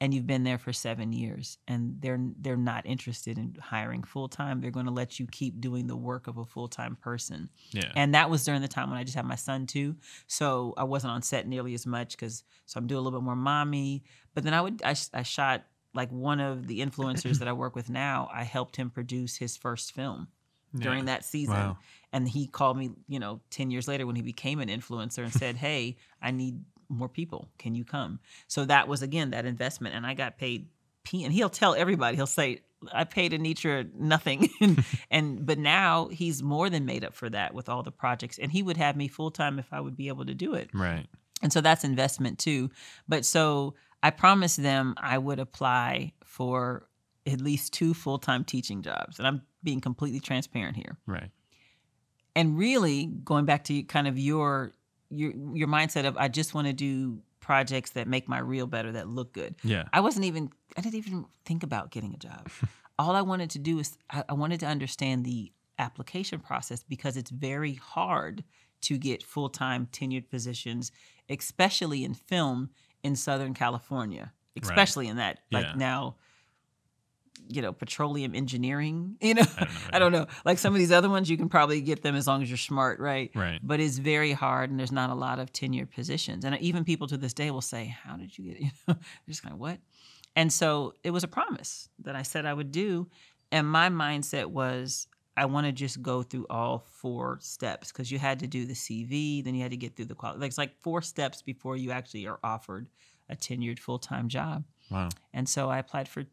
and you've been there for 7 years. And they're not interested in hiring full-time. They're going to let you keep doing the work of a full-time person. Yeah. And that was during the time when I just had my son too. So I wasn't on set nearly as much so I'm doing a little bit more mommy. But then I shot, like, one of the influencers that I work with now, I helped him produce his first film during that season. Wow. And he called me, 10 years later when he became an influencer and said, hey, I need more people. Can you come? So that was, again, that investment. And I got paid and he'll tell everybody, he'll say, I paid Anitra nothing. But now he's more than made up for that with all the projects. And he would have me full time if I would be able to do it. Right. And so that's investment too. But so I promised them I would apply for at least 2 full-time teaching jobs. And I'm being completely transparent here. Right. And really going back to kind of your mindset of, I just want to do projects that make my reel better, that look good. Yeah. I didn't even think about getting a job. All I wanted to do is I wanted to understand the application process, because it's very hard to get full-time tenured positions, especially in film in Southern California, especially in that, like now, petroleum engineering, I don't know. Like some of these other ones, you can probably get them as long as you're smart, right? Right. But it's very hard, and there's not a lot of tenured positions. And even people to this day will say, how did you get it? They're just kind of, what? And so it was a promise that I said I would do. And my mindset was, I want to just go through all 4 steps, because you had to do the CV, then you had to get through the quality. It's like 4 steps before you actually are offered a tenured full-time job. Wow. And so I applied for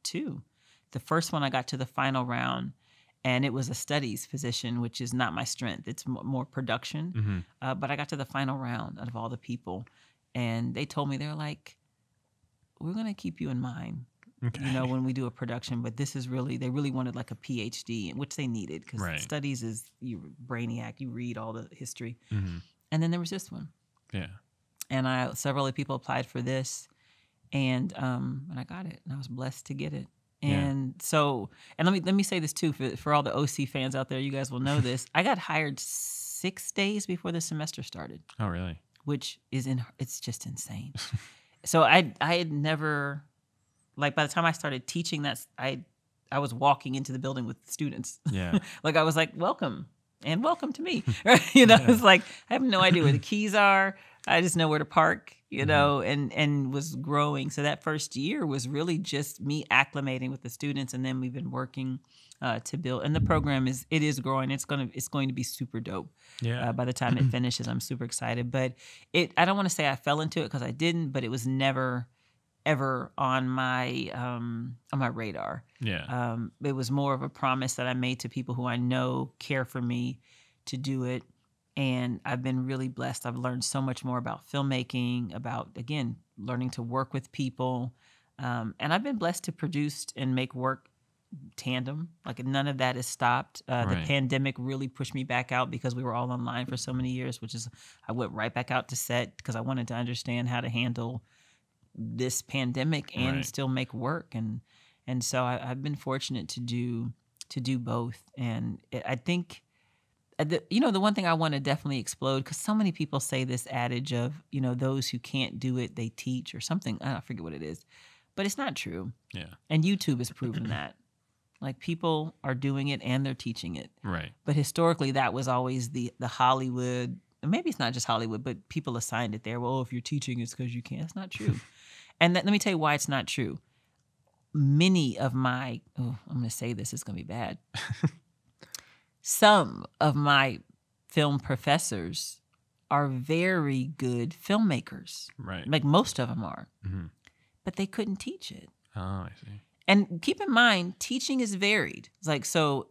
2. The first one I got to the final round, and it was a studies position, which is not my strength. It's more production. Mm-hmm. But I got to the final round out of all the people, and they told me, they're like, we're going to keep you in mind, when we do a production, but this is they really wanted like a PhD, which they needed, because studies is, you brainiac, you read all the history. Mm-hmm. And then there was this one. Yeah. And several other people applied for this, and I got it, and I was blessed to get it. And so, and let me say this too, for all the OC fans out there, you guys will know this. I got hired 6 days before the semester started. Oh, really? Which is it's just insane. So I had never, like, by the time I started teaching, I was walking into the building with students. Yeah. Like, I was like, welcome to me. It's like, I have no idea where the keys are. I just know where to park, and was growing. So that first year was really just me acclimating with the students, and then we've been working to build. And the program is growing. It's going to be super dope. Yeah. By the time it finishes, I'm super excited. But I don't want to say I fell into it, because I didn't. But it was never ever on my radar. Yeah. It was more of a promise that I made to people who I know care for me to do it. And I've been really blessed. I've learned so much more about filmmaking, about, again, learning to work with people. And I've been blessed to produce and make work tandem. Like, none of that is stopped. The pandemic really pushed me back out, because we were all online for so many years, I went right back out to set, because I wanted to understand how to handle this pandemic and still make work. And so I've been fortunate to do both. And I think, the one thing I want to definitely explode, because so many people say this adage of, those who can't do it, they teach, or something. I forget what it is, but it's not true. Yeah. And YouTube has proven that. Like, people are doing it and they're teaching it. Right. But historically, that was always the Hollywood. Maybe it's not just Hollywood, but people assigned it there. Well, if you're teaching, it's because you can. It's not true. And let me tell you why it's not true. Many of I'm going to say this, it's going to be bad. Some of my film professors are very good filmmakers. Right. Like, most of them are. Mm-hmm. But they couldn't teach it. Oh, I see. And keep in mind, teaching is varied. It's like, so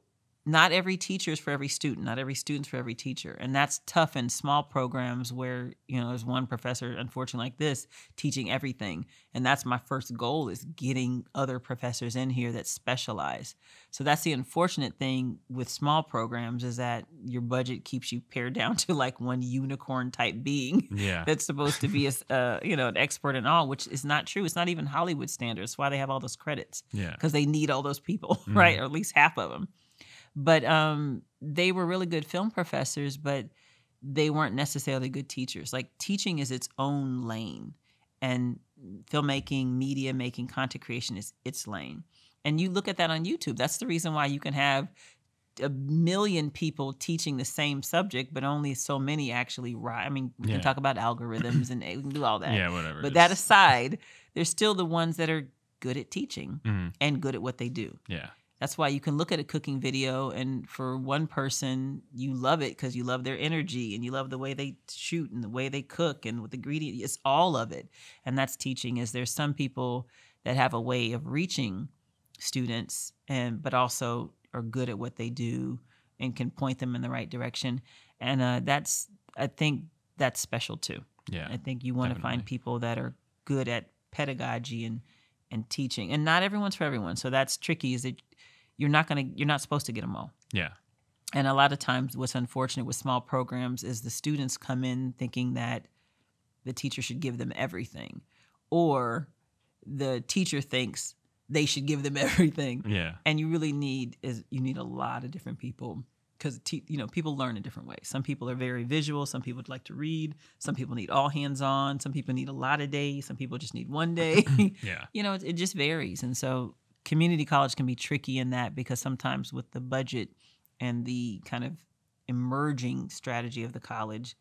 not every teacher is for every student. Not every student's for every teacher. And that's tough in small programs where, there's one professor, unfortunately, like this, teaching everything. And that's my first goal, is getting other professors in here that specialize. So that's the unfortunate thing with small programs, is that your budget keeps you pared down to like one unicorn type being that's supposed to be an expert in all, which is not true. It's not even Hollywood standards. That's why they have all those credits. Because they need all those people, right? Or at least half of them. But they were really good film professors, but they weren't necessarily good teachers. Like, teaching is its own lane, and filmmaking, media making, content creation is its lane. And you look at that on YouTube. That's the reason why you can have 1 million people teaching the same subject, but only so many actually write. I mean, we can talk about algorithms and we can do all that. Yeah, whatever. But that aside, there's still the ones that are good at teaching and good at what they do. Yeah. That's why you can look at a cooking video, and for one person, you love it because you love their energy and you love the way they shoot and the way they cook and with the ingredients. It's all of it. And that's teaching. Is there's some people that have a way of reaching students, but also are good at what they do and can point them in the right direction. And I think that's special too. Yeah, I think you want to find people that are good at pedagogy and teaching. And not everyone's for everyone. So that's tricky, is that you're not supposed to get them all. Yeah. And a lot of times what's unfortunate with small programs is the students come in thinking that the teacher should give them everything, or the teacher thinks they should give them everything. Yeah. And you really need a lot of different people, because people learn in different ways. Some people are very visual. Some people like to read. Some people need all hands on. Some people need a lot of days. Some people just need one day. Yeah. It just varies. And so community college can be tricky in that, because sometimes with the budget and the kind of emerging strategy of the college,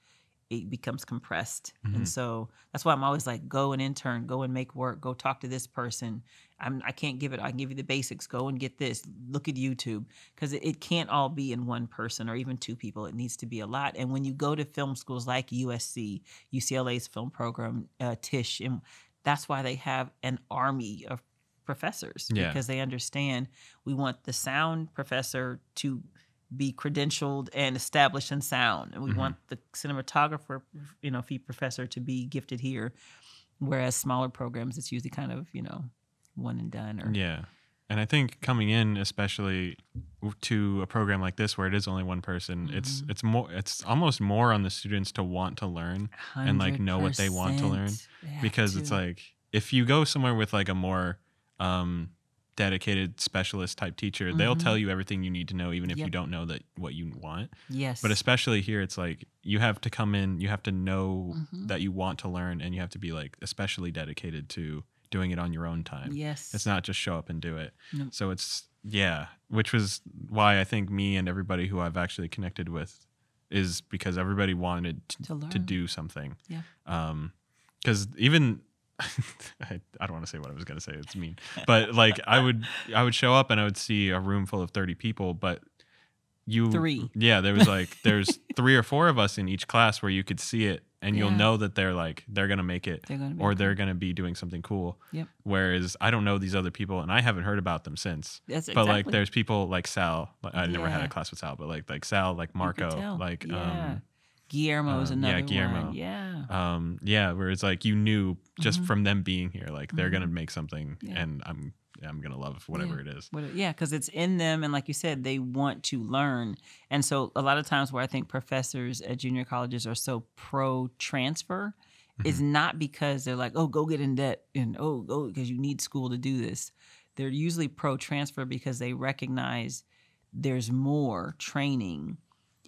it becomes compressed. And so that's why I'm always like, go and intern, go and make work, go talk to this person. I can't give it. I can give you the basics. Go and get this. Look at YouTube. Because it can't all be in one person or even two people. It needs to be a lot. And when you go to film schools like USC, UCLA's film program, Tisch, and that's why they have an army of professors, because they understand we want the sound professor to be credentialed and established in sound, and we want the cinematographer, fee professor to be gifted here. Whereas smaller programs, it's usually kind of one and done. And I think coming in, especially to a program like this where it is only one person, it's almost more on the students to want to learn and like know what they want to learn, because it's like if you go somewhere with like a more dedicated specialist type teacher, they'll tell you everything you need to know, even if you don't know that what you want. Yes. But especially here, it's like you have to come in, you have to know that you want to learn, and you have to be like especially dedicated to doing it on your own time. Yes. It's not just show up and do it. Nope. So it's which was why I think me and everybody who I've actually connected with is because everybody wanted to do something. Yeah. Because even I don't want to say what I was going to say. It's mean. But like I would show up and I would see a room full of 30 people, but three. Yeah, there's 3 or 4 of us in each class where you could see it and you'll know that they're going to make it, they're going to be doing something cool. Yep. Whereas I don't know these other people and I haven't heard about them since. But like there's people like Sal. I never had a class with Sal, but like Sal, like Marco, like Guillermo's another Guillermo. one. Yeah. Where it's like you knew just from them being here, like they're gonna make something, and I'm gonna love whatever it is. Because it's in them, and like you said, they want to learn. And so a lot of times where I think professors at junior colleges are so pro transfer is not because they're like, oh, go get in debt, and go because you need school to do this. They're usually pro transfer because they recognize there's more training.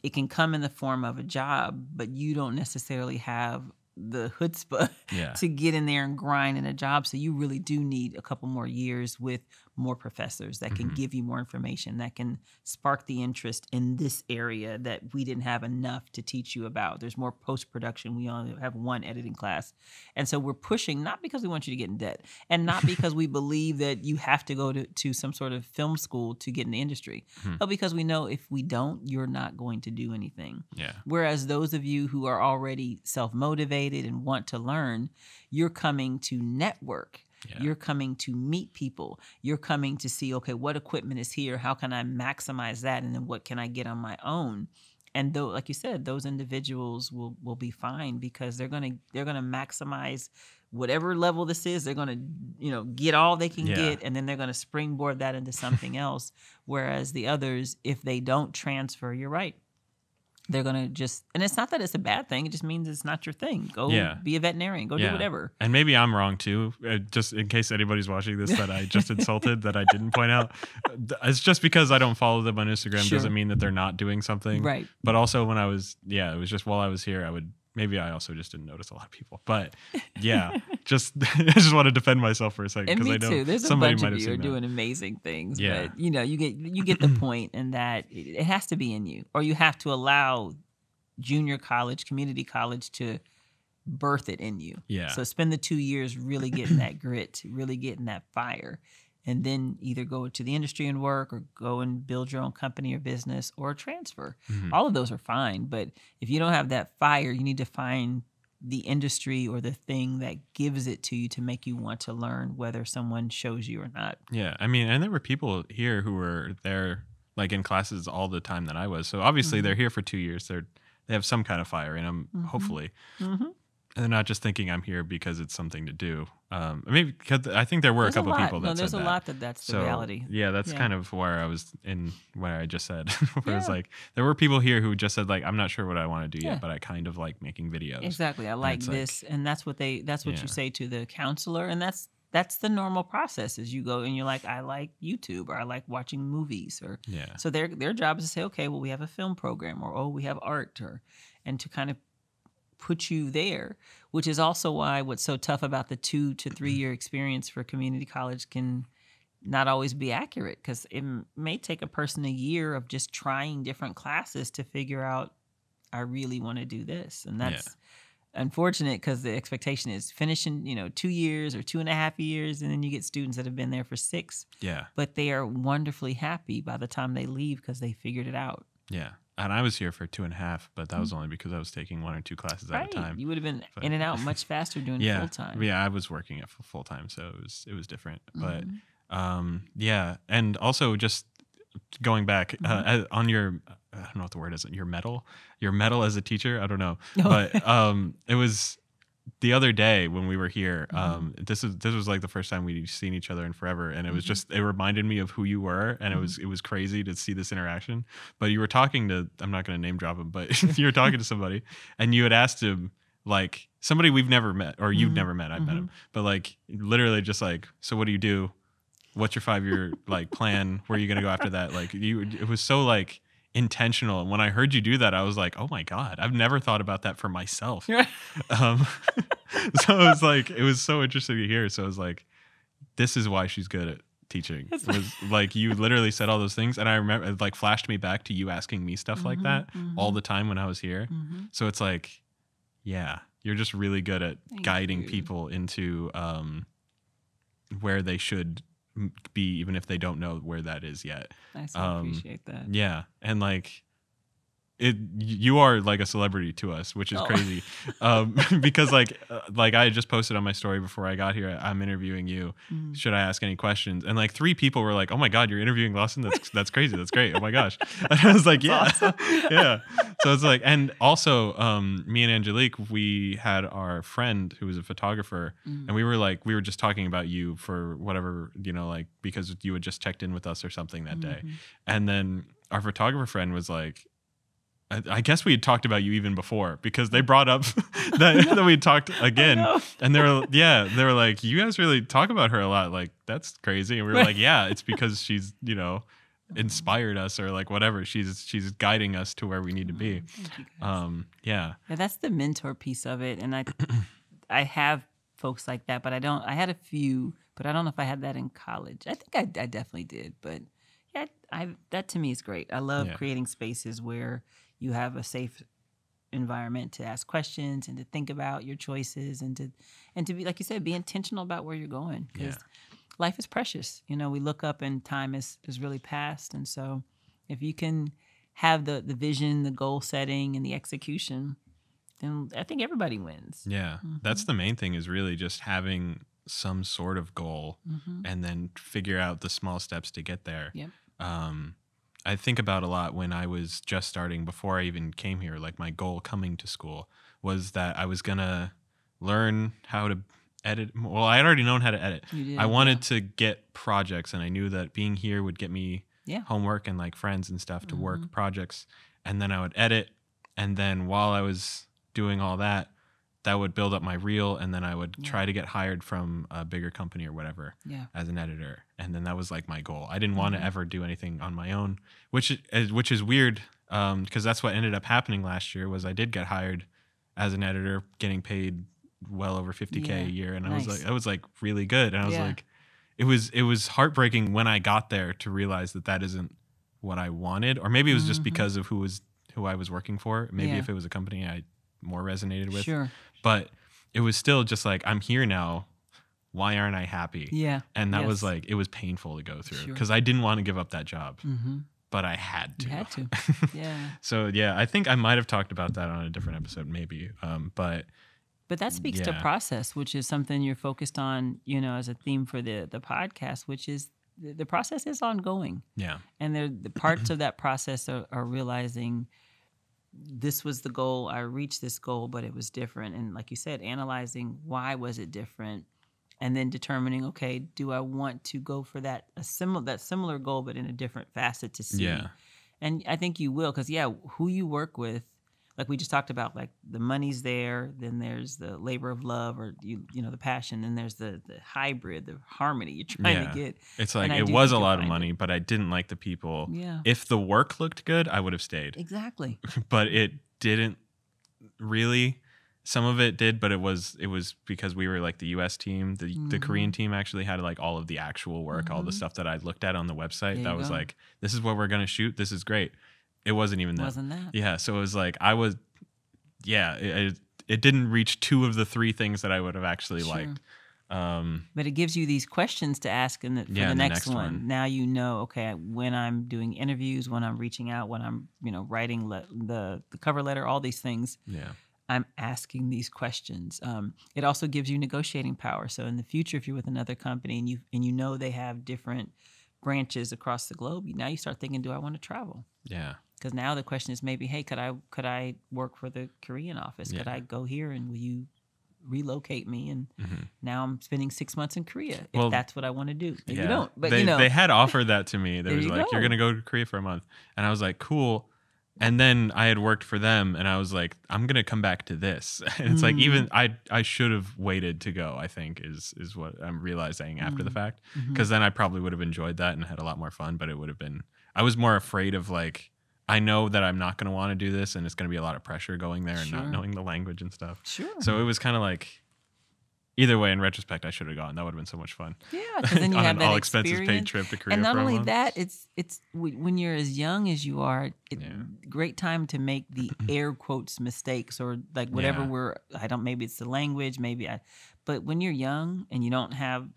It can come in the form of a job, but you don't necessarily have the chutzpah to get in there and grind in a job. So you really do need a couple more years with more professors that can give you more information, that can spark the interest in this area that we didn't have enough to teach you about. There's more post-production. We only have one editing class. And so we're pushing, not because we want you to get in debt, and not because we believe that you have to go to some sort of film school to get in the industry, but because we know if we don't, you're not going to do anything. Yeah. Whereas those of you who are already self-motivated and want to learn, you're coming to network. Yeah. You're coming to meet people. You're coming to see, okay, what equipment is here? How can I maximize that? And then what can I get on my own? And though, like you said, those individuals will be fine because they're gonna maximize whatever level this is. They're gonna get all they can get, and then they're gonna springboard that into something else. Whereas the others, if they don't transfer, you're right, they're gonna just, and it's not that it's a bad thing. It just means it's not your thing. Go be a veterinarian. Go do whatever. And maybe I'm wrong too. Just in case anybody's watching this that I just insulted that I didn't point out. It's just because I don't follow them on Instagram doesn't mean that they're not doing something. Right. But also when I was, it was just while I was here, maybe I also just didn't notice a lot of people. But I just want to defend myself for a second because I know too. There's somebody a bunch might of have you are seen doing amazing things. Yeah. But you get the point in that it has to be in you, or you have to allow junior college, community college to birth it in you. Yeah. So spend the 2 years really getting that grit, really getting that fire, and then either go to the industry and work, or go and build your own company or business, or transfer. Mm-hmm. All of those are fine, but if you don't have that fire, you need to find the industry or the thing that gives it to you to make you want to learn, whether someone shows you or not. Yeah, I mean, and there were people here who were there like in classes all the time that I was. So obviously they're here for 2 years. They have some kind of fire in them, hopefully. Mm-hmm. And they're not just thinking I'm here because it's something to do. Maybe because I think there were a couple of people that said that. There's a lot that's the reality. Yeah, that's kind of where I was in what I just said. Where it's like, there were people here who just said like, I'm not sure what I want to do yet, but I kind of like making videos. Exactly. I like this. And that's what you say to the counselor. And that's the normal process is you go and you're like, I like YouTube, or I like watching movies, or so their job is to say, okay, well, we have a film program, or we have art, and to kind of put you there, which is also why what's so tough about the 2 to 3 year experience for community college can not always be accurate, because it may take a person a year of just trying different classes to figure out, I really want to do this. And that's unfortunate, because the expectation is finishing 2 years or 2.5 years, and then you get students that have been there for 6. Yeah. But they are wonderfully happy by the time they leave because they figured it out. Yeah. And I was here for 2.5, but that was only because I was taking 1 or 2 classes at a time. You would have been in and out much faster doing full time. Yeah, I was working at full time, so it was different. But and also just going back on your, I don't know what the word is, your medal as a teacher. I don't know, but it was the other day when we were here. This was like the first time we'd seen each other in forever, and it was just, it reminded me of who you were, and it was crazy to see this interaction. But you were talking to, I'm not going to name drop him, but you were talking to somebody, and you had asked him, like, somebody we've never met, or you've never met. I've met him, but like literally just like, so what do you do? What's your 5-year like plan? Where are you going to go after that? Like it was so like intentional. And when I heard you do that, I was like, oh my God, I've never thought about that for myself. So it was so interesting to hear. So I was like, this is why she's good at teaching. It was like, you literally said all those things. And I remember it like flashed me back to you asking me stuff like that all the time when I was here. So it's like, yeah, you're just really good at guiding people into where they should be, even if they don't know where that is yet. I so appreciate that. Yeah. And like you are like a celebrity to us, which is crazy. Because like I had just posted on my story before I got here, I'm interviewing you. Should I ask any questions? And like 3 people were like, oh my God, you're interviewing Lawson? That's crazy. That's great. Oh my gosh. And I was like, yeah. Awesome. Yeah. So it's like, and also me and Angelique, we had our friend who was a photographer, and we were just talking about you for whatever, like because you had just checked in with us or something that day. And then our photographer friend was like, I guess we had talked about you even before, because they brought up that we had talked again, and they were like, you guys really talk about her a lot. Like, that's crazy. And we were like, yeah, it's because she's, inspired us, or like whatever. She's guiding us to where we need to be. Yeah, that's the mentor piece of it. And I have folks like that, but I had a few, but I don't know if I had that in college. I think I definitely did, but yeah, that to me is great. I love creating spaces where you have a safe environment to ask questions and to think about your choices, and to be, like you said, be intentional about where you're going, because life is precious. We look up and time is really past. And so if you can have the vision, the goal setting, and the execution, then I think everybody wins. Yeah. That's the main thing, is really just having some sort of goal and then figure out the small steps to get there. Yep. I think about a lot when I was just starting, before I even came here, like my goal coming to school was that I was going to learn how to edit. Well, I had already known how to edit. I wanted to get projects, and I knew that being here would get me homework and like friends and stuff to work projects. And then I would edit. And then while I was doing all that, that would build up my reel, and then I would try to get hired from a bigger company or whatever as an editor. And then that was like my goal. I didn't want to ever do anything on my own, which is weird, because that's what ended up happening last year. Was I did get hired as an editor, getting paid well over $50K a year, and I was like really good. And I was like, it was heartbreaking when I got there to realize that isn't what I wanted, or maybe it was just because of who I was working for. Maybe if it was a company I more resonated with. Sure. But it was still just like, I'm here now. Why aren't I happy? Yeah. And that was like, it was painful to go through, because I didn't want to give up that job, but I had to. You had to. Yeah. So yeah, I think I might have talked about that on a different episode, maybe. But that speaks to process, which is something you're focused on, as a theme for the podcast, which is the process is ongoing. Yeah. And the parts of that process are realizing, this was the goal. I reached this goal, but it was different. And like you said, analyzing why was it different, and then determining, okay, do I want to go for that similar goal, but in a different facet to see? Yeah. And I think you will, because who you work with, like we just talked about, like the money's there, then there's the labor of love, or the passion, then there's the hybrid, the harmony you're trying to get. It's like, it was a lot of money, but I didn't like the people. Yeah. If the work looked good, I would have stayed. Exactly. But it didn't really. Some of it did, but it was because we were like the US team. The Korean team actually had like all of the actual work, all the stuff that I looked at on the website. That was like, this is what we're going to shoot. This is great. It wasn't even that. Wasn't that? Yeah. So it was like, it didn't reach 2 of the 3 things that I would have actually liked. But it gives you these questions to ask for the next one. Now okay, when I'm doing interviews, when I'm reaching out, when I'm writing the cover letter, all these things. Yeah. I'm asking these questions. It also gives you negotiating power. So in the future, if you're with another company and they have different branches across the globe, now you start thinking, do I want to travel? Yeah. Because now the question is maybe, hey, could I work for the Korean office? Yeah. Could I go here, and will you relocate me? And now I'm spending 6 months in Korea, if that's what I want to do. Maybe you don't, but they had offered that to me. There was like, you're going to go to Korea for a month. And I was like, cool. And then I had worked for them, and I was like, I'm going to come back to this. And it's like, even I should have waited to go, I think is what I'm realizing after the fact. Because then I probably would have enjoyed that and had a lot more fun, but it would have been, I was more afraid of like, I know that I'm not going to want to do this, and it's going to be a lot of pressure going there and not knowing the language and stuff. Sure. So it was kind of like, either way, in retrospect, I should have gone. That would have been so much fun. Yeah, because then you have that all expenses paid trip to Korea. And not for a only month. that, it's when you're as young as you are, great time to make the air quotes mistakes, or like whatever maybe it's the language, but when you're young and you don't have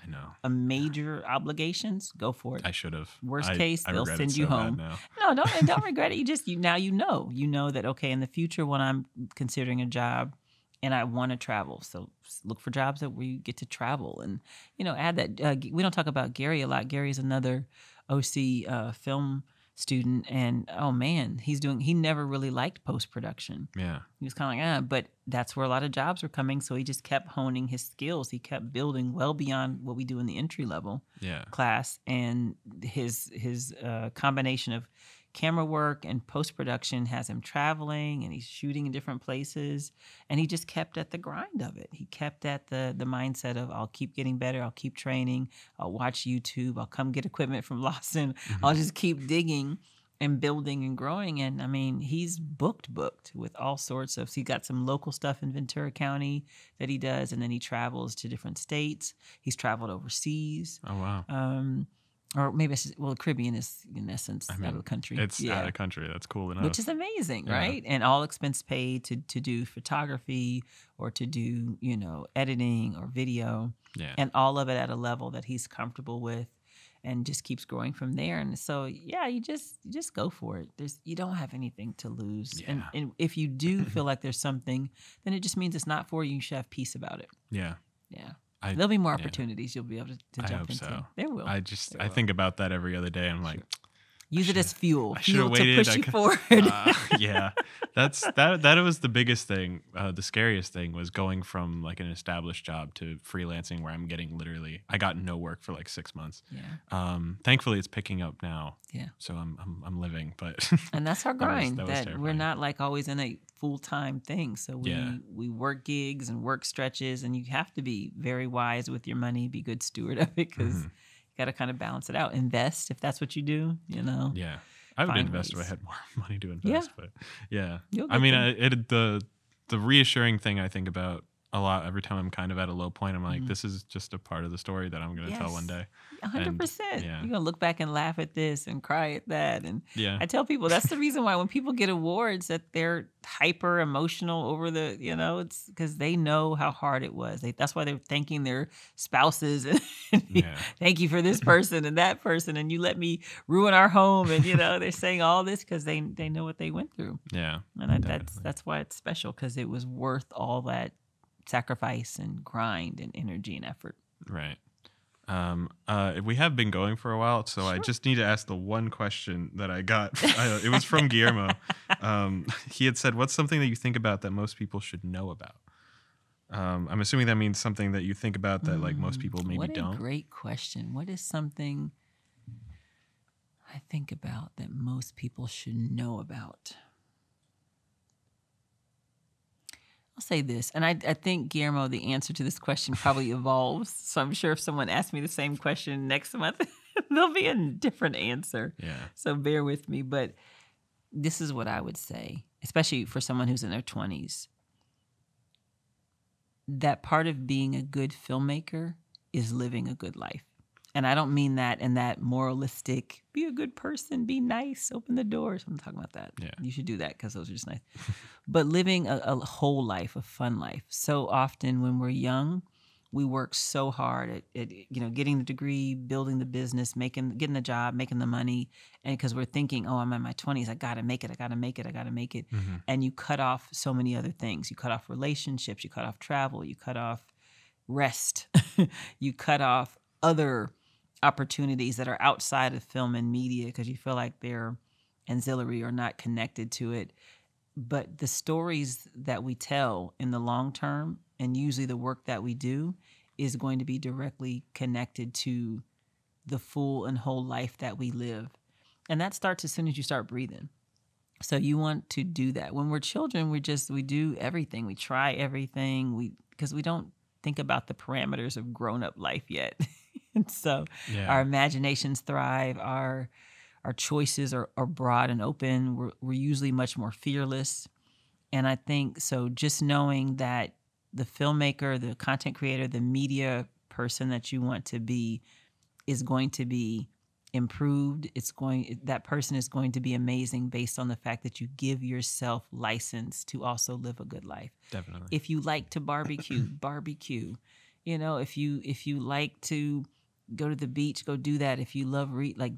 a major obligations, go for it. I should have. Worst case, they'll send you home. No, don't regret it. You know that, okay, in the future when I'm considering a job, and I want to travel, so look for jobs that we get to travel, and add that. We don't talk about Gary a lot. Gary's another OC film student, and oh man, he never really liked post-production. Yeah, he was kind of like, but that's where a lot of jobs were coming, so he just kept honing his skills. He kept building well beyond what we do in the entry level class, and his combination of camera work and post-production has him traveling, and he's shooting in different places, and he just kept at the grind of it. He kept at the mindset of, I'll keep getting better, I'll keep training, I'll watch YouTube, I'll come get equipment from Lawson, I'll just keep digging and building and growing. And I mean, he's booked with all sorts of, so he got some local stuff in Ventura County that he does, and then he travels to different states. He's traveled overseas. Oh wow. Or maybe the Caribbean is, in essence, out of the country. It's out of the country. That's cool enough. Which is amazing, right? And all expense paid to do photography, or to do, editing or video. Yeah. And all of it at a level that he's comfortable with, and just keeps growing from there. And so, you just go for it. You don't have anything to lose. Yeah. And if you do feel like there's something, then it just means it's not for you. You should have peace about it. Yeah. Yeah. There'll be more opportunities you'll be able to jump into. So. There will. I think about that every other day. I'm like, use it as fuel. Fuel to push you forward. Yeah, that was the biggest thing. The scariest thing was going from like an established job to freelancing, where I'm getting I got no work for like 6 months. Yeah. Thankfully, it's picking up now. Yeah. So I'm living, but and that's our grind. that we're not like always in a full-time thing. So we work gigs and work stretches, and you have to be very wise with your money. Be good steward of it because. Got to kind of balance it out. Invest if that's what you do, Yeah. I would invest if I had more money to invest, but yeah. I mean, the reassuring thing I think about a lot every time I'm kind of at a low point, I'm like, this is just a part of the story that I'm going to tell one day. 100%. You're going to look back and laugh at this and cry at that. And I tell people that's the reason why when people get awards that they're hyper emotional over it's because they know how hard it was. That's why they're thanking their spouses and thank you for this person and that person. And you let me ruin our home. And, they're saying all this because they know what they went through. Yeah. And that's why it's special, because it was worth all that sacrifice and grind and energy and effort. Right. We have been going for a while, so I just need to ask the one question that I got. It was from Guillermo. He had said, what's something that you think about that most people should know about? I'm assuming that means something that you think about that like most people maybe don't. What a great question. What is something I think about that most people should know about? I'll say this, and I think, Guillermo, the answer to this question probably evolves. So I'm sure if someone asks me the same question next month, there'll be a different answer. Yeah. So bear with me. But this is what I would say, especially for someone who's in their 20s. That part of being a good filmmaker is living a good life. And I don't mean that in that moralistic, be a good person, be nice, open the doors. I'm talking about that. Yeah. You should do that because those are just nice. But living a whole life, a fun life. So often when we're young, we work so hard at getting the degree, building the business, getting the job, making the money. And because we're thinking, oh, I'm in my 20s, I got to make it. Mm-hmm. And you cut off so many other things. You cut off relationships, you cut off travel, you cut off rest, you cut off other opportunities that are outside of film and media because you feel like they're ancillary or not connected to it. But the stories that we tell in the long term, and usually the work that we do, is going to be directly connected to the full and whole life that we live. And that starts as soon as you start breathing. So you want to do that. When we're children, we do everything. We try everything because we don't think about the parameters of grown-up life yet. And so our imaginations thrive, our choices are broad and open. We're usually much more fearless. And I think so just knowing that the filmmaker, the content creator, the media person that you want to be is going to be improved. That person is going to be amazing based on the fact that you give yourself license to also live a good life. Definitely. If you like to barbecue, barbecue. If you like to go to the beach, go do that. If you love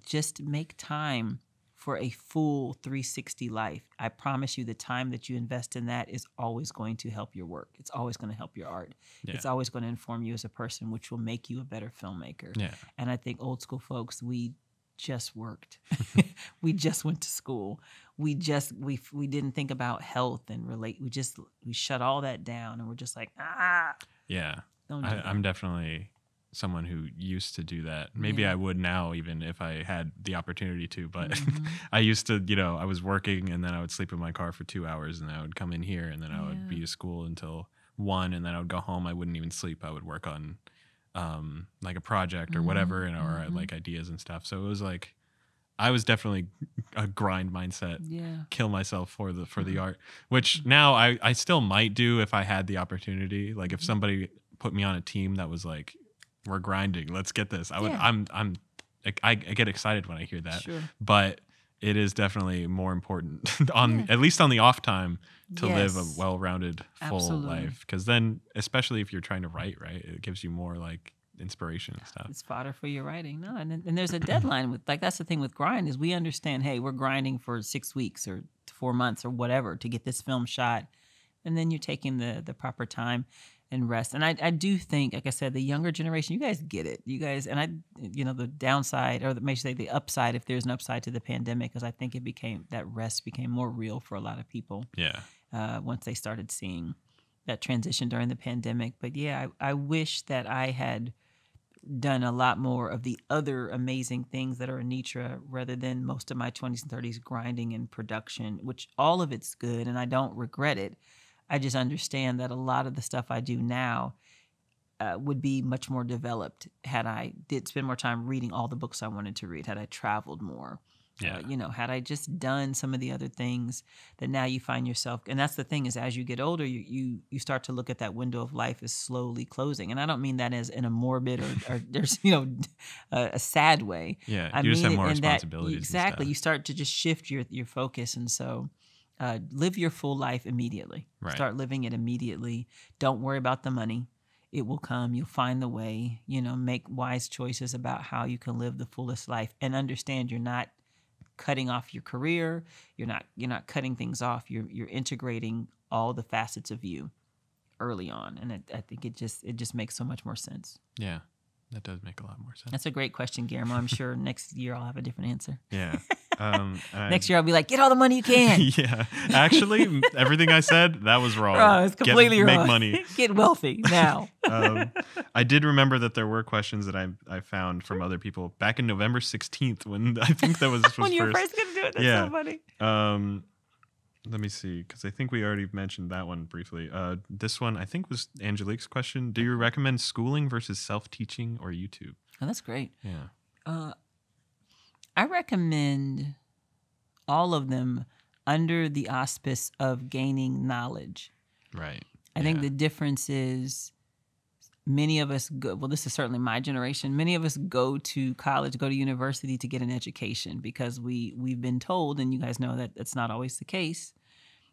just make time for a full 360 life. I promise you the time that you invest in that is always going to help your work. It's always going to help your art. Yeah. It's always going to inform you as a person, which will make you a better filmmaker. Yeah. And I think old school folks, we just worked. We just went to school. We didn't think about health and relate. We shut all that down and we're just like, Yeah. Don't do that. I'm definitely someone who used to do that. Maybe I would now, even if I had the opportunity to, but I used to, I was working and then I would sleep in my car for 2 hours and then I would come in here and then I would be at school until 1 and then I would go home. I wouldn't even sleep. I would work on like a project or whatever, or like ideas and stuff. So it was like, I was definitely a grind mindset, kill myself for the art, which now I still might do if I had the opportunity. Like if somebody put me on a team that was like, we're grinding, let's get this. I get excited when I hear that, but it is definitely more important at least on the off time to live a well-rounded full life. Because then, especially if you're trying to write, right, it gives you more like inspiration and stuff. It's fodder for your writing. No, and there's a deadline with that's the thing with grind is we understand, hey, we're grinding for 6 weeks or 4 months or whatever to get this film shot, and then you're taking the proper time. and rest. And I do think, like I said, the younger generation, you guys get it. You guys, and the downside, or maybe say the upside, if there's an upside to the pandemic, because I think that rest became more real for a lot of people. Yeah. Once they started seeing that transition during the pandemic. But yeah, I wish that I had done a lot more of the other amazing things that are Anitra, rather than most of my 20s and 30s grinding in production, which all of it's good and I don't regret it. I just understand that a lot of the stuff I do now would be much more developed had I did spend more time reading all the books I wanted to read, had I traveled more. Yeah. Had I just done some of the other things that now you find yourself, and that's the thing is, as you get older, you start to look at that window of life as slowly closing. And I don't mean that as in a morbid or there's, a sad way. Yeah. I You just mean have more in that, responsibilities. exactly. You start to just shift your focus. And so live your full life immediately. Right. Start living it immediately. Don't worry about the money. It will come. You'll find the way, make wise choices about how you can live the fullest life, and understand you're not cutting off your career. You're not cutting things off. You're integrating all the facets of you early on. And I think it just makes so much more sense. Yeah, that does make a lot more sense. That's a great question, Guillermo. I'm sure next year I'll have a different answer. Yeah. Next year I'll be like, get all the money you can. Yeah. Actually, everything I said, that was wrong. Oh, it's completely wrong. Make money. Get wealthy now. I did remember that there were questions that I found from other people back in November 16th, when I think that was when you were first going to do it. That's so funny. Let me see, because I think we already mentioned that one briefly. This one, I think, was Angelique's question. Do you recommend schooling versus self-teaching or YouTube? Oh, that's great. Yeah. I recommend all of them under the auspice of gaining knowledge. Right. I think the difference is many of us go, well, this is certainly my generation, many of us go to college, go to university to get an education, because we've been told, and you guys know that that's not always the case,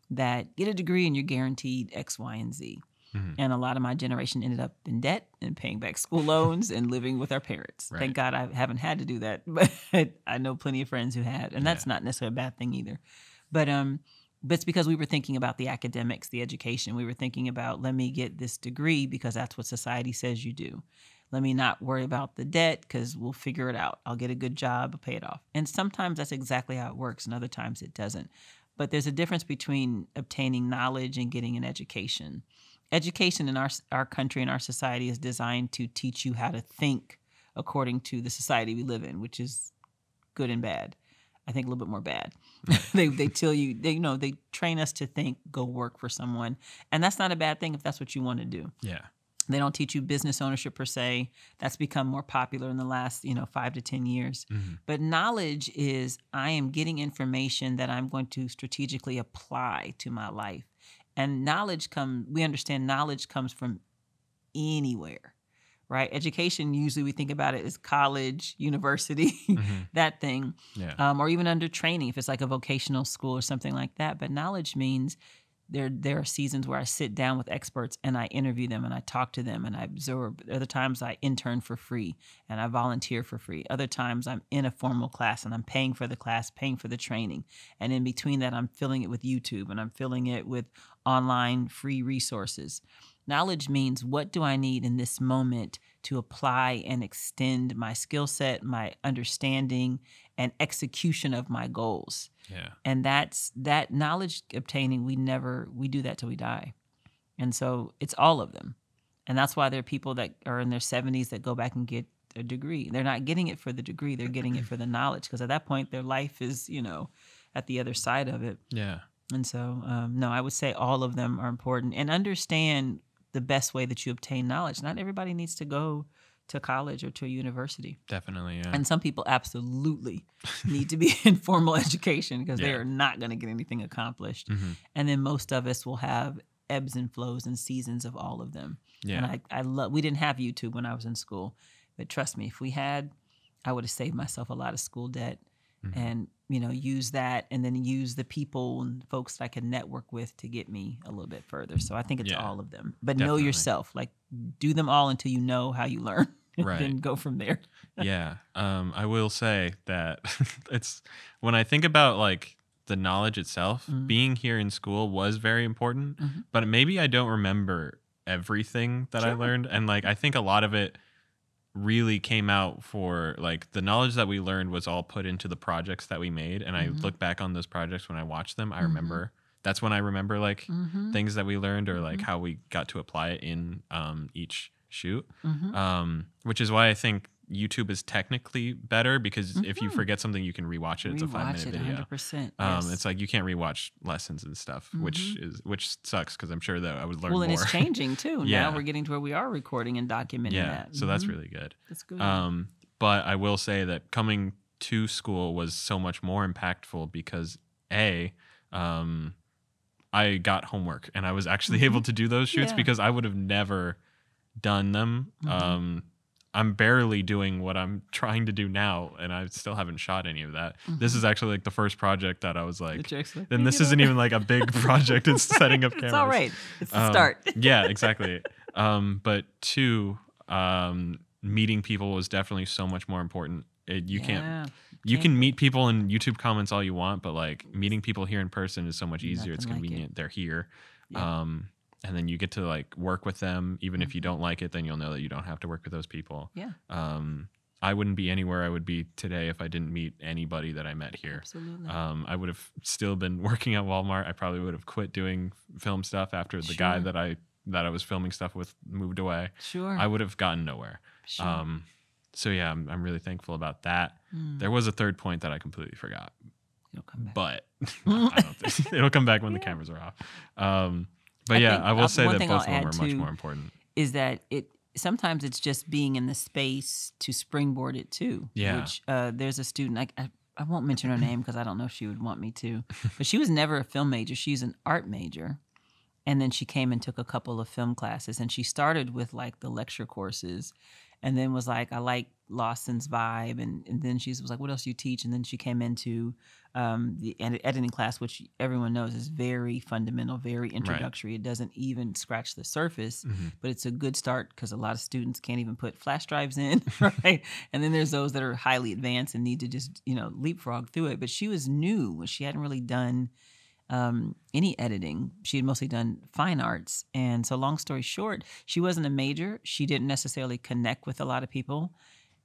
that get a degree and you're guaranteed X, Y, and Z. Mm-hmm. And a lot of my generation ended up in debt and paying back school loans and living with our parents. Right. Thank God I haven't had to do that, but I know plenty of friends who had, and that's not necessarily a bad thing either. But it's because we were thinking about the academics, the education. We were thinking about, let me get this degree because that's what society says you do. Let me not worry about the debt because we'll figure it out. I'll get a good job, I'll pay it off. And sometimes that's exactly how it works, and other times it doesn't. But there's a difference between obtaining knowledge and getting an education. Education in our country and our society is designed to teach you how to think according to the society we live in, which is good and bad. I think a little bit more bad. They tell you, they train us to think, go work for someone. And that's not a bad thing if that's what you want to do. Yeah. They don't teach you business ownership per se. That's become more popular in the last, 5 to 10 years. Mm-hmm. But knowledge is, I am getting information that I'm going to strategically apply to my life. And we understand knowledge comes from anywhere, right? Education, usually we think about it as college, university, that thing, or even under training, if it's like a vocational school or something like that. But knowledge means there are seasons where I sit down with experts and I interview them and I talk to them and I absorb. Other times I intern for free and I volunteer for free. Other times I'm in a formal class and I'm paying for the class, paying for the training. And in between that, I'm filling it with YouTube and I'm filling it with online free resources. Knowledge means, what do I need in this moment to apply and extend my skill set, my understanding, and execution of my goals. Yeah. And that knowledge obtaining, we do that till we die. And so it's all of them. And that's why there are people that are in their 70s that go back and get a degree. They're not getting it for the degree. They're getting it for the knowledge, because at that point their life is, at the other side of it. Yeah. And so, no, I would say all of them are important. And understand the best way that you obtain knowledge. Not everybody needs to go to college or to a university. Definitely, yeah. And some people absolutely need to be in formal education because they are not going to get anything accomplished. Mm-hmm. And then most of us will have ebbs and flows and seasons of all of them. Yeah. And we didn't have YouTube when I was in school. But trust me, if we had, I would have saved myself a lot of school debt. Mm-hmm. And, use that and then use the people and folks that I can network with to get me a little bit further. So I think it's all of them. But Know yourself. Like, do them all until you know how you learn. Right. Then go from there. Yeah. I will say that it's, when I think about like the knowledge itself, being here in school was very important, but maybe I don't remember everything that I learned. And like, I think a lot of it really came out for like the knowledge that we learned was all put into the projects that we made. And I look back on those projects when I watch them, I remember, that's when I remember like things that we learned or like how we got to apply it in each shoot. Which is why I think YouTube is technically better, because if you forget something, you can rewatch it. It's a 5-minute video. 100%. Yes. It's like you can't rewatch lessons and stuff, which sucks, because I'm sure that I would learn more. Well, and it's changing too. Now we're getting to where we are recording and documenting that. So that's really good. That's good. But I will say that coming to school was so much more impactful because I got homework and I was actually able to do those shoots because I would have never done them. I'm barely doing what I'm trying to do now, and I still haven't shot any of that. This is actually like the first project that I was like, then this isn't even like a big project. It's setting up cameras. It's all right. It's the start. Yeah, exactly. But two, meeting people was definitely so much more important. You can meet people in YouTube comments all you want, but like meeting people here in person is so much easier. It's convenient. They're here. Yeah. And then you get to like work with them. Even if you don't like it, then you'll know that you don't have to work with those people. Yeah. I wouldn't be anywhere I would be today if I didn't meet anybody that I met here. Absolutely. I would have still been working at Walmart. I probably would have quit doing film stuff after the guy that I was filming stuff with moved away. Sure. I would have gotten nowhere. Sure. So yeah, I'm really thankful about that. There was a third point that I completely forgot. It'll come back. But I don't think it'll come back when the cameras are off. But I will say that both of them are much more important. Is that sometimes it's just being in the space to springboard it too. Yeah. Which there's a student, I won't mention her name because I don't know if she would want me to, but she was never a film major. She's an art major. And then she came and took a couple of film classes, and she started with like the lecture courses, and then was like, I like Lawson's vibe. And then she was like, what else do you teach? And then she came into the editing class, which everyone knows is very fundamental, very introductory. Right. It doesn't even scratch the surface, but it's a good start because a lot of students can't even put flash drives in, right? And then there's those that are highly advanced and need to just, leapfrog through it. But she was new. She hadn't really done any editing. She had mostly done fine arts. And so long story short, she wasn't a major. She didn't necessarily connect with a lot of people.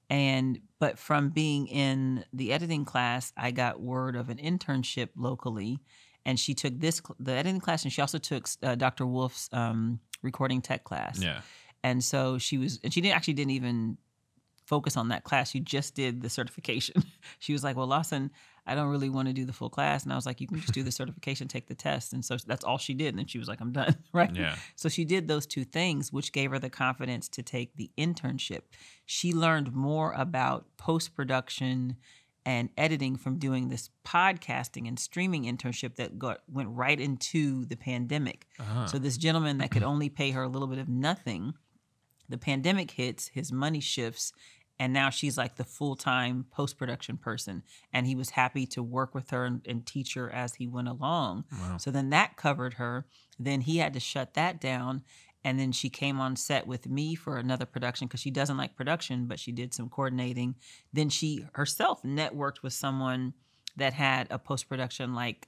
But from being in the editing class, I got word of an internship locally, and she took the editing class, and she also took Dr. Wolf's recording tech class. Yeah. And so she didn't even focus on that class. She just did the certification. She was like, well, Lawson, I don't really want to do the full class. And I was like, you can just do the certification, take the test. And so that's all she did. And then she was like, I'm done, right? Yeah. So she did those two things, which gave her the confidence to take the internship. She learned more about post-production and editing from doing this podcasting and streaming internship that went right into the pandemic. So this gentleman that could only pay her a little bit of nothing, the pandemic hits, his money shifts, and now she's like the full-time post-production person. And he was happy to work with her and teach her as he went along. Wow. So then that covered her. Then he had to shut that down. And then she came on set with me for another production because she doesn't like production, but she did some coordinating. Then she herself networked with someone that had a post-production like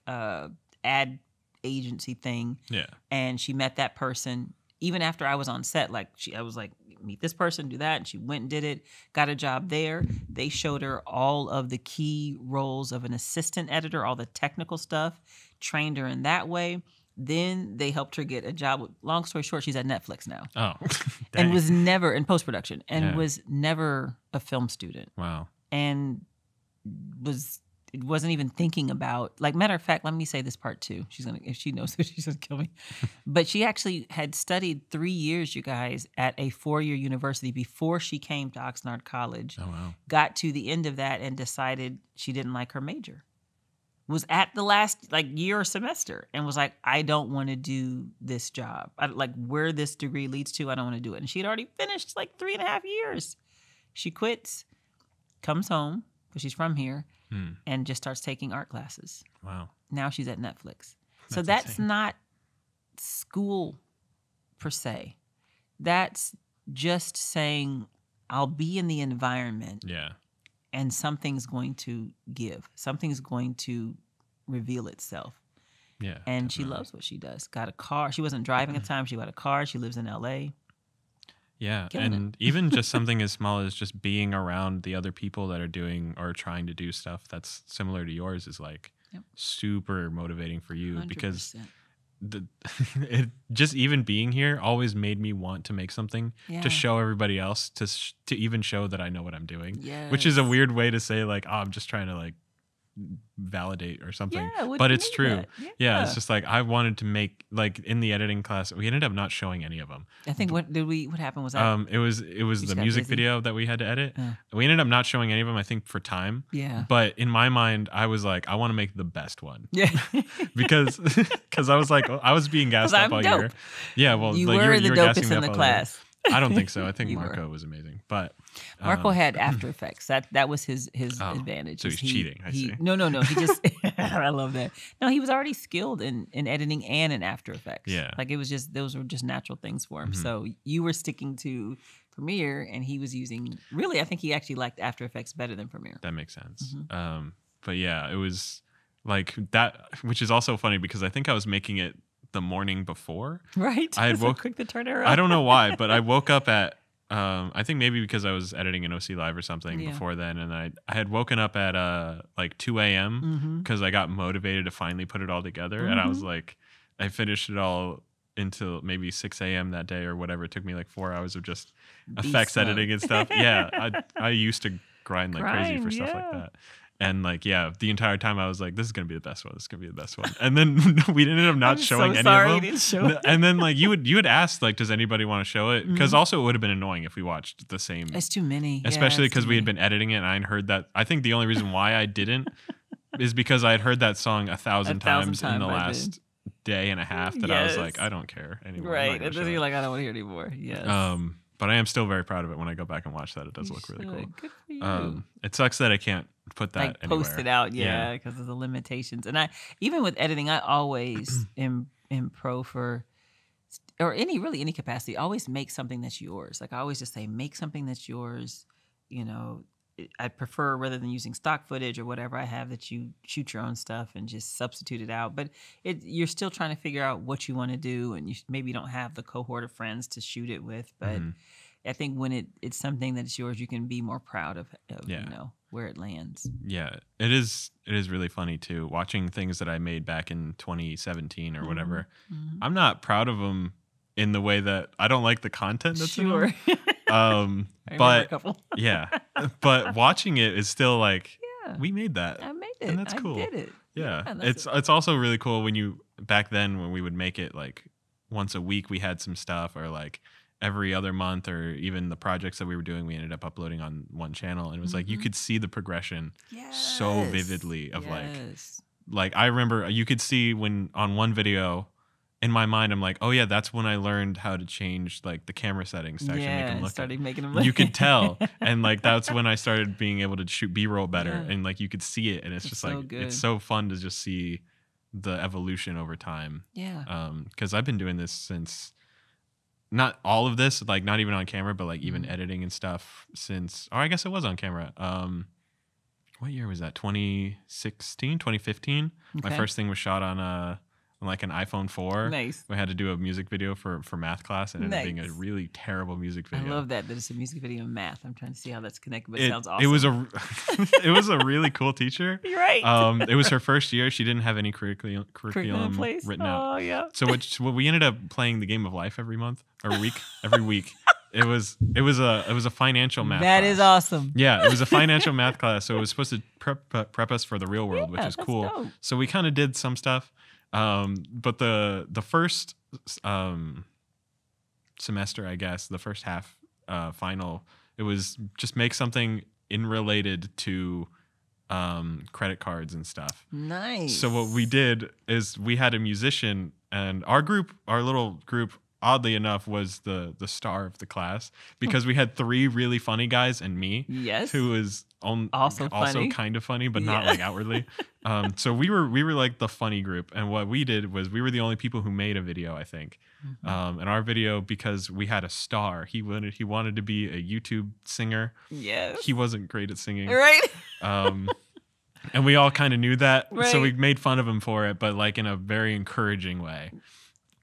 ad agency thing. Yeah. And she met that person. Even after I was on set, I was like, meet this person, do that. And she went and did it, got a job there. They showed her all of the key roles of an assistant editor, all the technical stuff, trained her in that way. Then they helped her get a job. Long story short, she's at Netflix now. Oh, and was never in post-production and was never a film student. Wow. And wasn't even thinking about, matter of fact, let me say this part too. If she knows this, she's gonna kill me. But she actually had studied 3 years, you guys, at a 4-year university before she came to Oxnard College. Oh, wow. Got to the end of that and decided she didn't like her major. Was at the last year or semester and was like, I don't want to do this job. Where this degree leads to, I don't want to do it. And she had already finished 3.5 years. She quits, comes home, because she's from here, and just starts taking art classes. Wow. Now she's at Netflix. So that's not school per se. That's just saying, I'll be in the environment. Yeah. And something's going to give. Something's going to reveal itself. Yeah. And she loves what she does. Got a car. She wasn't driving at the time. She got a car. She lives in LA. Yeah. And even just something as small as just being around the other people that are doing or trying to do stuff that's similar to yours is like super motivating for you 100%. Because just even being here always made me want to make something to show everybody else, to even show that I know what I'm doing, which is a weird way to say like, oh, I'm just trying to like validate or something, but it's true. It's just like I wanted to make, like in the editing class we ended up not showing any of them. I think what happened was that it was the music video that we had to edit. We ended up not showing any of them, I think, for time. But in my mind I was like, I want to make the best one. because I was like, I was being gassed up all year. Well, you like, were you're the dopest in the class. I don't think so. I think Marco was amazing, but Marco had After Effects. That was his advantage. So he's cheating. I see. No. He just I love that. No, he was already skilled in editing and in After Effects. Like it was just, those were just natural things for him. So you were sticking to Premiere, and he was using, really, I think he actually liked After Effects better than Premiere. That makes sense. But yeah, it was like that, which is also funny because I think I was making it the morning before. Right. I had quick to turn it around. I don't know why, but I woke up at I think maybe because I was editing an OC Live or something before then, and I had woken up at like 2 a.m. because I got motivated to finally put it all together, and I was like, I finished it all until maybe 6 a.m. that day or whatever. It took me like 4 hours of just effects editing and stuff. I used to grind like crazy for stuff like that. And like, the entire time I was like, this is going to be the best one. This is going to be the best one. And then we ended up not showing any of them. Didn't show it. And then like you would ask like, does anybody want to show it? Because also it would have been annoying if we watched the same. It's too many. Especially because we had been editing it and I had heard that. I think the only reason why I didn't is because I had heard that song 1,000 times in the last day and a half that I was like, I don't care anymore. Right. And then you're like, I don't want to hear it anymore. Yes. But I am still very proud of it. When I go back and watch that, it does look really cool. Good for you. It sucks that I can't put that like post anywhere. It out, because of the limitations. And I, even with editing, I always am pro for, or any capacity, always make something that's yours. Like I always just say, make something that's yours. You know, I prefer, rather than using stock footage or whatever I have, that you shoot your own stuff and just substitute it out. But you're still trying to figure out what you want to do, and you maybe don't have the cohort of friends to shoot it with. But I think when it's something that's yours, you can be more proud of you know, where it lands. Yeah, it is really funny too, watching things that I made back in 2017 or whatever. I'm not proud of them in the way that I don't like the content that's in them. But but watching it is still like, we made that. I made it. And that's cool. I did it. Yeah. It's also really cool when you, back then when we would make it like once a week, we had some stuff, or like every other month, or even the projects that we were doing, we ended up uploading on one channel, and it was like you could see the progression so vividly of like I remember you could see when on one video, in my mind, I'm like, oh yeah, that's when I learned how to change like the camera settings to actually make them look. Started making them look. You could tell, and like that's when I started being able to shoot B-roll better, and like you could see it, and it's just so like good. It's so fun to just see the evolution over time. Because I've been doing this since, not all of this, like not even on camera, but like even editing and stuff since. Or I guess it was on camera. What year was that? 2016, 2015. My first thing was shot on like an iPhone 4. Nice. We had to do a music video for math class, and it ended up being a really terrible music video. I love that it's a music video in math. I'm trying to see how that's connected, but it sounds awesome. It was a really cool teacher. You're right. It was her first year. She didn't have any curriculum in place? written out. Oh yeah. So what we ended up playing the game of life every month or week, every week. It was a financial math class. That is awesome. Yeah, it was a financial math class, so it was supposed to prep us for the real world, which is cool. Dope. So we kind of did some stuff. But the first semester, I guess, the first half final, it was just make something related to credit cards and stuff. Nice. So what we did is we had a musician, and our little group, oddly enough, was the star of the class, because we had 3 really funny guys and me. Yes. Who was also kind of funny, but not like outwardly. So we were like the funny group, and what we did was we were the only people who made a video, I think. And our video, because we had a star, he wanted to be a YouTube singer. Yes. He wasn't great at singing. Right. And we all kind of knew that. Right. So we made fun of him for it, but like in a very encouraging way,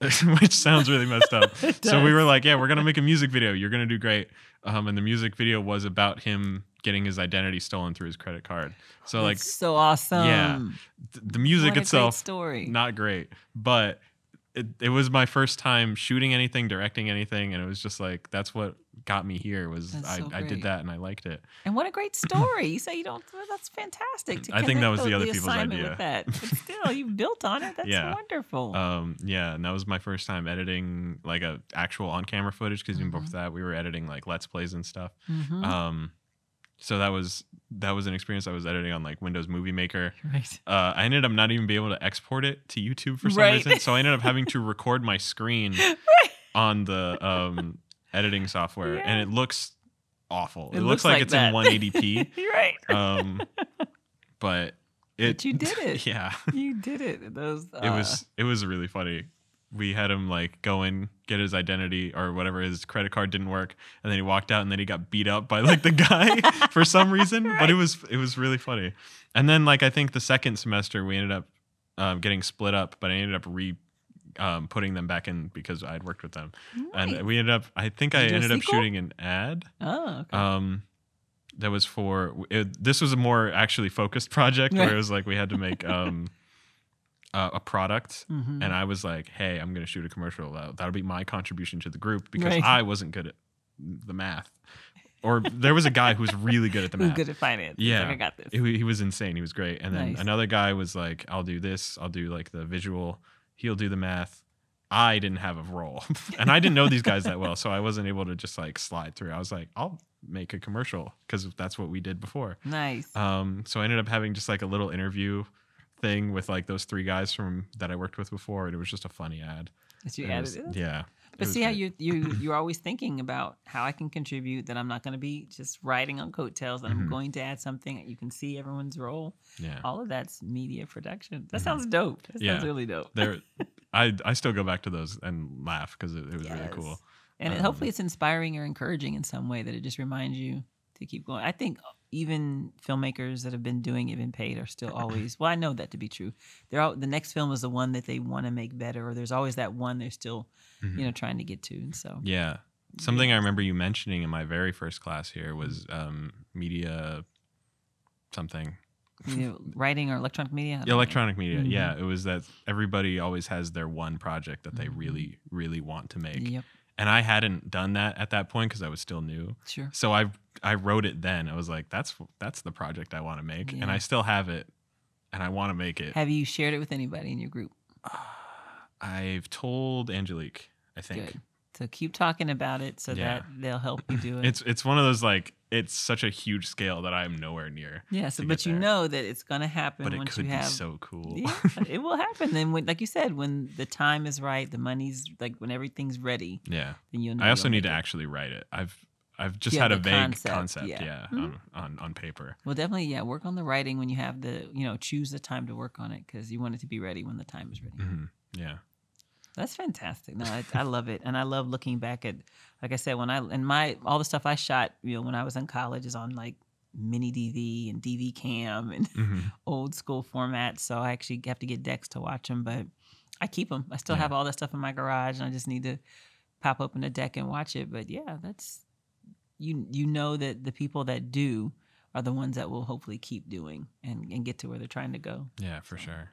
which sounds really messed up. So we were like, yeah, we're going to make a music video. You're going to do great. And the music video was about him getting his identity stolen through his credit card. So That's so awesome. Yeah. The music what a itself, great story. Not great, but it was my first time shooting anything, directing anything, and it was just like that's what got me here. Was I did that and I liked it. And what a great story! You say you don't. That's fantastic. I think that was the other people's idea. With that. But still, you built on it. That's wonderful. Yeah, and that was my first time editing like a actual on camera footage because even before that we were editing like Let's Plays and stuff. So that was an experience. I was editing on like Windows Movie Maker. Right. I ended up not even being able to export it to YouTube for some reason. So I ended up having to record my screen on the editing software, and it looks awful. It looks like it's in 180p. Right. But you did it. Yeah. You did it. Those. It was really funny. We had him like go in, get his identity or whatever, his credit card didn't work, and then he walked out and then he got beat up by like the guy for some reason. Right. But it was really funny. And then like I think the second semester we ended up getting split up, but I ended up putting them back in because I'd worked with them. Right. And we ended up I ended up shooting an ad. Oh, okay. That was this was a more actually focused project where it was like we had to make a product, and I was like, hey, I'm going to shoot a commercial. That'll be my contribution to the group because I wasn't good at the math. Or there was a guy who was really good at the math. Who's good at finance. Yeah. Like, I got this. He was insane. He was great. And then another guy was like, I'll do this. I'll do like the visual. He'll do the math. I didn't have a role. And I didn't know these guys that well, so I wasn't able to just like slide through. I was like, I'll make a commercial because that's what we did before. Nice. So I ended up having just like a little interview thing with like those three guys that I worked with before, and it was just a funny ad. That you added it? Yeah. But see how you're always thinking about how I can contribute, that I'm not going to be just riding on coattails, that I'm going to add something that you can see everyone's role. Yeah. All of that's media production. That sounds dope. That sounds really dope. I still go back to those and laugh because it was really cool. And hopefully it's inspiring or encouraging in some way, that it just reminds you to keep going. I think even filmmakers that have been doing it, been paid, are still always, well, I know that to be true. The next film is the one that they want to make better, or there's always that one they're still, trying to get to. And so, yeah. Something I remember you mentioning in my very first class here was media something. Writing or electronic media? Electronic media, yeah. It was that everybody always has their one project that they really, really want to make. Yep. And I hadn't done that at that point because I was still new. Sure. So I wrote it then. I was like, that's the project I want to make. Yeah. And I still have it, and I want to make it. Have you shared it with anybody in your group? I've told Angelique, I think. Good. So keep talking about it so that they'll help you do it. It's one of those, like, it's such a huge scale that I'm nowhere near. Yeah, but you know that it's going to happen. But once you have. But it could be so cool. Yeah, it will happen. Then, like you said, when the time is right, the money's, like, when everything's ready. Yeah. Then you'll know. I also need to actually write it. I've just had a vague concept on paper. Well, definitely, work on the writing when you have choose the time to work on it, because you want it to be ready when the time is ready. Mm-hmm. Yeah. That's fantastic. No, I love it. And I love looking back at, like I said, all the stuff I shot, when I was in college is on like mini DV and DV cam and old school formats. So I actually have to get decks to watch them, but I keep them. I still have all that stuff in my garage, and I just need to pop open a deck and watch it. But yeah, that's, you know that the people that do are the ones that will hopefully keep doing and get to where they're trying to go. Yeah, for sure.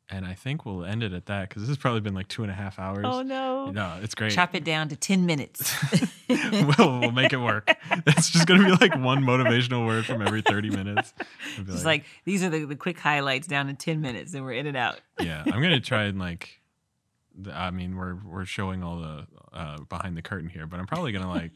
And I think we'll end it at that, because this has probably been like 2.5 hours. Oh, no. No, it's great. Chop it down to 10 minutes. We'll make it work. It's just going to be like one motivational word from every 30 minutes. Just like these are the quick highlights down to 10 minutes, and we're in and out. Yeah, I'm going to try and we're showing all the behind the curtain here, but I'm probably going to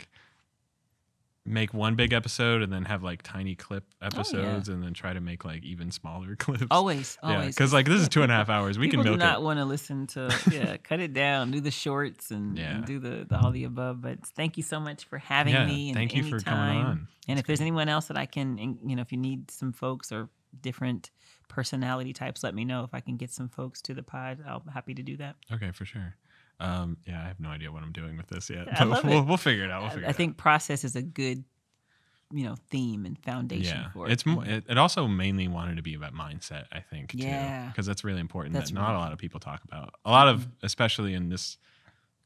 make one big episode and then have like tiny clip episodes and then try to make like even smaller clips. Always. Because like this is 2.5 hours. We can milk it. People do not want to listen to, cut it down, do the shorts and do the all the above. But thank you so much for having me. And thank you for coming on. And if there's anyone else that I can, if you need some folks or different personality types, let me know. If I can get some folks to the pod, I'll be happy to do that. Okay, for sure. I have no idea what I'm doing with this yet. I love it. We'll figure it out. I think process is a good theme and foundation for it. It also mainly wanted to be about mindset, I think, too. Yeah. Because that's really important that not a lot of people talk about. A lot of, especially in this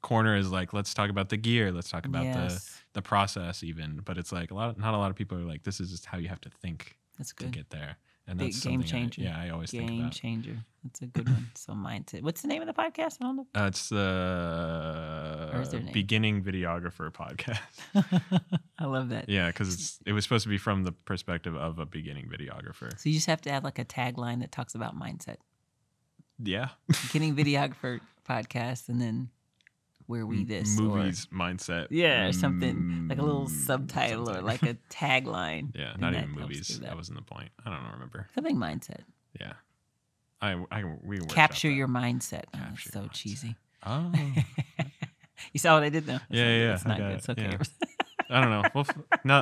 corner, is like, let's talk about the gear, let's talk about the process even. But it's like not a lot of people are like, this is just how you have to think to get there. And that's game changer. I always think about. Game changer. That's a good one. So mindset. What's the name of the podcast? I don't know. It's the Beginning Videographer Podcast. I love that. Yeah, because it was supposed to be from the perspective of a beginning videographer. So you just have to add like a tagline that talks about mindset. Yeah. Beginning Videographer Podcast, and then where we this movies mindset. Yeah, or something like a little subtitle or like a tagline. Yeah, not even movies. That wasn't the point. I don't remember. Something mindset. Yeah. We capture your mindset. That's so cheesy. Oh. You saw what I did though? Yeah. It's not good. It's okay. Yeah. I don't know. Well, no,